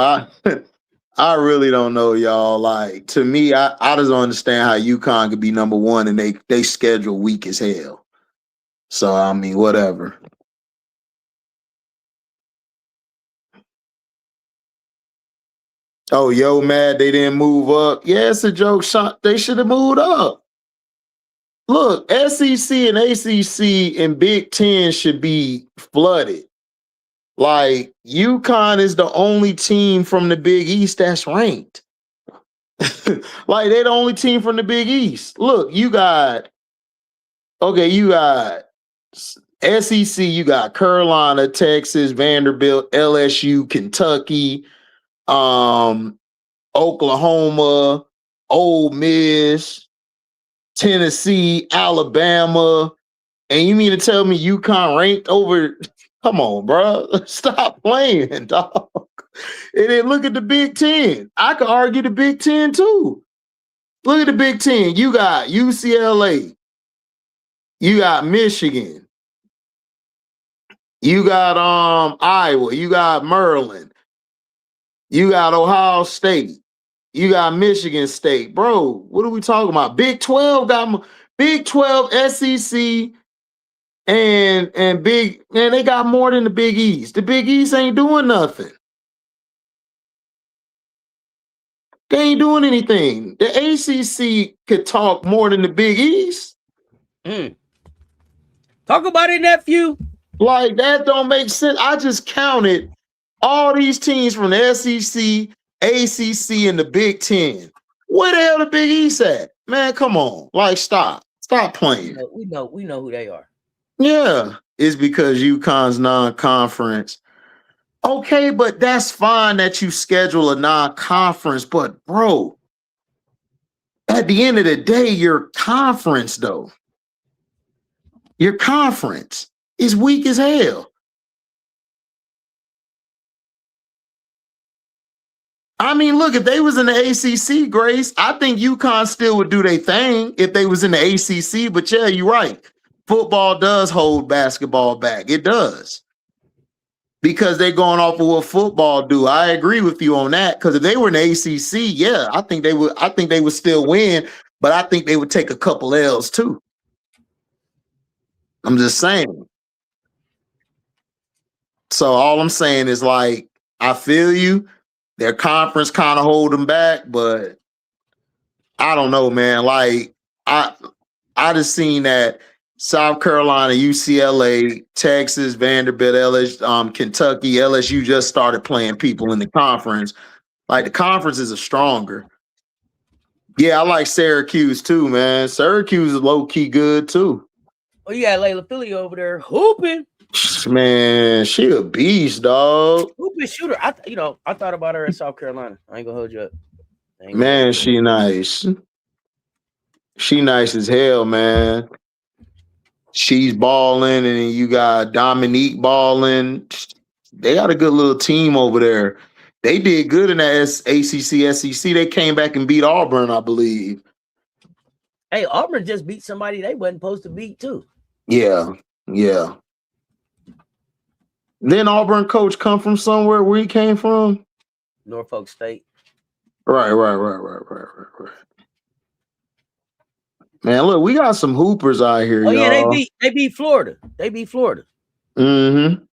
I really don't know, y'all. Like to me, I just don't understand how UConn could be number one and they schedule weak as hell. So I mean, whatever. Oh, yo, mad they didn't move up. Yeah, it's a joke shot. They should have moved up. Look, SEC and ACC and Big Ten should be flooded. Like, UConn is the only team from the Big East that's ranked. Like, they're the only team from the Big East. Look, you got SEC, you got Carolina, Texas, Vanderbilt, LSU, Kentucky, Oklahoma, Ole Miss, Tennessee, Alabama, and you mean to tell me UConn ranked over? Come on, bro. Stop playing, dog. And then look at the Big Ten. I could argue the Big Ten too. Look at the Big Ten. You got UCLA. You got Michigan. You got Iowa. You got Maryland. You got Ohio State. You got Michigan State. Bro, what are we talking about? Big 12 got Big 12, SEC, and Big, man, they got more than the Big East. The Big East ain't doing nothing. They ain't doing anything. The ACC could talk more than the Big East. Talk about it, nephew. Like, that don't make sense. I just counted all these teams from the SEC, ACC, and the Big Ten. Where the hell the Big East at? Man, come on. Like, stop playing. We know who they are. Yeah, it's because UConn's non-conference. Okay, but that's fine that you schedule a non-conference, but bro, at the end of the day, your conference though, your conference is weak as hell. I mean, look, if they was in the ACC, Grace, I think UConn still would do their thing if they was in the ACC. But yeah, you're right. Football does hold basketball back. It does. Because they're going off of what football do. I agree with you on that. Because if they were in the ACC, yeah, I think they would still win, but I think they would take a couple L's too. I'm just saying. So all I'm saying is, like, I feel you. Their conference kind of hold them back, but I don't know, man. Like, I just seen that South Carolina, UCLA, Texas, Vanderbilt, LSU, Kentucky, LSU just started playing people in the conference. Like, the conferences are stronger. Yeah, I like Syracuse too, man. Syracuse is low-key good too. Oh, you got Layla Philly over there hooping. Man, she a beast, dog. Hooping shooter. I thought about her at South Carolina. I ain't gonna hold you up. Man, she nice. She nice as hell, man. She's balling, and you got Dominique balling. They got a good little team over there. They did good in that ACC, SEC. They came back and beat Auburn, I believe. Hey, Auburn just beat somebody they wasn't supposed to beat too. Yeah. Then Auburn coach come from somewhere. Where he came from? Norfolk State. Right. Man, look, we got some hoopers out here. Oh, y'all. Yeah, they beat Florida. Mm-hmm.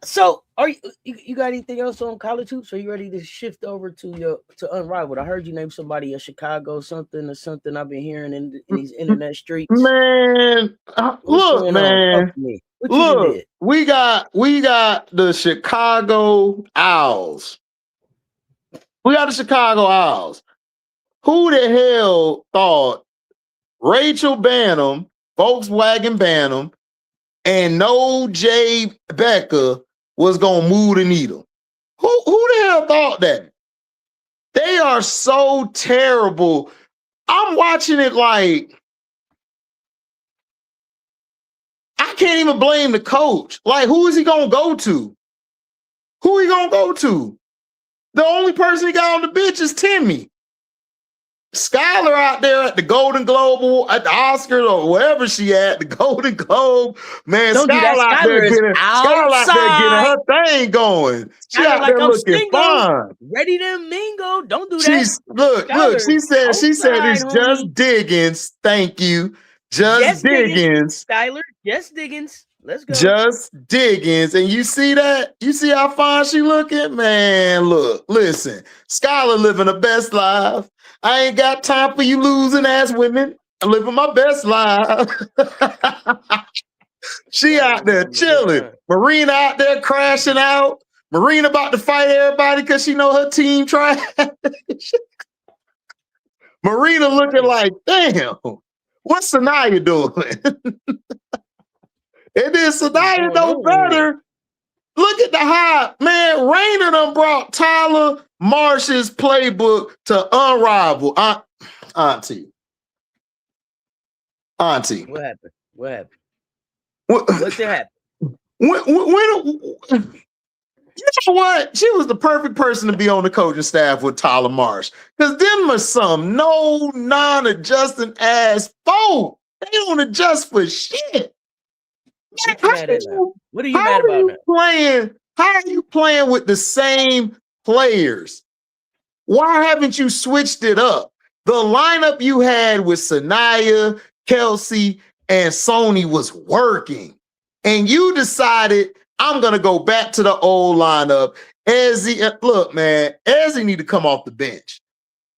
So are you got anything else on college hoops? Are you ready to shift over to Unrivaled? I heard you name somebody in Chicago, something I've been hearing in these internet streets. Man, look, man. Look, we got the Chicago Owls. We got the Chicago Owls. Who the hell thought Rachel Banham, Volkswagen Banham, and No Jay Becker was gonna move the needle? Who the hell thought that? They are so terrible. I'm watching it like I can't even blame the coach. Like, who is he gonna go to? Who he gonna go to? The only person he got on the bench is Timmy. Skylar out there at the Golden Globe, at the Oscars, or wherever she at, the Golden Globe. Man, Skylar out there getting her thing going. She out there looking fun. Ready to mingle. Don't do that. Look, she said it's just Diggins. Thank you. Just Diggins. Skylar, just Diggins. Let's go. Just Diggins. And you see that? You see how fine she looking? Man, look, listen. Skylar living the best life. I ain't got time for you losing ass women. I'm living my best life. She out there chilling. Marina out there crashing out. Marina about to fight everybody because she know her team trash. Marina looking like, damn, what's Sanaya doing? And then Sanaya know better. Look at the hype. Man, Raina done brought Tyler Marsh's playbook to Unrivaled. Auntie. What happened? What's that happen? You know what? She was the perfect person to be on the coaching staff with Tyler Marsh. Because them are some no non-adjusting ass folk. They don't adjust for shit. What are you mad about? How are you playing with the same players? Why haven't you switched it up? The lineup you had with Sanaya, Kelsey, and Sony was working. And you decided, I'm going to go back to the old lineup. Ezzy, look, man, Ezzy need to come off the bench.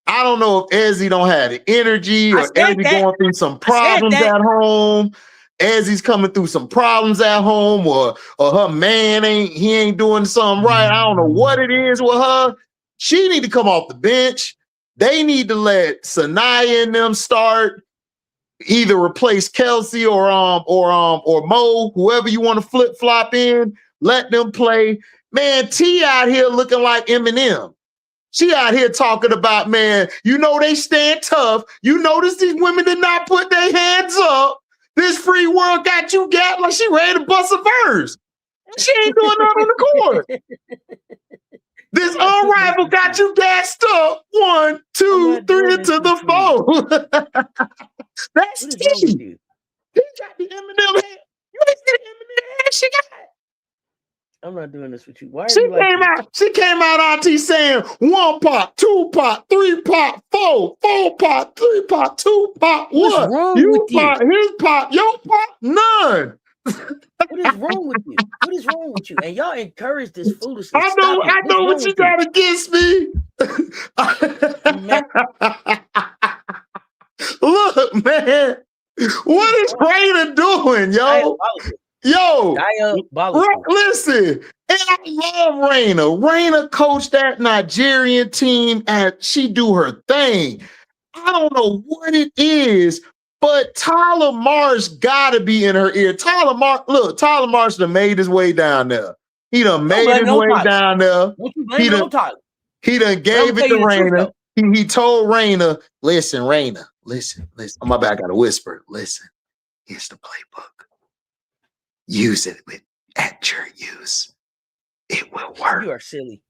I don't know if Ezzy don't have the energy or Ezzy going through some problems at home. Ezzy's coming through some problems at home, or her man ain't doing something right. I don't know what it is with her. She need to come off the bench. They need to let Sanaya and them start, either replace Kelsey or Mo, whoever you want to flip flop in. Let them play. Man, T out here looking like Eminem. She out here talking about, man, you know they stand tough. You notice these women did not put their hands up. This free world got you got like she ready to bust a verse. She ain't doing nothing on the court. This Unrivaled got you gassed up. 1, 2, 3 to the 4. That's T. He got the Eminem head. You ain't see the Eminem head she got. I'm not doing this with you. Why? She came out, Auntie, saying 1 pot, 2 pot, 3 pot, 4 pot, 3 pot, 2 pot. What? What's wrong with you? Pot, his pot, your pot, none. What is wrong with you? What is wrong with you? And y'all encourage this foolishness. I know what you got against me. Look, man. What is Raina doing, yo? Yo, listen, and I love Raina. Raina coached that Nigerian team, and she do her thing. I don't know what it is, but Tyler Marsh gotta be in her ear. Tyler Marsh done made his way down there. He done made his way down there. Don't you blame it on Tyler. He done gave it to Raina. He told Raina, listen, Raina, listen. Oh, my bad, I gotta whisper. Listen, here's the playbook. Use it at your use. It will work. You are silly.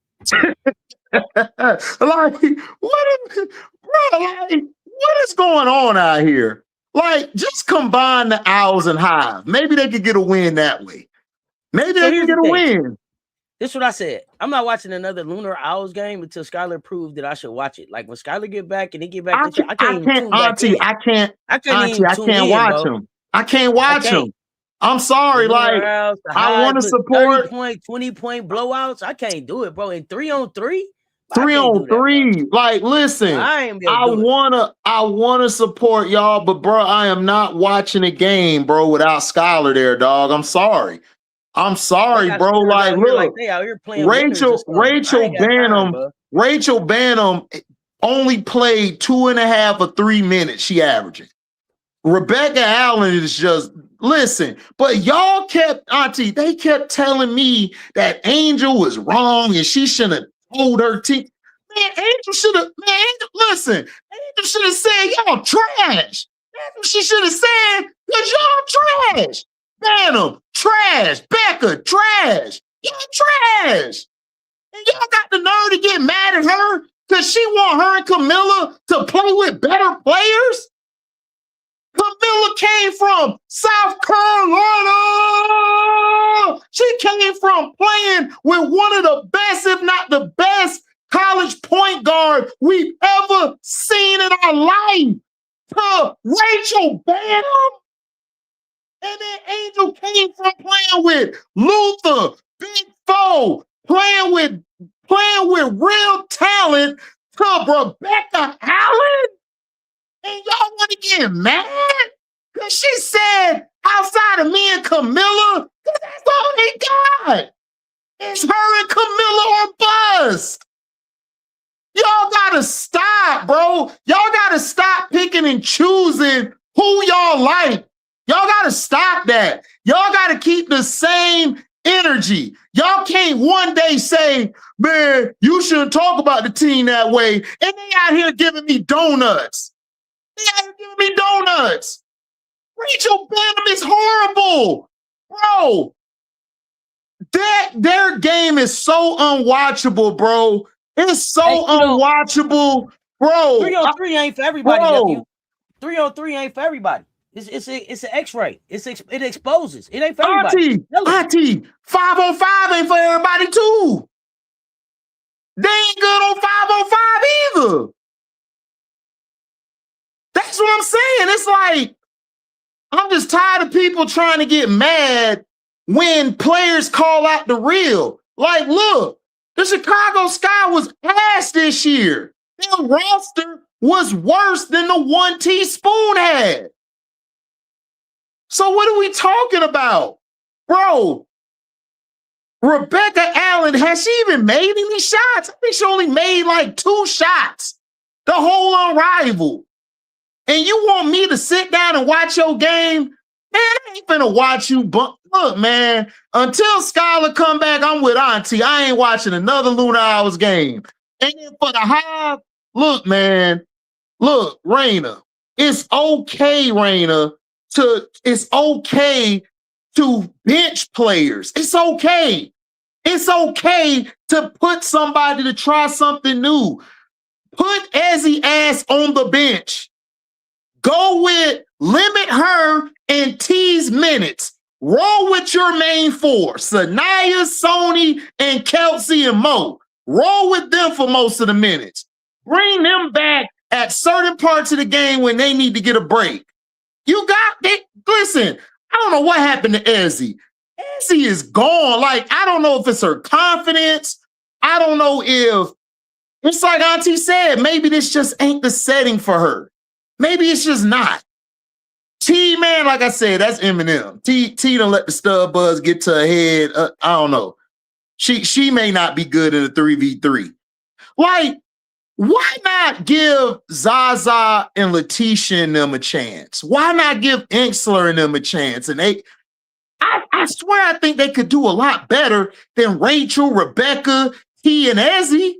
What is going on out here? Like, just combine the Owls and Hive. Maybe they could get a win that way. Maybe they can get a win. This is what I said. I'm not watching another Lunar Owls game until Skylar proved that I should watch it. Like when Skylar get back and he get back, I can't watch him. I can't watch him. I'm sorry. Like, I want to support 20-point blowouts. I can't do it, bro. In 3-on-3. 3-on-3. Like, listen, I wanna support y'all, but bro, I am not watching a game, bro, without Skylar there, dog. I'm sorry, bro. Like, look, Rachel Banham only played 2.5 or 3 minutes. She averaging. Rebecca Allen is just but y'all kept telling me that Angel was wrong and she shouldn't have told her team. Man, Angel should have said y'all trash. That's what she should have said, because y'all trash. Banham, trash. Becca, trash. Y'all trash. And y'all got the nerve to get mad at her because she want her and Camilla to play with better players? Camilla came from South Carolina. She came from playing with one of the best, if not the best, college point guard we've ever seen in our life. To Rachel Banham. And then Angel came from playing with Luther, Big Foe, playing with real talent, to Rebecca Allen. And y'all want to get mad? Because she said, outside of me and Camilla, because that's all they got. It's her and Camilla or bust. Y'all gotta stop, bro. Y'all gotta stop picking and choosing who y'all like. Y'all gotta stop that. Y'all gotta keep the same energy. Y'all can't one day say, man, you shouldn't talk about the team that way. And they out here giving me donuts. Rachel Banham is horrible, bro. Their game is so unwatchable, bro. It's so unwatchable, bro. 3-on-3 ain't for everybody, nephew. 3-on-3 ain't for everybody. It's an X-ray. It exposes. It ain't for everybody. Auntie, 5-on-5 ain't for everybody too. They ain't good on 5-on-5 either. That's what I'm saying. It's like, I'm just tired of people trying to get mad when players call out the real. Like, look, the Chicago Sky was ass this year. Their roster was worse than the one Teaspoon had. So what are we talking about? Bro, Rebecca Allen, has she even made any shots? I think she only made like 2 shots. The whole Unrivaled. And you want me to sit down and watch your game? Man, I ain't finna watch you. But look, man, until Skylar come back, I'm with Auntie. I ain't watching another Lunar Owls game. And then for the Hive, look, man, look, Raina, it's okay, Raina, it's okay to bench players. It's okay. It's okay to put somebody to try something new. Put Ezzy ass on the bench. Go with, limit her and T's minutes. Roll with your main 4, Sanaya, Sony, and Kelsey and Mo. Roll with them for most of the minutes. Bring them back at certain parts of the game when they need to get a break. You got it. Listen, I don't know what happened to Ezzy. Ezzy is gone. Like, I don't know if it's her confidence. I don't know if, it's like Auntie said, maybe this just ain't the setting for her. Maybe it's just not. T, man, like I said, that's Eminem. T don't let the stud buzz get to her head. I don't know. She may not be good in a 3v3. Like, Why not give Zaza and Letitia and them a chance? Why not give Inksler and them a chance? And I swear I think they could do a lot better than Rachel, Rebecca, T, and Ezzy.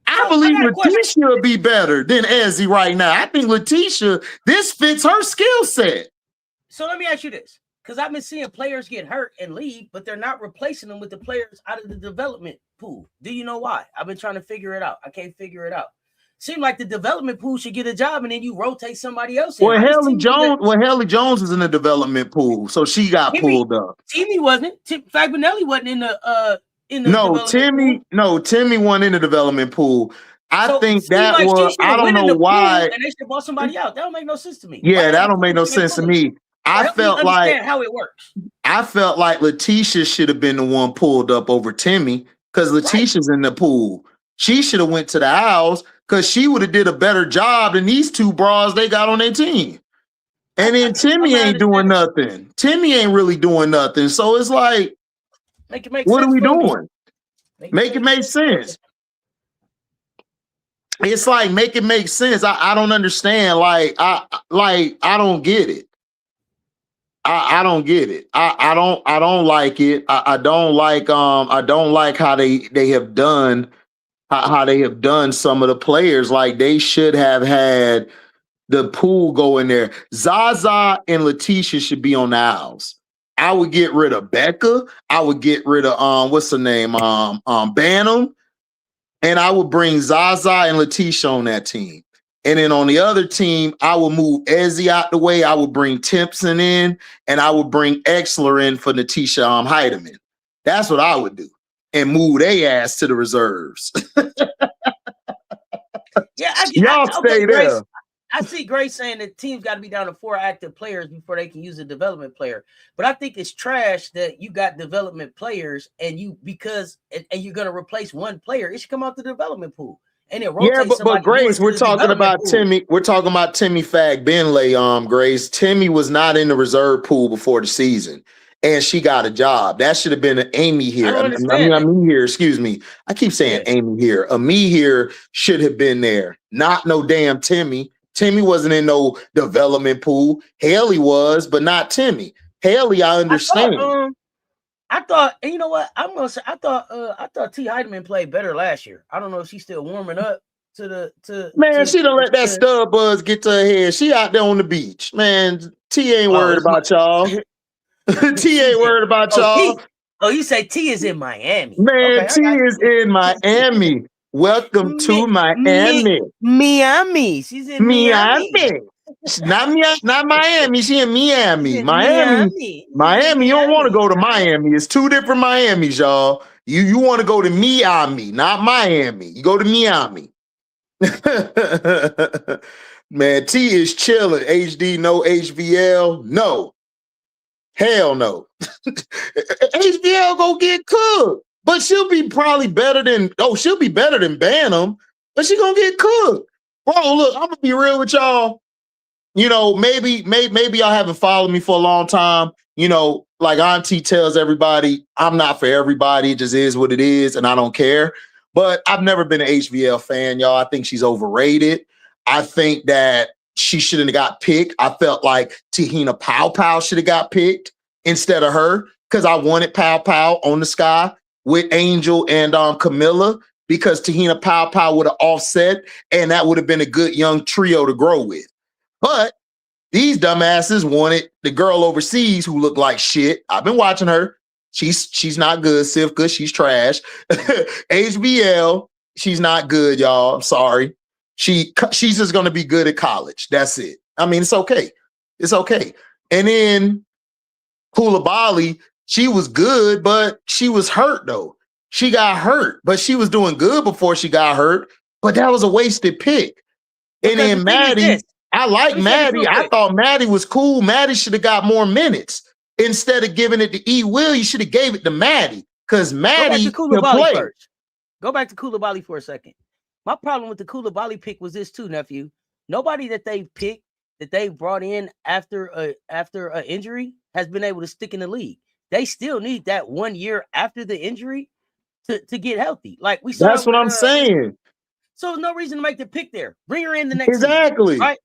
I believe Letitia would be better than Ezzy right now. I think Letitia, this fits her skill set. So let me ask you this, because I've been seeing players get hurt and leave, but they're not replacing them with the players out of the development pool. Do you know why? I've been trying to figure it out. I can't figure it out. Seems like the development pool should get a job, and then you rotate somebody else in. Well, Haley Jones is in the development pool, so she got pulled up. Timmy wasn't. Fagbinelli wasn't in the Timmy wasn't in the development pool. I think that was, I don't know why. And they should bought somebody out. That don't make no sense to me. Yeah, that don't make no sense to me. I felt like how it works. I felt like Letitia should have been the one pulled up over Timmy because Letitia's in the pool. She should have went to the Owls because she would have did a better job than these two bras they got on their team. And then Timmy ain't doing nothing. Timmy ain't really doing nothing. So it's like, make it make what sense are we doing? Make it make sense. It's like, make it make sense. I don't understand. I don't get it. I don't get it. I don't like it. I don't like how they have done how they have done some of the players. Like they should have had the pool go in there. Zaza and Letitia should be on the Owls. I would get rid of Becca. I would get rid of what's her name? Bantam. And I would bring Zaza and Letitia on that team. And then on the other team, I would move Ezzy out the way. I would bring Timpson in, and I would bring Exler in for Letitia Heidemann. That's what I would do. And move their ass to the reserves. Y'all stay there. I see Grace saying that teams got to be down to 4 active players before they can use a development player. But I think it's trash that you got development players and you're going to replace one player. It should come out the development pool. And it rotates but Grace, we're talking about Timmy. We're talking about Timmy Fagbinley. Grace, Timmy was not in the reserve pool before the season, and she got a job. That should have been an Amy here. Amy here. Excuse me. I keep saying Amy here. Me here should have been there. Not no damn Timmy. Timmy wasn't in no development pool. Haley was, but not Timmy. Haley, I understand. I thought, and you know what? I'm gonna say I thought T. Heidemann played better last year. I don't know if she's still warming up she don't let that stub buzz get to her head. She out there on the beach. Man, T ain't worried about y'all. T ain't worried about y'all. You say T is in Miami. Man, T is in Miami. Welcome to Miami. Miami. She's in Miami. Not Miami. She in Miami. Miami. You don't want to go to Miami. It's 2 different Miamis, y'all. You want to go to Miami, not Miami. You go to Miami. Man, T is chilling. HD, no HVL. No. Hell no. HVL go get cooked. But she'll be probably better than Bantam, but she gonna get cooked. Bro, look, I'm gonna be real with y'all. You know, maybe y'all haven't followed me for a long time. You know, like Auntie tells everybody, I'm not for everybody. It just is what it is, and I don't care. But I've never been an HVL fan, y'all. I think she's overrated. I think that she shouldn't have got picked. I felt like Tahina Pow should have got picked instead of her because I wanted Pow on the sky with Angel and Camilla because Tahina Pow would have offset, and that would have been a good young trio to grow with. But these dumbasses wanted the girl overseas who looked like shit. I've been watching her. She's not good. Sivka, she's trash. HBL, she's not good, y'all. I'm sorry. She's just going to be good at college. That's it. I mean, it's okay. It's okay. And then Koulibaly, she was good, but she was hurt, though. She got hurt, but she was doing good before she got hurt. But that was a wasted pick. And then Maddie, I like Maddie. I thought Maddie was cool. Maddie should have got more minutes. Instead of giving it to E. Will, you should have gave it to Maddie because Maddie can play. First. Go back to Koulibaly for a second. My problem with the Koulibaly pick was this too, nephew. Nobody that they picked, that they brought in after an injury has been able to stick in the league. They still need that 1 year after the injury to get healthy. Like we saw. That's what I'm saying. So no reason to make the pick there. Bring her in the next Exactly. season, right?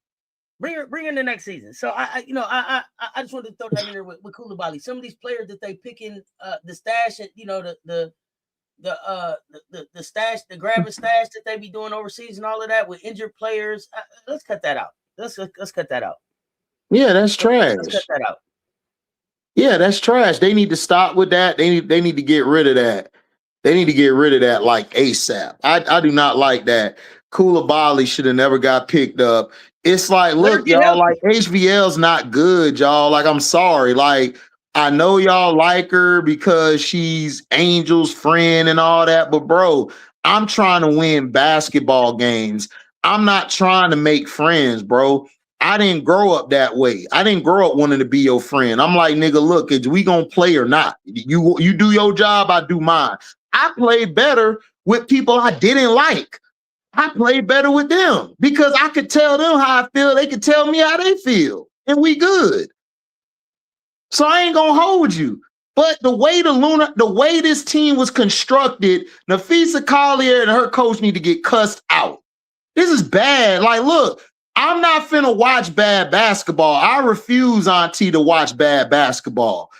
Bring her in the next season. So I just wanted to throw that in there with Koulibaly. Some of these players that they pick in the stash, and the stash, the grab and stash that they be doing overseas and all of that with injured players. Let's cut that out. Let's cut that out. Yeah, that's trash. Let's cut that out. Yeah, that's trash. They need to stop with that. They need to get rid of that. They need to get rid of that like ASAP. I do not like that. Koulibaly should have never got picked up. It's like, look, y'all, like HVL's not good, y'all. Like, I'm sorry. Like, I know y'all like her because she's Angel's friend and all that, but bro, I'm trying to win basketball games. I'm not trying to make friends, bro. I didn't grow up that way. I didn't grow up wanting to be your friend. I'm like, nigga, look, is we gonna play or not? You do your job, I do mine. I play better with people I didn't like. I play better with them because I could tell them how I feel. They could tell me how they feel, and we good. So I ain't gonna hold you. But the way this team was constructed, Nafisa Collier and her coach need to get cussed out. This is bad. Like, look, I'm not finna watch bad basketball. I refuse, Auntie, to watch bad basketball.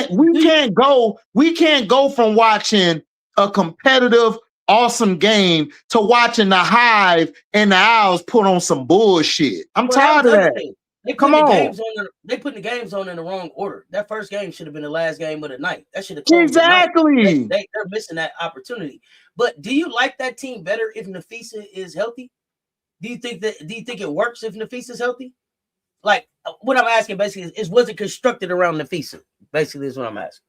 We can't go from watching a competitive, awesome game to watching the Hive and the Owls put on some bullshit. I'm tired of that. They putting the games on in the wrong order. That first game should have been the last game of the night. That should have closed exactly. They're missing that opportunity. But do you like that team better if Nafisa is healthy? Do you think it works if Nafisa is healthy? Like, what I'm asking basically is was it constructed around Nafisa? Basically, is what I'm asking.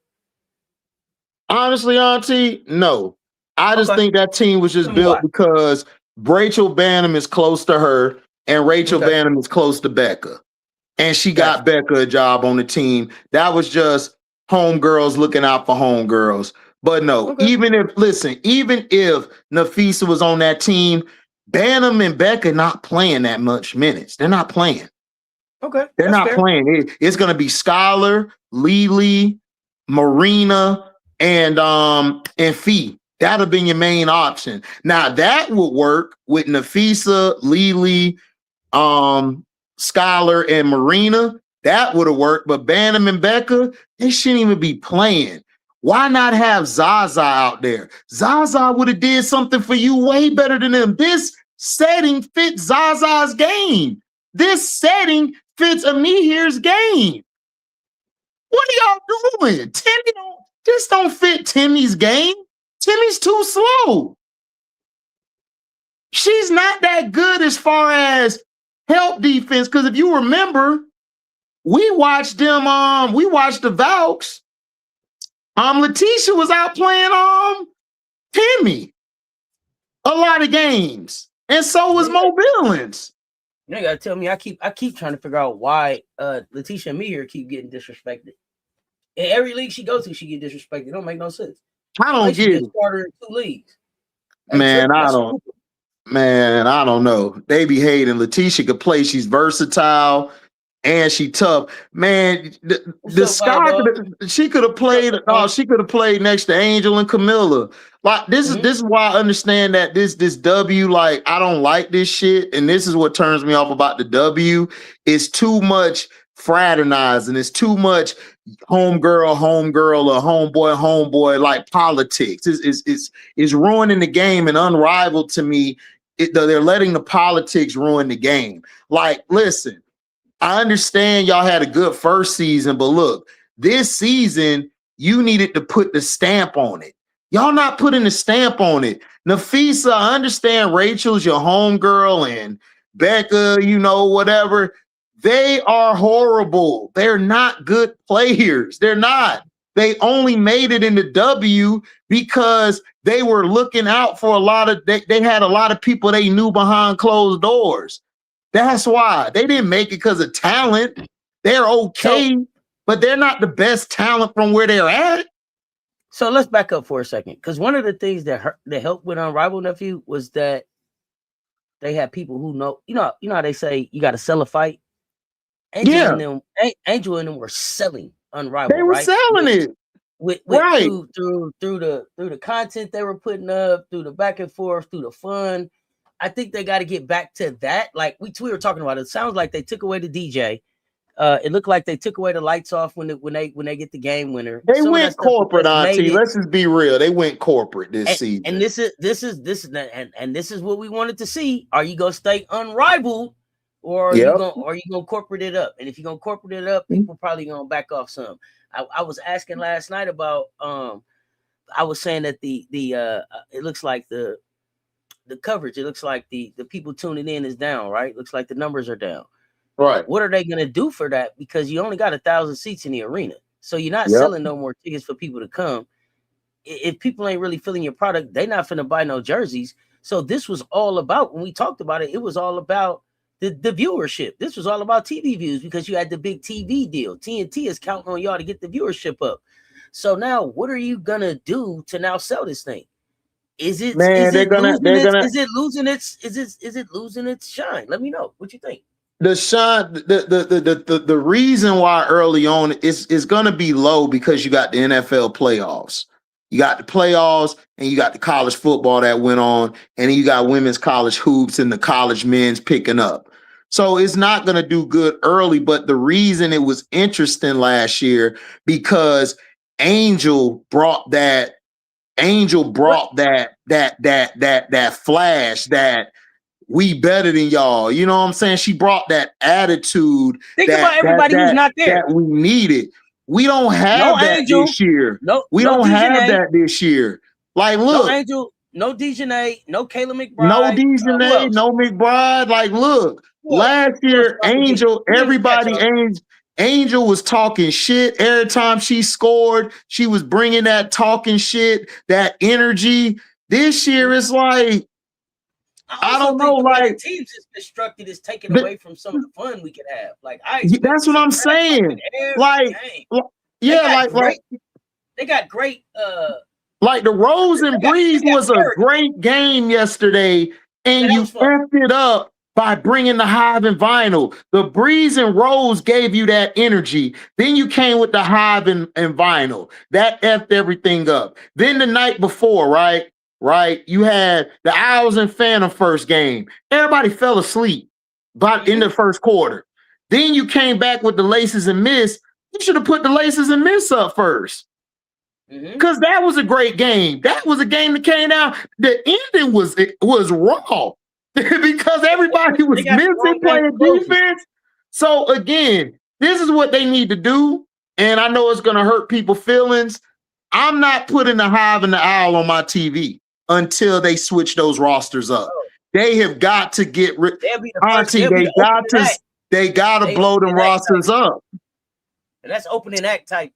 Honestly, Auntie, no. I just think that team was just built because Rachel Banham is close to her and Rachel Banham is close to Becca. And she got Becca a job on the team. That was just homegirls looking out for homegirls. But no, even if Nafisa was on that team, Banham and Becca not playing that much minutes. They're not playing. Okay. They're not playing. It's going to be Skylar, Lily, Marina, and Fee. That'll be your main option. Now that would work with Nafisa, Lily, Skylar, and Marina. That would have worked. But Banham and Becca, they shouldn't even be playing. Why not have Zaza out there? Zaza would have did something for you way better than them. This setting fits Zaza's game. This setting fits Amihir's game. What are y'all doing? Timmy don't fit Timmy's game. Timmy's too slow. She's not that good as far as help defense. Because if you remember, we watched the Valks. Letitia was out playing Timmy a lot of games. And so was Mo Billings. You gotta tell me, I keep trying to figure out why Letitia and Mihir keep getting disrespected. In every league she goes to, she get disrespected. It don't make no sense. I don't get it. Starter in 2 leagues. Man, I don't know. They be hating. Letitia could play. She's versatile and she tough. Man, she could have played. She could have played next to Angel and Camilla. Like this is why I understand that this W, like, I don't like this shit, and this is what turns me off about the W. It's too much fraternizing. It's too much homegirl or homeboy, like politics. It's ruining the game, and Unrivaled to me, they're letting the politics ruin the game. Like, listen, I understand y'all had a good first season, but look, this season, you needed to put the stamp on it. Y'all not putting the stamp on it. Nafisa, I understand Rachel's your homegirl and Becca, whatever. They are horrible. They're not good players. They're not. They only made it in the W because they were looking out for they had a lot of people they knew behind closed doors. That's why. They didn't make it because of talent. They're okay, but they're not the best talent from where they're at. So let's back up for a second, because one of the things that helped with Unrivaled, nephew, was that they had people who know. You know how they say you got to sell a fight. Angel and them were selling Unrivaled. They were selling it. through the content they were putting up, through the back and forth, through the fun. I think they got to get back to that. Like we were talking about, it sounds like they took away the DJ. It looked like they took away the lights off when they get the game winner. They went corporate, Auntie. Let's just be real. They went corporate this season. And this is what we wanted to see. Are you gonna stay unrivaled, or are you gonna corporate it up? And if you're gonna corporate it up, people probably gonna back off some. I was asking last night about I was saying that the it looks like the coverage, it looks like the people tuning in is down, right? Looks like the numbers are down. Right. What are they going to do for that? Because you only got 1,000 seats in the arena. So you're not selling no more tickets for people to come. If people ain't really feeling your product, they're not finna buy no jerseys. So this was all about, when we talked about it, it was all about the viewership. This was all about TV views because you had the big TV deal. TNT is counting on y'all to get the viewership up. So now what are you going to do to now sell this thing? Is it losing its shine? Let me know what you think. The shine, the reason why early on is going to be low because you got the NFL playoffs. You got the playoffs and you got the college football that went on, and then you got women's college hoops and the college men's picking up. So it's not going to do good early, but the reason it was interesting last year because Angel brought that flash that we better than y'all. You know what I'm saying? She brought that attitude. Think about everybody who's not there. That we needed. We don't have that Angel, this year. We don't have that this year. Like, look. No Angel, no Dejanay, no Kayla McBride. No Dejanay, no McBride. Like, look. Last year, Angel was talking shit. Every time she scored, she was bringing that talking shit, that energy. This year, it's like, I don't know, like teams is constructed is taken away from some of the fun we could have. Like that's what I'm saying. Like they got great. Like the Rose and Breeze was a great game yesterday, and you effed it up by bringing the Hive and Vinyl. The Breeze and Rose gave you that energy. Then you came with the Hive and Vinyl. That effed everything up. Then the night before, right? You had the Owls and Phantom first game. Everybody fell asleep in the first quarter. Then you came back with the Laces and Miss. You should have put the Laces and Miss up first. Because that was a great game. That was a game that came out. The ending was raw because everybody was missing playing defense. So again, this is what they need to do. And I know it's going to hurt people's feelings. I'm not putting the Hive and the Owl on my TV until they switch those rosters up. They have got to get rid. Auntie, they got to blow them rosters up. And that's opening act type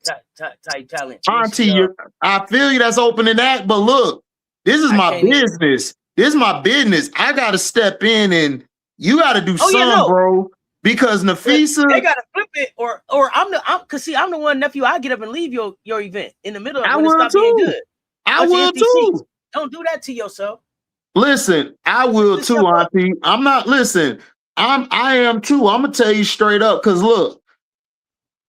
talent. Auntie, I feel you. That's opening act. But look, this is my business. This is my business. I got to step in, and you got to do something, bro. Because Nafisa, they gotta flip it, or I'm the one nephew. I get up and leave your event in the middle of when it stop being good. I will too. Don't do that to yourself. Listen, I will too, Auntie. I'm not. Listen, I am too. I'm gonna tell you straight up, because look,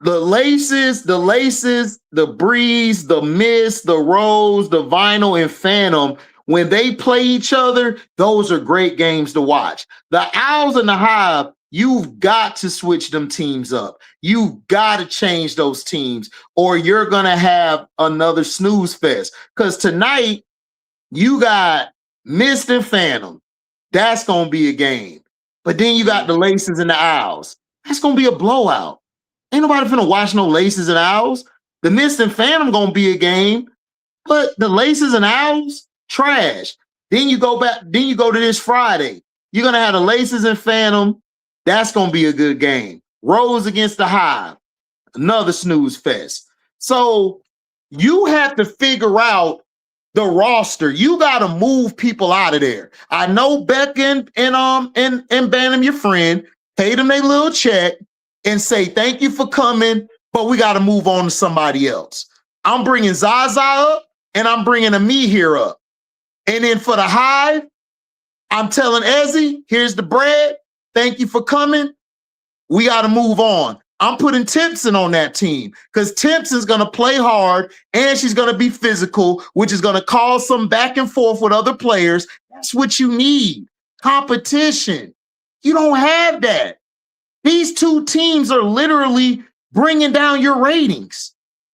the Laces, the Breeze, the Miss, the Rose, the Vinyl, and Phantom. When they play each other, those are great games to watch. The Owls and the Hive. You've got to switch them teams up. You've got to change those teams, or you're going to have another snooze fest. Because tonight, you got Mist and Phantom. That's going to be a game. But then you got the Laces and the Owls. That's going to be a blowout. Ain't nobody finna watch no Laces and Owls. The Mist and Phantom going to be a game. But the Laces and Owls, trash. Then you go to this Friday. You're going to have the Laces and Phantom. That's going to be a good game. Rose against the Hive, another snooze fest. So you have to figure out the roster. You got to move people out of there. I know Beck and Bantam, your friend, pay them their little check and say thank you for coming, but we got to move on to somebody else. I'm bringing Zaza up, and I'm bringing Ami here up. And then for the Hive, I'm telling Ezzy, here's the bread. Thank you for coming. We got to move on. I'm putting Timpson on that team because Timpson's going to play hard and she's going to be physical, which is going to cause some back and forth with other players. That's what you need. Competition. You don't have that. These two teams are literally bringing down your ratings.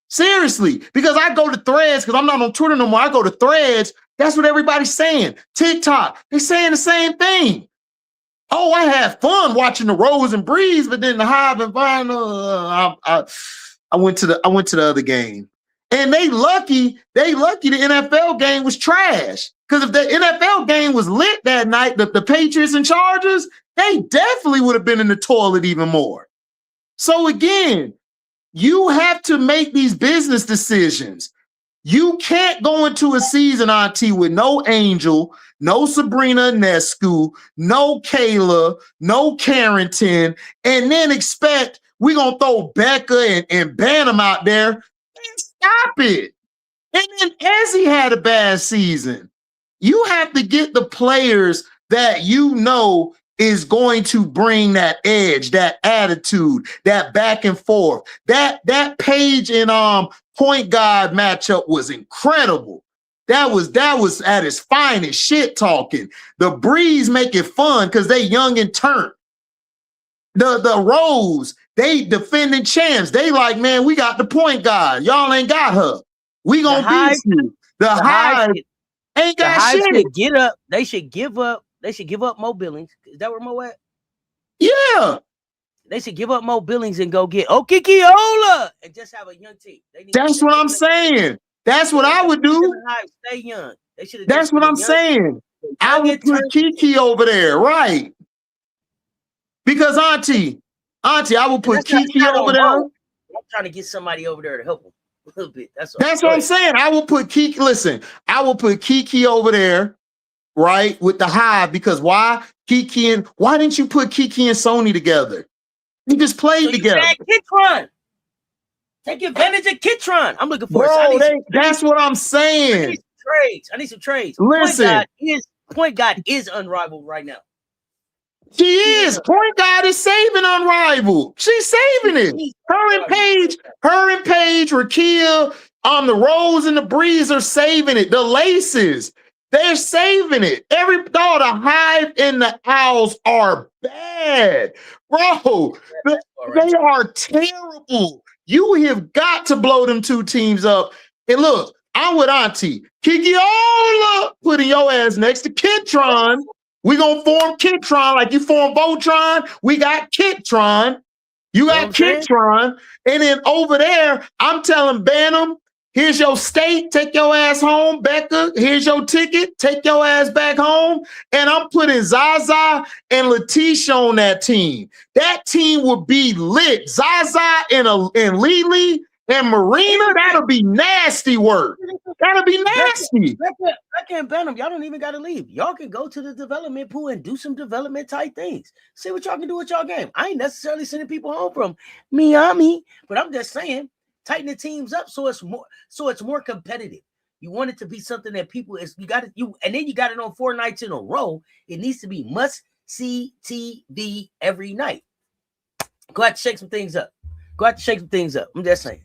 Seriously, because I go to Threads, because I'm not on Twitter no more. I go to Threads. That's what everybody's saying. TikTok, they're saying the same thing. Oh, I had fun watching the Rose and Breeze, but then the Hive and Vine, I went to the other game. And they lucky the NFL game was trash. Because if the NFL game was lit that night, the Patriots and Chargers, they definitely would have been in the toilet even more. So again, you have to make these business decisions. You can't go into a season, Auntie, with no Angel, no Sabrina Nescu, no Kayla, no Carrington, and then expect we're going to throw Becca and Bantam out there. Stop it. And then Ezzy had a bad season. You have to get the players that you know is going to bring that edge, that attitude, that back and forth. That Paige and point guard matchup was incredible. That was at its finest, shit talking. The Breeze make it fun because they young and turnt. The Rose, they defending champs. They like, man, we got the point guard. Y'all ain't got her. We gonna beat you. The Hive ain't got shit. Should get up. They should give up. They should give up Mo Billings. Is that where Mo at? Yeah. They should give up Mo Billings and go get Okikiola and just have a young team. That's what I'm saying. That's what I would do. Stay young. They should. That's what I'm saying. I would put Kiki over there, right? Because Auntie, I will put Kiki over there. I'm trying to get somebody over there to help him a little bit. That's what I'm saying. I will put Kiki. Listen, I will put Kiki over there, right, with the Hive. Because why? Why didn't you put Kiki and Sony together? You just played together. Kitron. Take advantage of Kitron. I'm looking for that's what I'm saying. I need some trades. Listen, Point guard is unrivaled right now. She is. Point guard is saving Unrivaled. She's saving it. Her and Paige, Rakia, the Rose and the Breeze are saving it. The Laces, they're saving it. The Hive and the Owls are bad. Bro, they are terrible. You have got to blow them two teams up. And look, I'm with Auntie. Kikiola putting your ass next to Kitron. We gonna form Kitron like you form Voltron. We got Kitron. You got Kitron. And then over there, I'm telling Bantam, here's your state, take your ass home. Becca, here's your ticket, take your ass back home. And I'm putting Zaza and Letitia on that team. That team will be lit. Zaza and Lily and Marina, that'll be nasty work. That'll be nasty. I can't ban them. Y'all don't even got to leave. Y'all can go to the development pool and do some development type things. See what y'all can do with y'all game. I ain't necessarily sending people home from Miami, but I'm just saying, tighten the teams up so it's more competitive. You want it to be something that people and then you got it on 4 nights in a row. It needs to be must see TV every night. Go out to shake some things up. I'm just saying.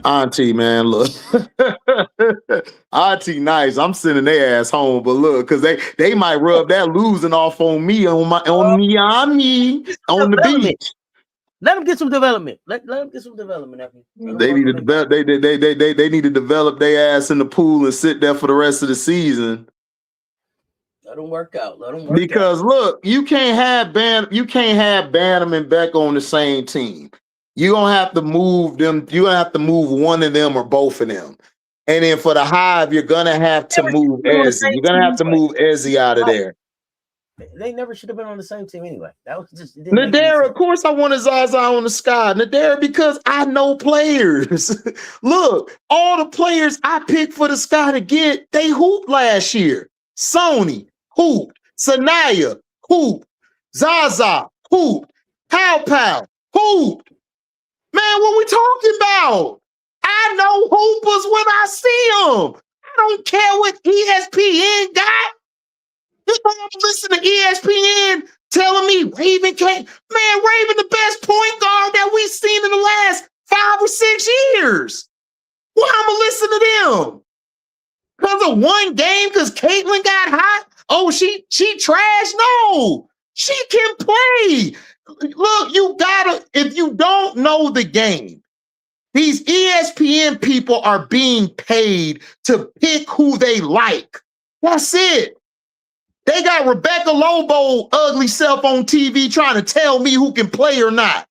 Auntie, man, look. Auntie nice. I'm sending their ass home, but look, because they might rub that losing off on me on Miami on the beach. Let them get some development. Let them get some development. They need to develop. They need to develop their ass in the pool and sit there for the rest of the season. Let them work out. Because look, you can't have Bantam and Beck on the same team. You're gonna have to move them. You're gonna have to move one of them or both of them. And then for the Hive, you're gonna have to move Ezzy. You're gonna have to move Ezzy out of there. They never should have been on the same team anyway. That was just Nadera. Of course, I wanted Zaza on the sky. Nadera, because I know players. Look, all the players I picked for the sky to get, they hooped last year. Sony hooped. Sanaya hooped. Zaza hooped. Pow hooped. Man, what we talking about? I know hoopers when I see them. I don't care what ESPN got. You think I'm listening to ESPN telling me Raven can't? Man, Raven the best point for 6 years. Why I'ma listen to them? Because of one game, because Caitlyn got hot? Oh, she trash? No, she can play. Look, you gotta, if you don't know the game, these ESPN people are being paid to pick who they like. That's it. They got Rebecca Lobo ugly self on TV trying to tell me who can play or not.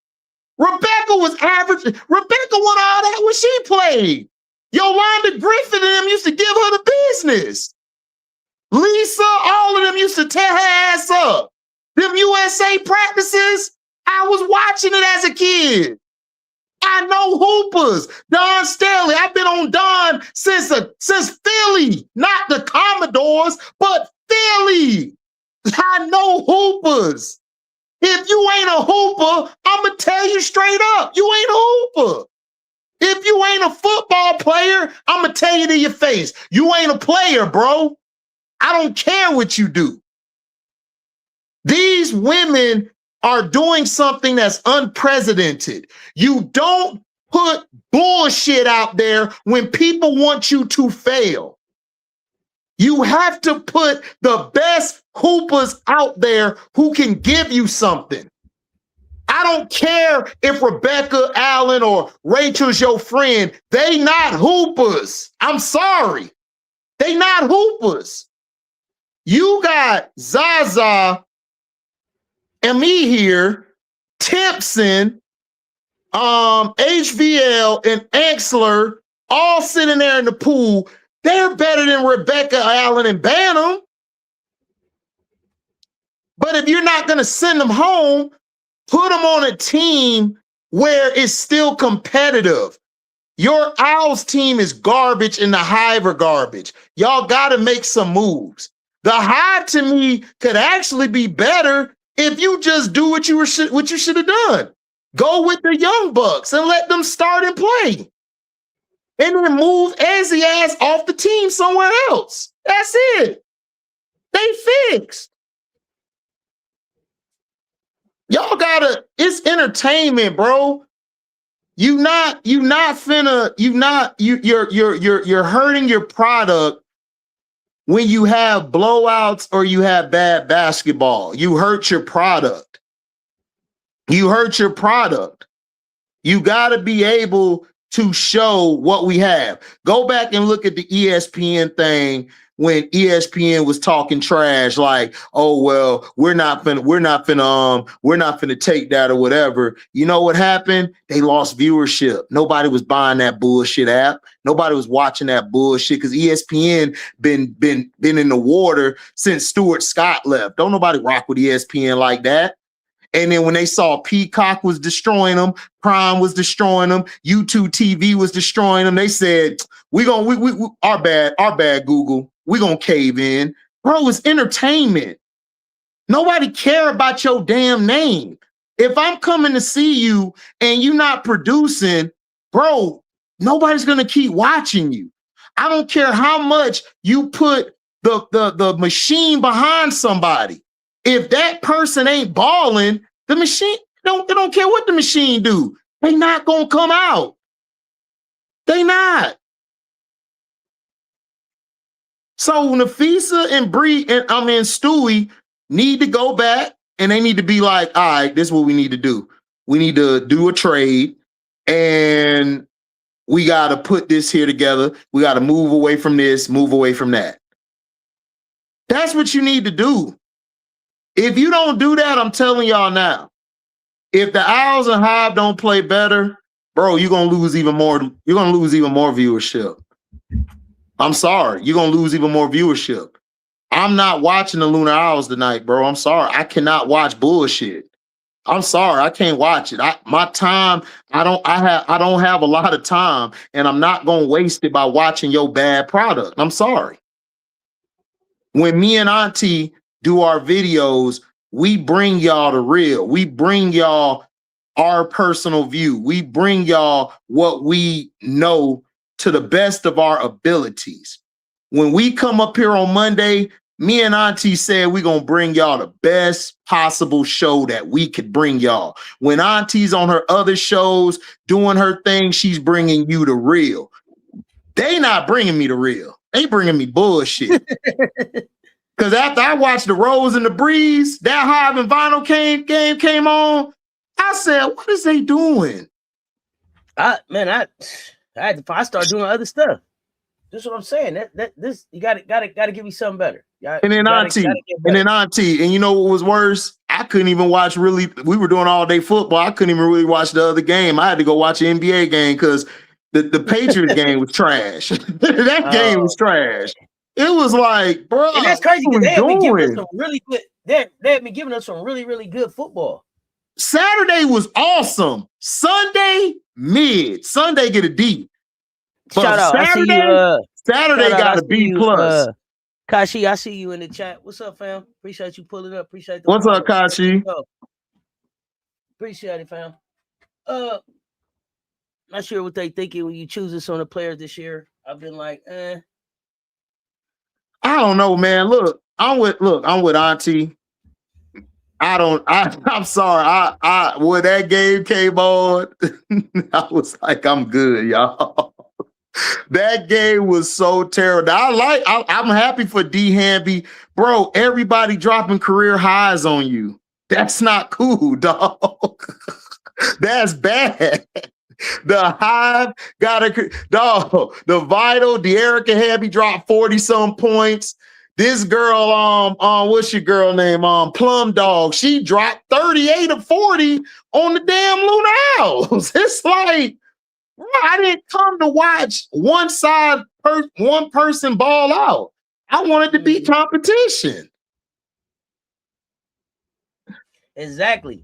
Rebecca was average. Rebecca won all that when she played. Yolanda Griffin and them used to give her the business. Lisa, all of them used to tear her ass up. Them USA practices, I was watching it as a kid. I know hoopers. Don Staley. I've been on Don since Philly, not the Commodores, but Philly. I know hoopers. If you ain't a hooper, I'm going to tell you straight up, you ain't a hooper. If you ain't a football player, I'm going to tell you to your face, you ain't a player, bro. I don't care what you do. These women are doing something that's unprecedented. You don't put bullshit out there when people want you to fail. You have to put the best hoopers out there who can give you something. I don't care if Rebecca Allen or Rachel's your friend. They not hoopers. I'm sorry. They not hoopers. You got Zaza and me here, Timpson, HVL, and Axler all sitting there in the pool. They're better than Rebecca Allen and Bantam. But if you're not going to send them home, put them on a team where it's still competitive. Your Owls team is garbage and the Hive are garbage. Y'all got to make some moves. The Hive, to me, could actually be better if you just do what you should have done. Go with the young bucks and let them start and play. And then move Ezzy ass off the team somewhere else. That's it. They fixed. Y'all gotta, it's entertainment, bro. You're hurting your product when you have blowouts or you have bad basketball. You hurt your product. You hurt your product. You gotta be able to show what we have. Go back and look at the ESPN thing when ESPN was talking trash, like, oh well, we're not finna take that or whatever. You know what happened? They lost viewership. Nobody was buying that bullshit app. Nobody was watching that bullshit because ESPN been in the water since Stuart Scott left. Don't nobody rock with ESPN like that. And then when they saw Peacock was destroying them, Prime was destroying them, YouTube TV was destroying them, they said, our bad, Google. We're going to cave in. Bro, it's entertainment. Nobody care about your damn name. If I'm coming to see you and you're not producing, bro, nobody's going to keep watching you. I don't care how much you put the machine behind somebody. If that person ain't balling, the machine, they don't care what the machine do. They not going to come out. They not. So Nafisa and Bree and Stewie need to go back and they need to be like, all right, this is what we need to do. We need to do a trade and we got to put this here together. We got to move away from this, move away from that. That's what you need to do. If you don't do that, I'm telling y'all now, if the Owls and Hive don't play better, bro, you're going to lose even more. You're going to lose even more viewership. I'm sorry. You're going to lose even more viewership. I'm not watching the Lunar Owls tonight, bro. I'm sorry. I cannot watch bullshit. I'm sorry. I can't watch it. My time, I don't have a lot of time, and I'm not going to waste it by watching your bad product. I'm sorry. When me and Auntie do our videos, we bring y'all the real. We bring y'all our personal view. We bring y'all what we know to the best of our abilities. When we come up here on Monday, Me and Auntie said we're going to bring y'all the best possible show that we could bring y'all. When Auntie's on her other shows doing her thing, she's bringing you the real. They not bringing me the real. They bringing me bullshit. Because after I watched The Rose and the Breeze, that Hive and Vinyl game came on, I said, what is they doing? I started doing other stuff. That's what I'm saying. This you gotta give me something better. And then Auntie, and you know what was worse? I couldn't even watch we were doing all day football. I couldn't even really watch the other game. I had to go watch an NBA game because the Patriots game was trash. That game was trash. It was like, bro, and that's crazy because they had been giving us some really good. They had been giving us some really, really good football. Saturday was awesome. Sunday, mid. Sunday get a D. But Shout out. Saturday got a B plus. Kashi, I see you in the chat. What's up, fam? Appreciate you pulling up. Appreciate What's up, Kashi? Appreciate it, fam. Not sure what they thinking when you choosing some of the players this year. I've been like, I don't know, man. Look, I'm with Auntie. I'm sorry. When that game came on, I was like, I'm good, y'all. That game was so terrible. I'm happy for D Hamby. Bro, everybody dropping career highs on you. That's not cool, dog. That's bad. The Hive got the Vital, De'Erica Hamby dropped 40-some points. This girl, what's your girl name? Plum Dog. She dropped 38 of 40 on the damn Lunar Owls. It's like, I didn't come to watch one person ball out. I wanted to be competition. Exactly.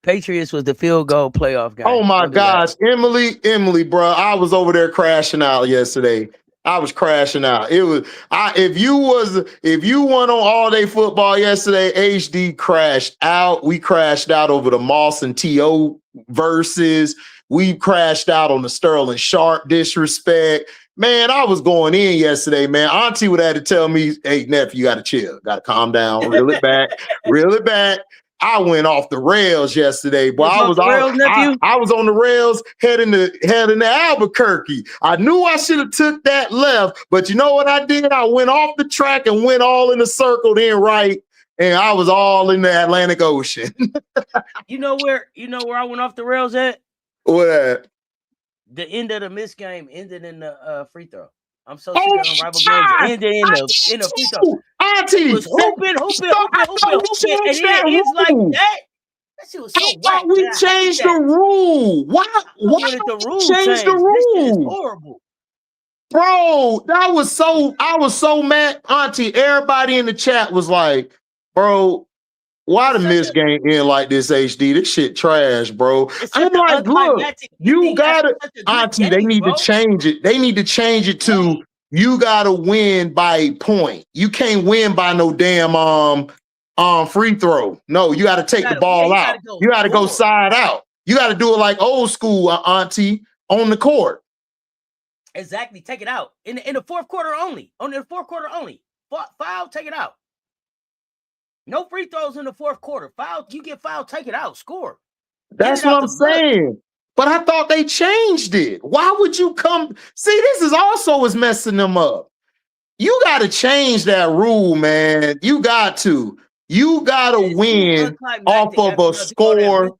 Patriots was the field goal playoff game. Oh my gosh, Emily, bro, I was over there crashing out yesterday. I was crashing out. It was if you won on All Day Football yesterday, HD crashed out. We crashed out over the Moss and T.O. verses. We crashed out on the Sterling Sharp disrespect. Man, I was going in yesterday, man. Auntie would have to tell me, hey, nephew, you got to chill. Got to calm down. Reel it back. Reel it back. I went off the rails yesterday, but I was on the rails heading to Albuquerque. I knew I should have took that left, but you know what I did? I went off the track and went all in a circle, then right, and I was all in the Atlantic Ocean. You know where I went off the rails at? What? The end of the miss game ended in the free throw. I'm so sick of Unrivaled games ended in the free throw. Auntie was hooping, and it's like that. That shit was so whack. We changed the rule. Why did the rule change the rule? This shit is horrible. Bro, I was so mad. Auntie, everybody in the chat was like, bro, why the miss game end like this, HD? This shit trash, bro. I'm like, look, you gotta, Auntie, they need to change it. They need to change it to you gotta win by a point. You can't win by no damn free throw. No, you gotta take the ball out. You gotta go side out. You gotta do it like old school, Auntie, on the court. Exactly. Take it out. In the fourth quarter only. On the fourth quarter only. Foul, take it out. No free throws in the fourth quarter. Foul, you get fouled, take it out, score. That's what I'm saying. But I thought they changed it. Why would you come? See, this is also is messing them up. You got to change that rule, man. You got to. You got to win off of a score.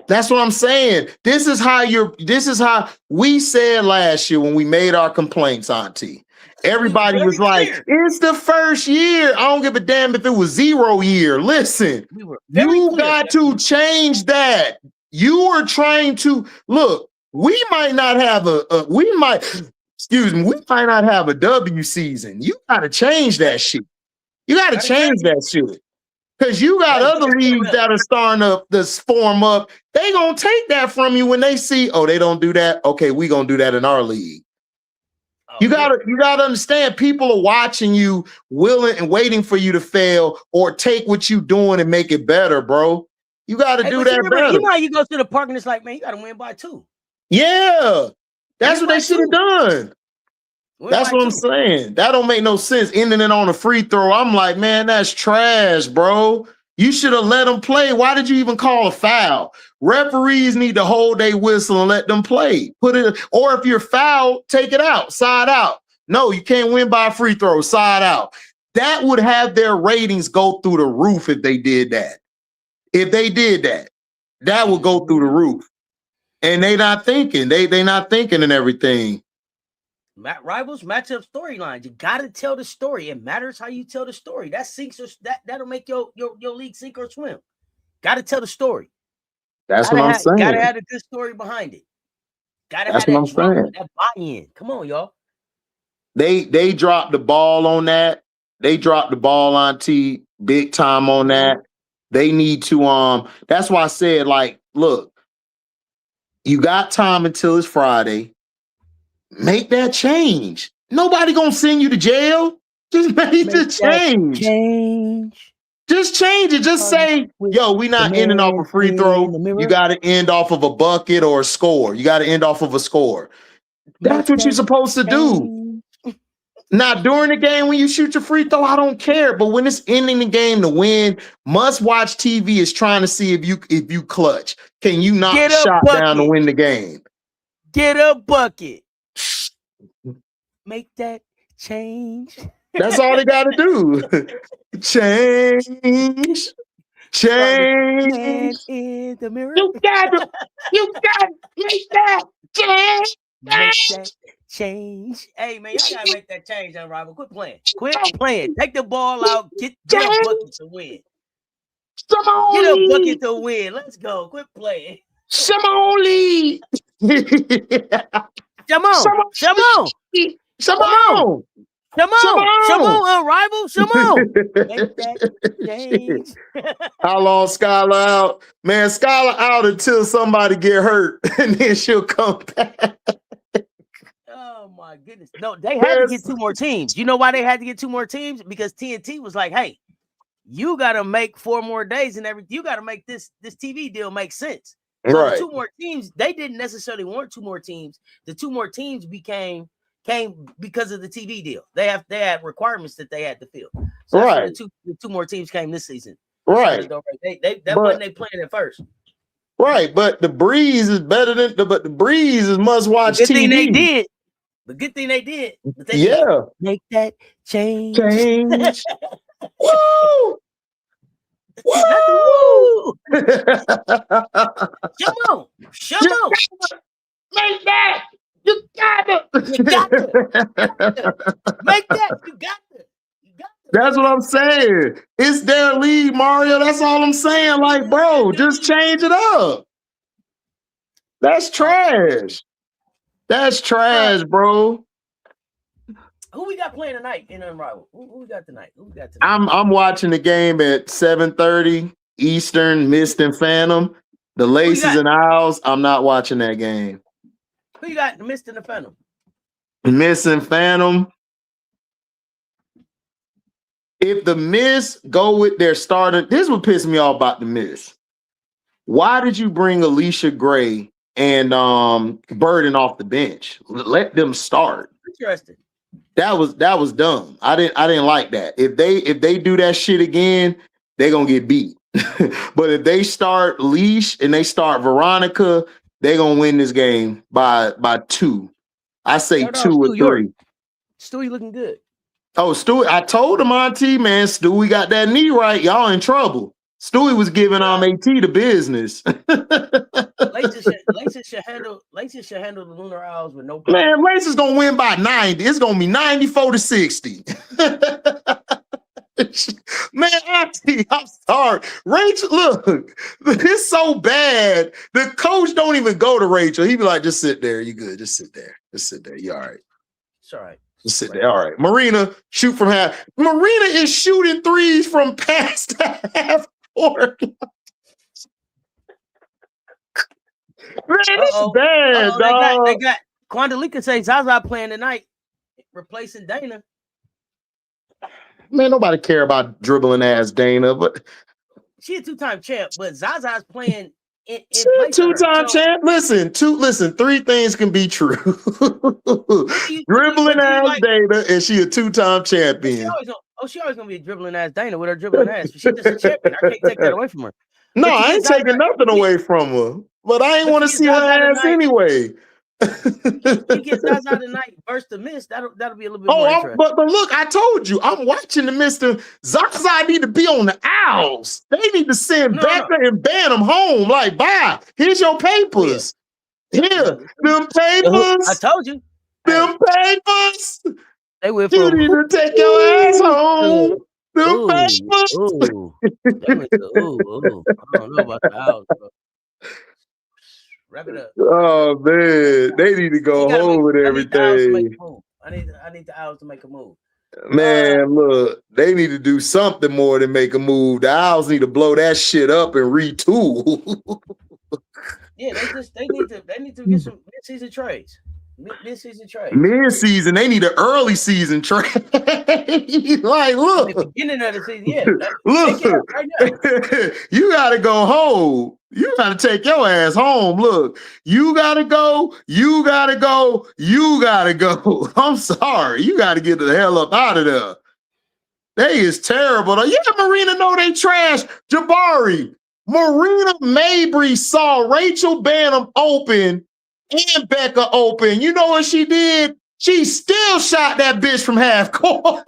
That's what I'm saying. This is how we said last year when we made our complaints, Auntie. Everybody was like, it's the first year. I don't give a damn if it was 0 year. Listen, you got to change that. You are trying to look. We might not have we might not have a W season. You got to change that shit. You got to change that shit. Because you got other leagues that are starting to form up. They gonna take that from you when they see, oh, they don't do that. Okay, we gonna do that in our league. You gotta understand, people are watching you, willing and waiting for you to fail or take what you doing and make it better, bro. You gotta do that better. You know how you go to the park and it's like, man, you gotta win by 2. Yeah, that's what they should have done. That's what I'm saying. That don't make no sense. Ending it on a free throw. I'm like, man, that's trash, bro. You should have let them play. Why did you even call a foul? Referees need to hold their whistle and let them play. Put it, or if you're fouled, take it out, side out. No, you can't win by a free throw, side out. That would have their ratings go through the roof if they did that. If they did that, that would go through the roof. And they not thinking. They not thinking and everything. Rivals matchup storylines. You gotta tell the story. It matters how you tell the story. That sinks or that'll make your league sink or swim. Gotta tell the story. That's what I'm saying. Gotta have a good story behind it. Gotta have that drama, that buy-in. Come on, y'all. They dropped the ball on that. They dropped the ball, Auntie, big time on that. They need to that's why I said, like, look, you got time until it's Friday. Make that change. Nobody gonna send you to jail. Just make the change. Just change it. Just say, yo, we not ending off a free throw. You got to end off of a bucket or a score. You got to end off of a score. That's what you're supposed to do. Not during the game when you shoot your free throw, I don't care. But when it's ending the game to win, must-watch TV is trying to see if you clutch. Can you knock a shot down to win the game? Get a bucket. Make that change. That's all they got to do. Change. In the mirror. You got to make that change. Make that change. Hey, man, y'all got to make that change, Unrivaled. Quit playing. Take the ball out. Get a bucket to win. Get a bucket to win. Let's go. Quit playing. Simone. Come on, Unrivaled. Make that change. How long Skylar out? Man, Skylar out until somebody get hurt, and then she'll come back. Oh my goodness. No, they had to get 2 more teams. You know why they had to get 2 more teams? Because TNT was like, hey, you gotta make 4 more days and everything. You gotta make this TV deal make sense. So right. The 2 more teams, they didn't necessarily want 2 more teams. The 2 more teams came because of the TV deal. They had requirements that they had to fill. So right. The two more teams came this season. Right. That wasn't they playing at first. Right, but the breeze is better than the breeze is must-watch TV. Good thing they did. Make that change. Woo! Woo! Come on. Make that. You got it. Make that. You got it. That's what I'm saying. It's their league, Mario. That's all I'm saying. Like, bro, just change it up. That's trash. That's trash, bro. Who we got playing tonight in Unrivaled? Who we got tonight? I'm watching the game at 7:30 Eastern, Mist and Phantom. The Laces and Owls. I'm not watching that game. Who you got? The Mist and the Phantom. Mist and Phantom. If the Mist go with their starter, this is what pissed me off about the Mist. Why did you bring Alicia Gray and Burden off the bench? Let them start. Interesting. That was dumb. I didn't like that. If they do that shit again, they're gonna get beat. But if they start Leash and they start Veronica, they're gonna win this game by 2. I say 2 or 3. Stewie looking good. Oh, Stewie, I told him, Auntie, man, Stewie got that knee right. Y'all in trouble. Stewie was giving AT the business. Laces should handle the Lunar Owls with no problem. Man, Laces gonna win by 90. It's gonna be 94-60. Man, Auntie, I'm sorry. Rachel, look, it's so bad. The coach don't even go to Rachel. He be like, just sit there. You good. Just sit there. You all right. It's all right. Just sit there. All right. Marina, shoot from half. Marina is shooting threes from past half court. Man, it's bad, dog. They got Quandalika say Zaza playing tonight, replacing Dana. Man, nobody care about dribbling ass Dana, but she a 2-time champ. But Zaza's playing Two-time champ. Listen, three things can be true. Dribbling ass Dana, and she a two-time champion. She always gonna be a dribbling ass Dana with her dribbling ass. She's just a champion. I can't take that away from her. No, I ain't taking nothing away from her. But I ain't want to see her ass anyway. You get Zaza tonight versus the Miss. That'll be a little bit more interesting. But look, I told you, I'm watching the Mr. Zaza need to be on the Owls. They need to send Becca and ban them home. Like, bye. Here's your papers. Here, them papers. I told you. Them papers. They went you need to take your ass home. Them papers. I don't know about the Owls, bro. Wrap it up. Oh man, they need to go home with everything. I need the Owls to make a move. Man, look, they need to do something more than make a move. The Owls need to blow that shit up and retool. Yeah, they need to get some mid-season trades. Mid-season trade. Mid-season, they need an early season trade. Like, look. At the beginning of the season, yeah. Look, right now. You gotta go home. You gotta take your ass home. Look, you gotta go. You gotta go. You gotta go. I'm sorry. You gotta get the hell up out of there. They is terrible. Yeah, Marina know they trash. Jabari. Marina Mabry saw Rachel Banham open and Becca open. You know what she did? She still shot that bitch from half court.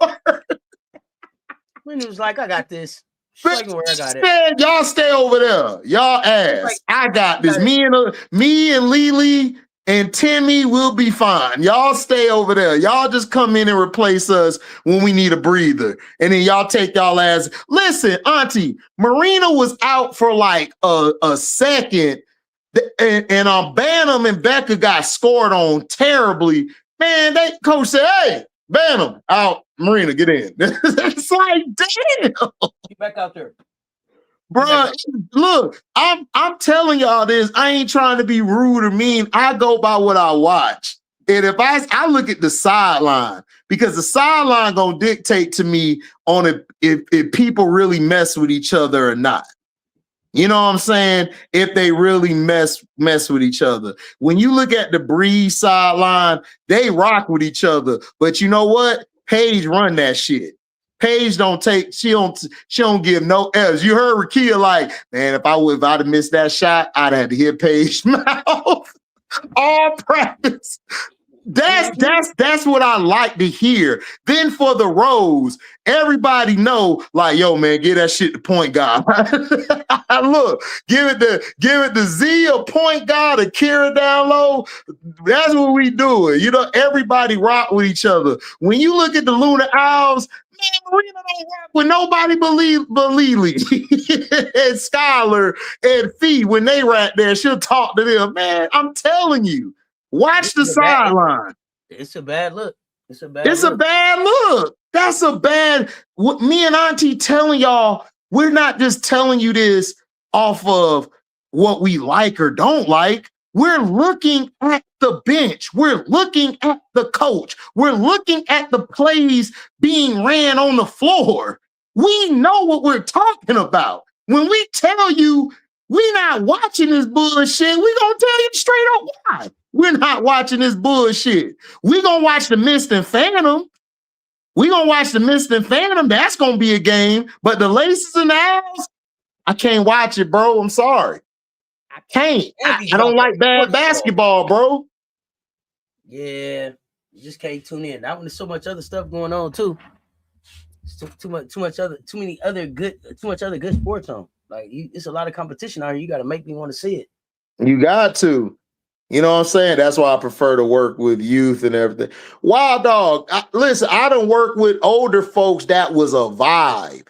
When it was like, I got this. Where I got it. Man, y'all stay over there. Y'all ass. Like, I got this. Me and Lily and Timmy will be fine. Y'all stay over there. Y'all just come in and replace us when we need a breather. And then y'all take y'all ass. Listen, Auntie, Marina was out for like a second. And Banham and Becca got scored on terribly. Man, coach said, hey, Banham, out. Marina, get in. It's like, damn. Get back out there. Bro, look, I'm telling y'all this. I ain't trying to be rude or mean. I go by what I watch. And if I look at the sideline, because the sideline gonna dictate to me on if people really mess with each other or not. You know what I'm saying? If they really mess with each other. When you look at the Breeze sideline, they rock with each other. But you know what? Paige run that shit. Paige she don't give no L's. You heard Rakia like, man, if I'd have missed that shot, I'd have to hit Paige's mouth. All practice. That's what I like to hear. Then for the Rose, everybody know, like, yo, man, give that shit to point guard. Look, give it the Z a point guard, Akira down low. That's what we doing. You know, everybody rock with each other. When you look at the Lunar Owls, man, Marina don't rock with nobody but Lily and Skylar and Fee. When they right there, she'll talk to them. Man, I'm telling you. Watch the sideline. It's a bad look. It's a bad look. That's a bad. Me and Auntie telling y'all, we're not just telling you this off of what we like or don't like. We're looking at the bench. We're looking at the coach. We're looking at the plays being ran on the floor. We know what we're talking about. When we tell you we're not watching this bullshit, we're going to tell you straight up why. We're not watching this bullshit. We're going to watch the Mist and Phantom. We're going to watch the Mist and Phantom. That's going to be a game. But the Laces and the Owls, I can't watch it, bro. I'm sorry. I can't. I don't like bad basketball, bro. Yeah. You just can't tune in. That one, there's so much other stuff going on, too. Too much other good sports on. Like, it's a lot of competition out here. You got to make me want to see it. You got to. You know what I'm saying? That's why I prefer to work with youth and everything. Wild Dog, listen, I done work with older folks that was a vibe.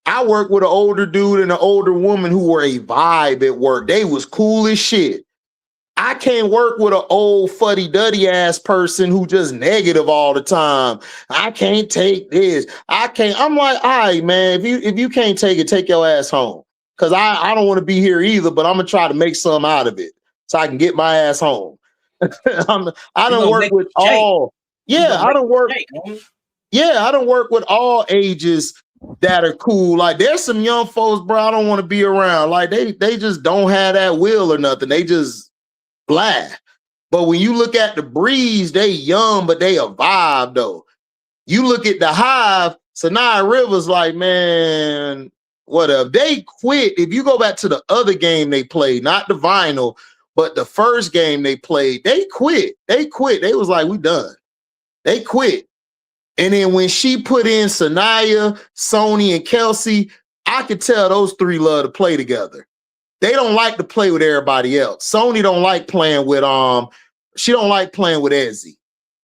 I worked with an older dude and an older woman who were a vibe at work. They was cool as shit. I can't work with an old fuddy-duddy ass person who just negative all the time. I can't take this. I'm like, all right, man, if you can't take it, take your ass home. Because I don't want to be here either, but I'm going to try to make something out of it so I can get my ass home. I don't work with all. Yeah, I don't work. I don't work with all ages that are cool. Like there's some young folks, bro, I don't want to be around. Like they just don't have that will or nothing. They just blah. But when you look at the Breeze, they young, but they a vibe though. You look at the Hive, Sanaya Rivers, like, man, whatever. They quit. If you go back to the other game they played, not the vinyl, but the first game they played, they quit. They quit. They was like, we done. They quit. And then when she put in Sanaya, Sony, and Kelsey, I could tell those three love to play together. They don't like to play with everybody else. Sony don't like playing with she don't like playing with Ezzy.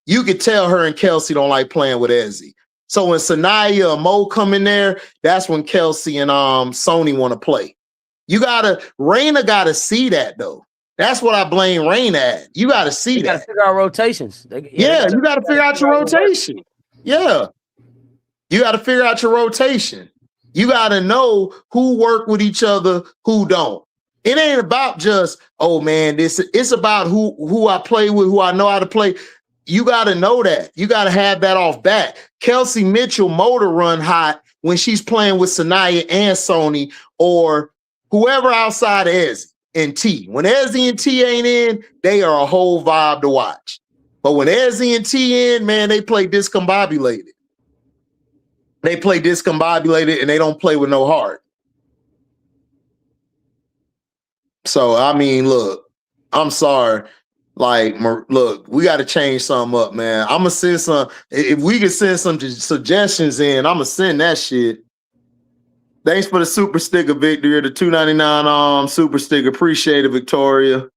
You could tell her and Kelsey don't like playing with Ezzy. So when Sanaya or Mo come in there, that's when Kelsey and Sony want to play. Raina gotta see that though. That's what I blame Raina at. You gotta see that. You gotta figure out rotations. You gotta figure out your rotation. Yeah. You gotta figure out your rotation. You gotta know who work with each other, who don't. It ain't about just, oh man, it's about who I play with, who I know how to play. You gotta know that. You gotta have that off bat. Kelsey Mitchell motor run hot when she's playing with Sanaya and Sony or whoever outside of Ezzy and T. When Ezzy and T ain't in, they are a whole vibe to watch. But when Ezzy and T in, man, they play discombobulated. They play discombobulated and they don't play with no heart. So, I mean, look, I'm sorry. Like, look, we got to change something up, man. I'm going to send some, if we can send some suggestions in, I'm going to send that shit. Thanks for the super sticker, Victoria, the $2.99 super sticker. Appreciate it, Victoria.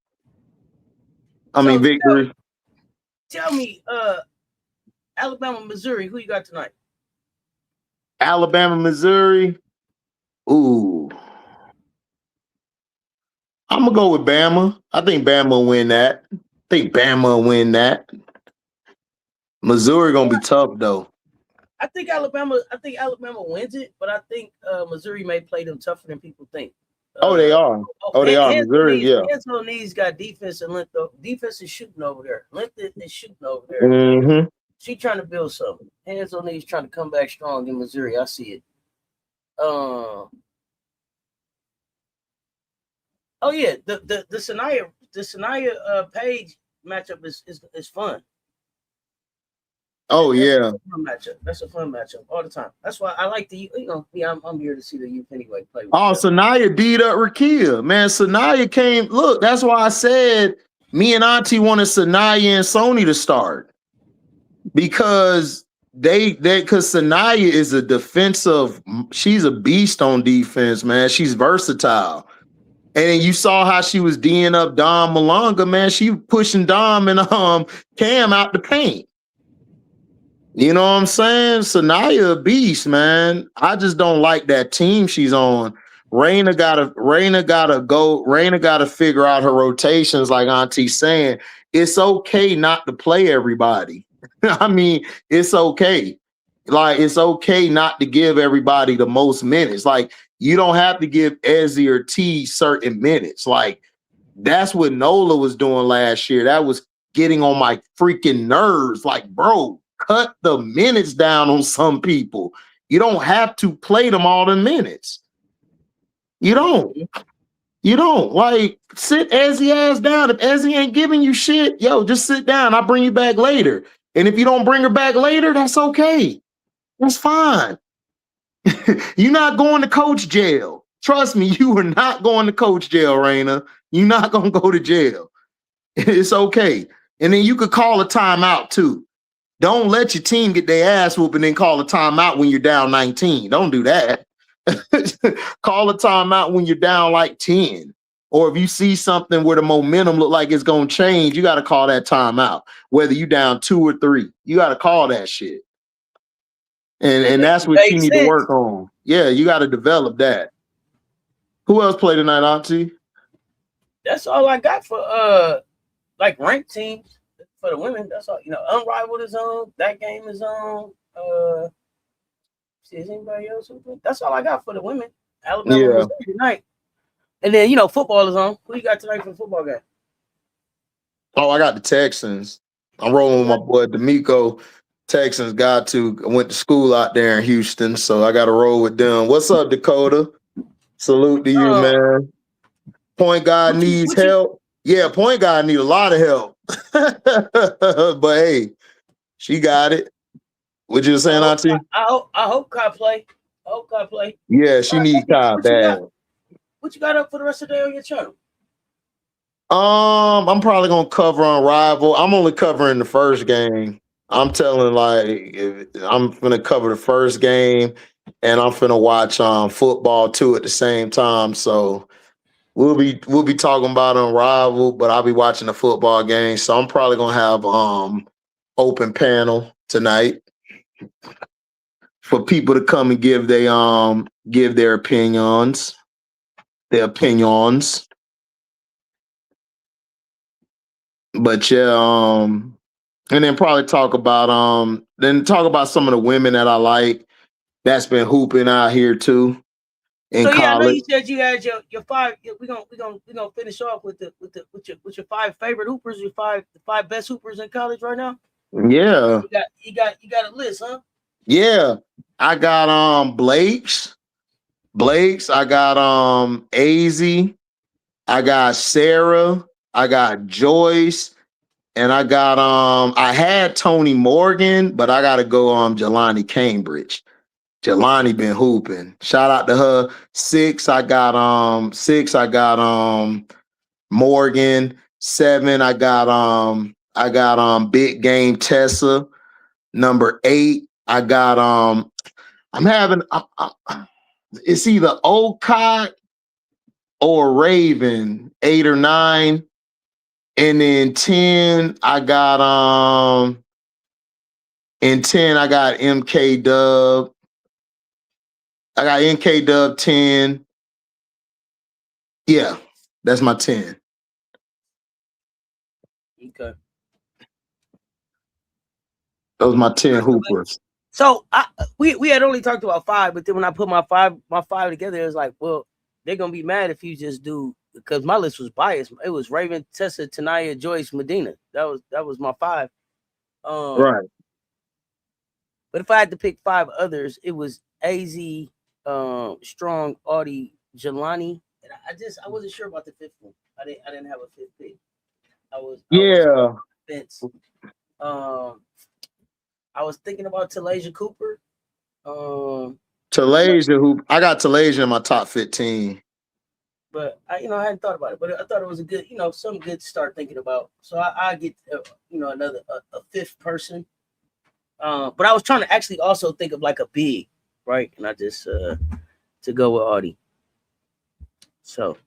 Victory. Tell me, Alabama, Missouri, who you got tonight? Alabama, Missouri. Ooh. I'm going to go with Bama. I think Bama will win that. Missouri going to be tough, though. I think Alabama wins it, but I think Missouri may play them tougher than people think. They are. They are. Missouri, yeah. Hands on knees got defense and length. Defense is shooting over there. Length is shooting over there. Mm-hmm. She trying to build something. Hands on knees trying to come back strong in Missouri. I see it. Oh yeah, the Sanaya Page matchup is fun. Oh yeah, that's a fun matchup all the time. That's why I like the I'm here to see the youth anyway play. Sanaya beat up Rakia, man. Sanaya came. Look, that's why I said me and Auntie wanted Sanaya and Sony to start because because Sanaya is a defensive. She's a beast on defense, man. She's versatile. And you saw how she was D'ing up Dom Malonga, man. She pushing Dom and Cam out the paint. You know what I'm saying? Sanaya a beast, man. I just don't like that team she's on. Raina gotta figure out her rotations, like Auntie's saying. It's okay not to play everybody. I mean, it's okay. Like, it's okay not to give everybody the most minutes. Like, you don't have to give Ezzy or T certain minutes. Like, that's what Nola was doing last year. That was getting on my freaking nerves. Like, bro, cut the minutes down on some people. You don't have to play them all the minutes. You don't. Like, sit Ezzy ass down. If Ezzy ain't giving you shit, yo, just sit down. I'll bring you back later. And if you don't bring her back later, that's okay. That's fine. You're not going to coach jail. Trust me, you are not going to coach jail, Raina. You're not going to go to jail. It's okay. And then you could call a timeout too. Don't let your team get their ass whooped and then call a timeout when you're down 19. Don't do that. Call a timeout when you're down like 10. Or if you see something where the momentum look like it's going to change, you got to call that timeout. Whether you down 2 or 3, you got to call that shit. And that's what you need to work on. Yeah, you got to develop that. Who else played tonight, Auntie? That's all I got for like ranked teams for the women. That's all. Unrivaled is on. That game is on. Is anybody else? That's all I got for the women. Alabama was tonight. And then football is on. Who you got tonight for the football game? Oh, I got the Texans. I'm rolling with my boy D'Amico. Texans got to. I went to school out there in Houston, so I got to roll with them. What's up, Dakota? Salute to you, man. Point guard needs help. Yeah, point guard need a lot of help. But hey, she got it. What you saying, Auntie? I hope Kai play. I hope Kai play. Yeah, she needs Kai bad. What you got up for the rest of the day on your channel? I'm probably gonna cover Unrivaled. I'm only covering the first game. I'm telling I'm gonna cover the first game, and I'm gonna watch football too at the same time. So we'll be talking about Unrivaled, but I'll be watching the football game. So I'm probably gonna have open panel tonight for people to come and give their opinions. But yeah, and then probably talk about some of the women that I like that's been hooping out here too in college. I know you said you had your five. We're gonna finish off with your five favorite hoopers, the five best hoopers in college right now. Yeah. You got a list, huh? Yeah. I got Blake's. I got AZ. I got Sarah. I got Joyce. And I got I had Tony Morgan, but I gotta go Jelani Cambridge. Jelani been hooping. Shout out to her. Six, I got Morgan. Seven, I got Big Game Tessa. Number 8, I got it's either Ocott or Raven, 8 or 9. And then 10, I got MK Dub. I got MK Dub 10. Yeah, that's my 10. Okay. Those my 10 hoopers. So we had only talked about 5, but then when I put my five together, it was like, well, they're gonna be mad if you just do, because my list was biased. It was Raven, Tessa, Tanaya, Joyce, Medina. That was my 5. Right. But if I had to pick 5 others, it was AZ, Strong, Audie, Jelani, and I wasn't sure about the 5th one. I didn't have a 5th pick. I was fence. I was thinking about Talasia Cooper. Talasia hoop. I got Talasia in my top 15. But I hadn't thought about it. But I thought it was a good, something good to start thinking about. So I get, another a 5th person. But I was trying to actually also think of like a big, right? And I just to go with Audie. So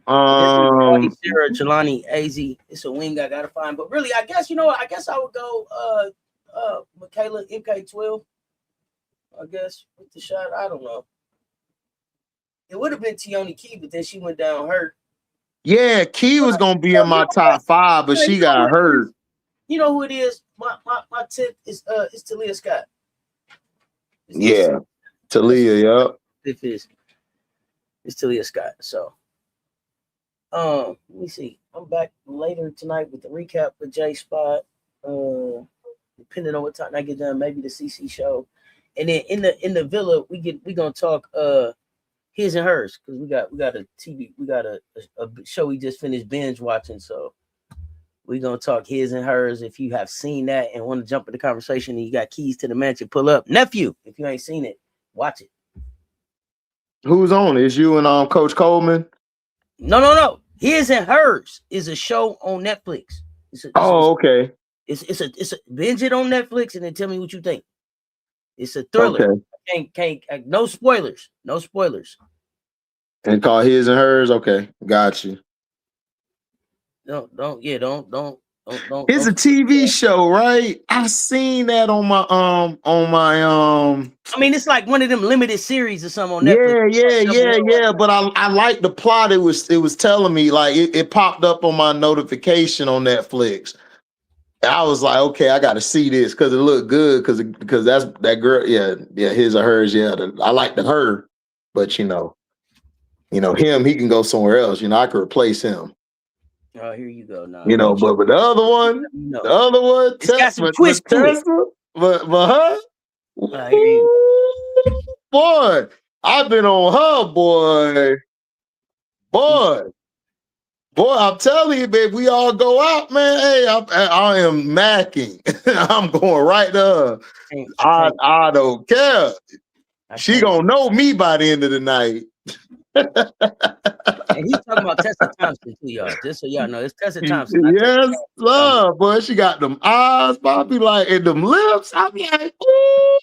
Audie, Sarah, Jelani, AZ. It's a wing I gotta find. But really, I guess I would go Michaela MK12. I guess with the shot. I don't know. It would have been Tioni Key, but then she went down hurt. Yeah, Key was gonna be in my top 5, but she got hurt. You know who it is? My 10th is Talia Scott. Yeah, Talia. Yep. It's Talia Scott. So, let me see. I'm back later tonight with the recap with J Spot. Depending on what time I get done, maybe the CC show, and then in the villa we gonna talk his and hers, because we got a TV, we got a show we just finished binge watching, so we're gonna talk his and hers. If you have seen that and want to jump in the conversation and you got keys to the mansion, pull up. Nephew, if you ain't seen it, watch it. Who's on? Is you and Coach Coleman? No. His and Hers is a show on Netflix. Okay. It's a binge it on Netflix and then tell me what you think. It's a thriller. Okay. Can't no spoilers. No spoilers. And call His and Hers. Okay, got you. Don't. It's a TV show, right? I seen that on my I mean, it's like one of them limited series or something on Netflix. Yeah. But I like the plot. It was telling me, like, it popped up on my notification on Netflix. I was like, okay, I got to see this because it looked good. Because that's that girl. Yeah, His or Hers. Yeah, I like the her, but him, he can go somewhere else. I could replace him. Oh, here you go now. But the other one, it's got some twists to it. but her, I hear you. boy, I've been on her, boy. I'm telling you, babe, we all go out, man. Hey, I am macking. I'm going right to her. I don't care. She gonna know me by the end of the night. And he's talking about Tessa Thompson too, y'all. Just so y'all know, it's Tessa Thompson. Yes, love, boy. She got them eyes, but I be like, and them lips. I be like, ooh.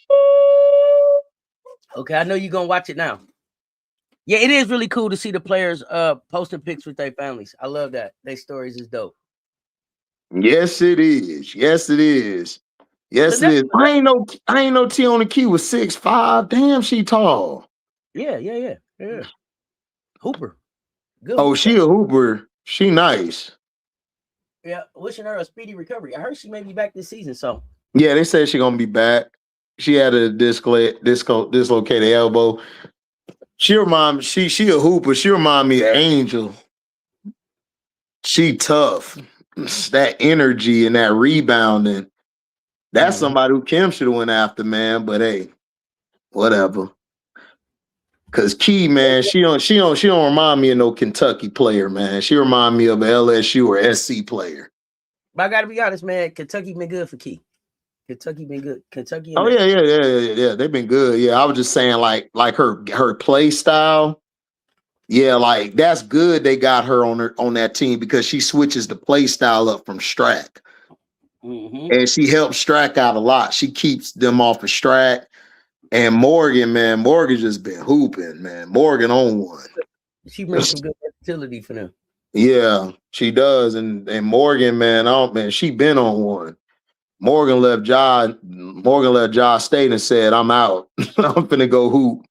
Okay, I know you're gonna watch it now. Yeah, it is really cool to see the players posting pics with their families. I love that. Their stories is dope. Yes, it is. Yes, it is. Yes, it is. I ain't no T on the key with 6'5". Damn, she tall. Yeah. Hooper. Good. Oh, she a hooper. She nice. Yeah, wishing her a speedy recovery. I heard she may be back this season. So yeah, they said she gonna be back. She had a dislocated elbow. She a hooper. She remind me of Angel. She tough. That energy and that rebounding. That's somebody who Kim should have went after, man. But hey, whatever. Cause Key, man, she don't remind me of no Kentucky player, man. She remind me of an LSU or SC player. But I gotta be honest, man. Kentucky been good for Key. Kentucky been good. Kentucky. Oh yeah. They've been good. Yeah, I was just saying, like her play style. Yeah, like that's good. They got her on that team because she switches the play style up from Strack, and she helps Strack out a lot. She keeps them off of Strack. And Morgan, man, Morgan just been hooping, man. Morgan on one. She brings some good versatility for them. Yeah, she does. And Morgan, man, she been on one. Morgan left Josh State and said, I'm out. I'm finna go hoop.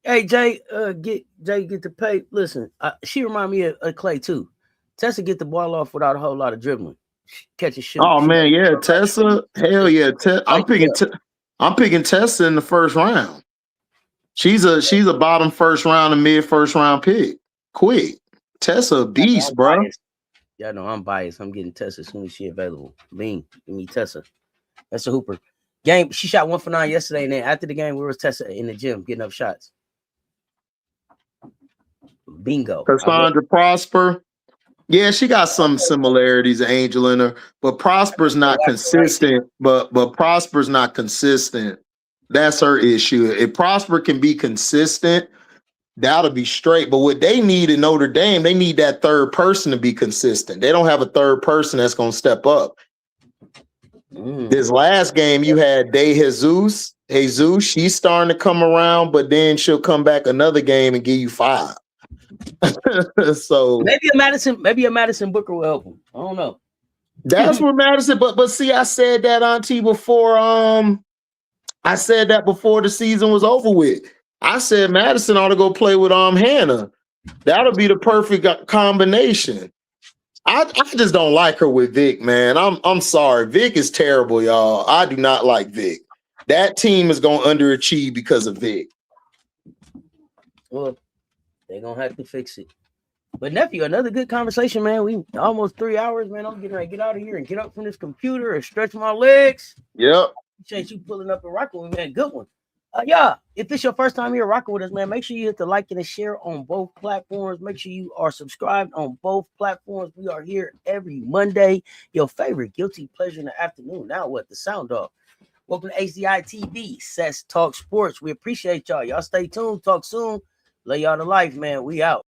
Hey, Jay, get the pay. Listen, she remind me of Clay too. Tessa get the ball off without a whole lot of dribbling. Catch a shoot. Oh man, yeah, Tessa. Hell yeah. I'm picking Tessa in the first round. She's a bottom first round and mid first round pick. Quick. Tessa a beast, bro. Yeah, no, I'm biased. I'm getting Tessa as soon as she available. Bean, give me Tessa. That's a hooper. Game, she shot 1 for 9 yesterday, and then after the game, we was Tessa in the gym getting up shots. Bingo. Cassandra Prosper. Yeah, she got some similarities of Angel in her, but Prosper's not consistent. But Prosper's not consistent. That's her issue. If Prosper can be consistent, that'll be straight. But what they need in Notre Dame, they need that third person to be consistent. They don't have a third person that's going to step up. This last game, you had Jesus, she's starting to come around, but then she'll come back another game and give you 5. So maybe a Madison Booker will help him. I don't know. That's where Madison, but see, I said that, Auntie, before I said that before the season was over with. I said Madison ought to go play with Hannah. That'll be the perfect combination. I just don't like her with Vic, man. I'm sorry. Vic is terrible, y'all. I do not like Vic. That team is going to underachieve because of Vic. Well, they're going to have to fix it. But nephew, another good conversation, man. We almost 3 hours, man. I'm getting ready to get out of here and get up from this computer and stretch my legs. Yep. Appreciate you pulling up and rocking with me, man. Good one. Yeah, if it's your first time here rocking with us, man, make sure you hit the like and the share on both platforms. Make sure you are subscribed on both platforms. We are here every Monday. Your favorite guilty pleasure in the afternoon. Now what? The sound off. Welcome to HDiiTV, Cess Talk Sports. We appreciate y'all. Y'all stay tuned. Talk soon. Lay y'all to life, man. We out.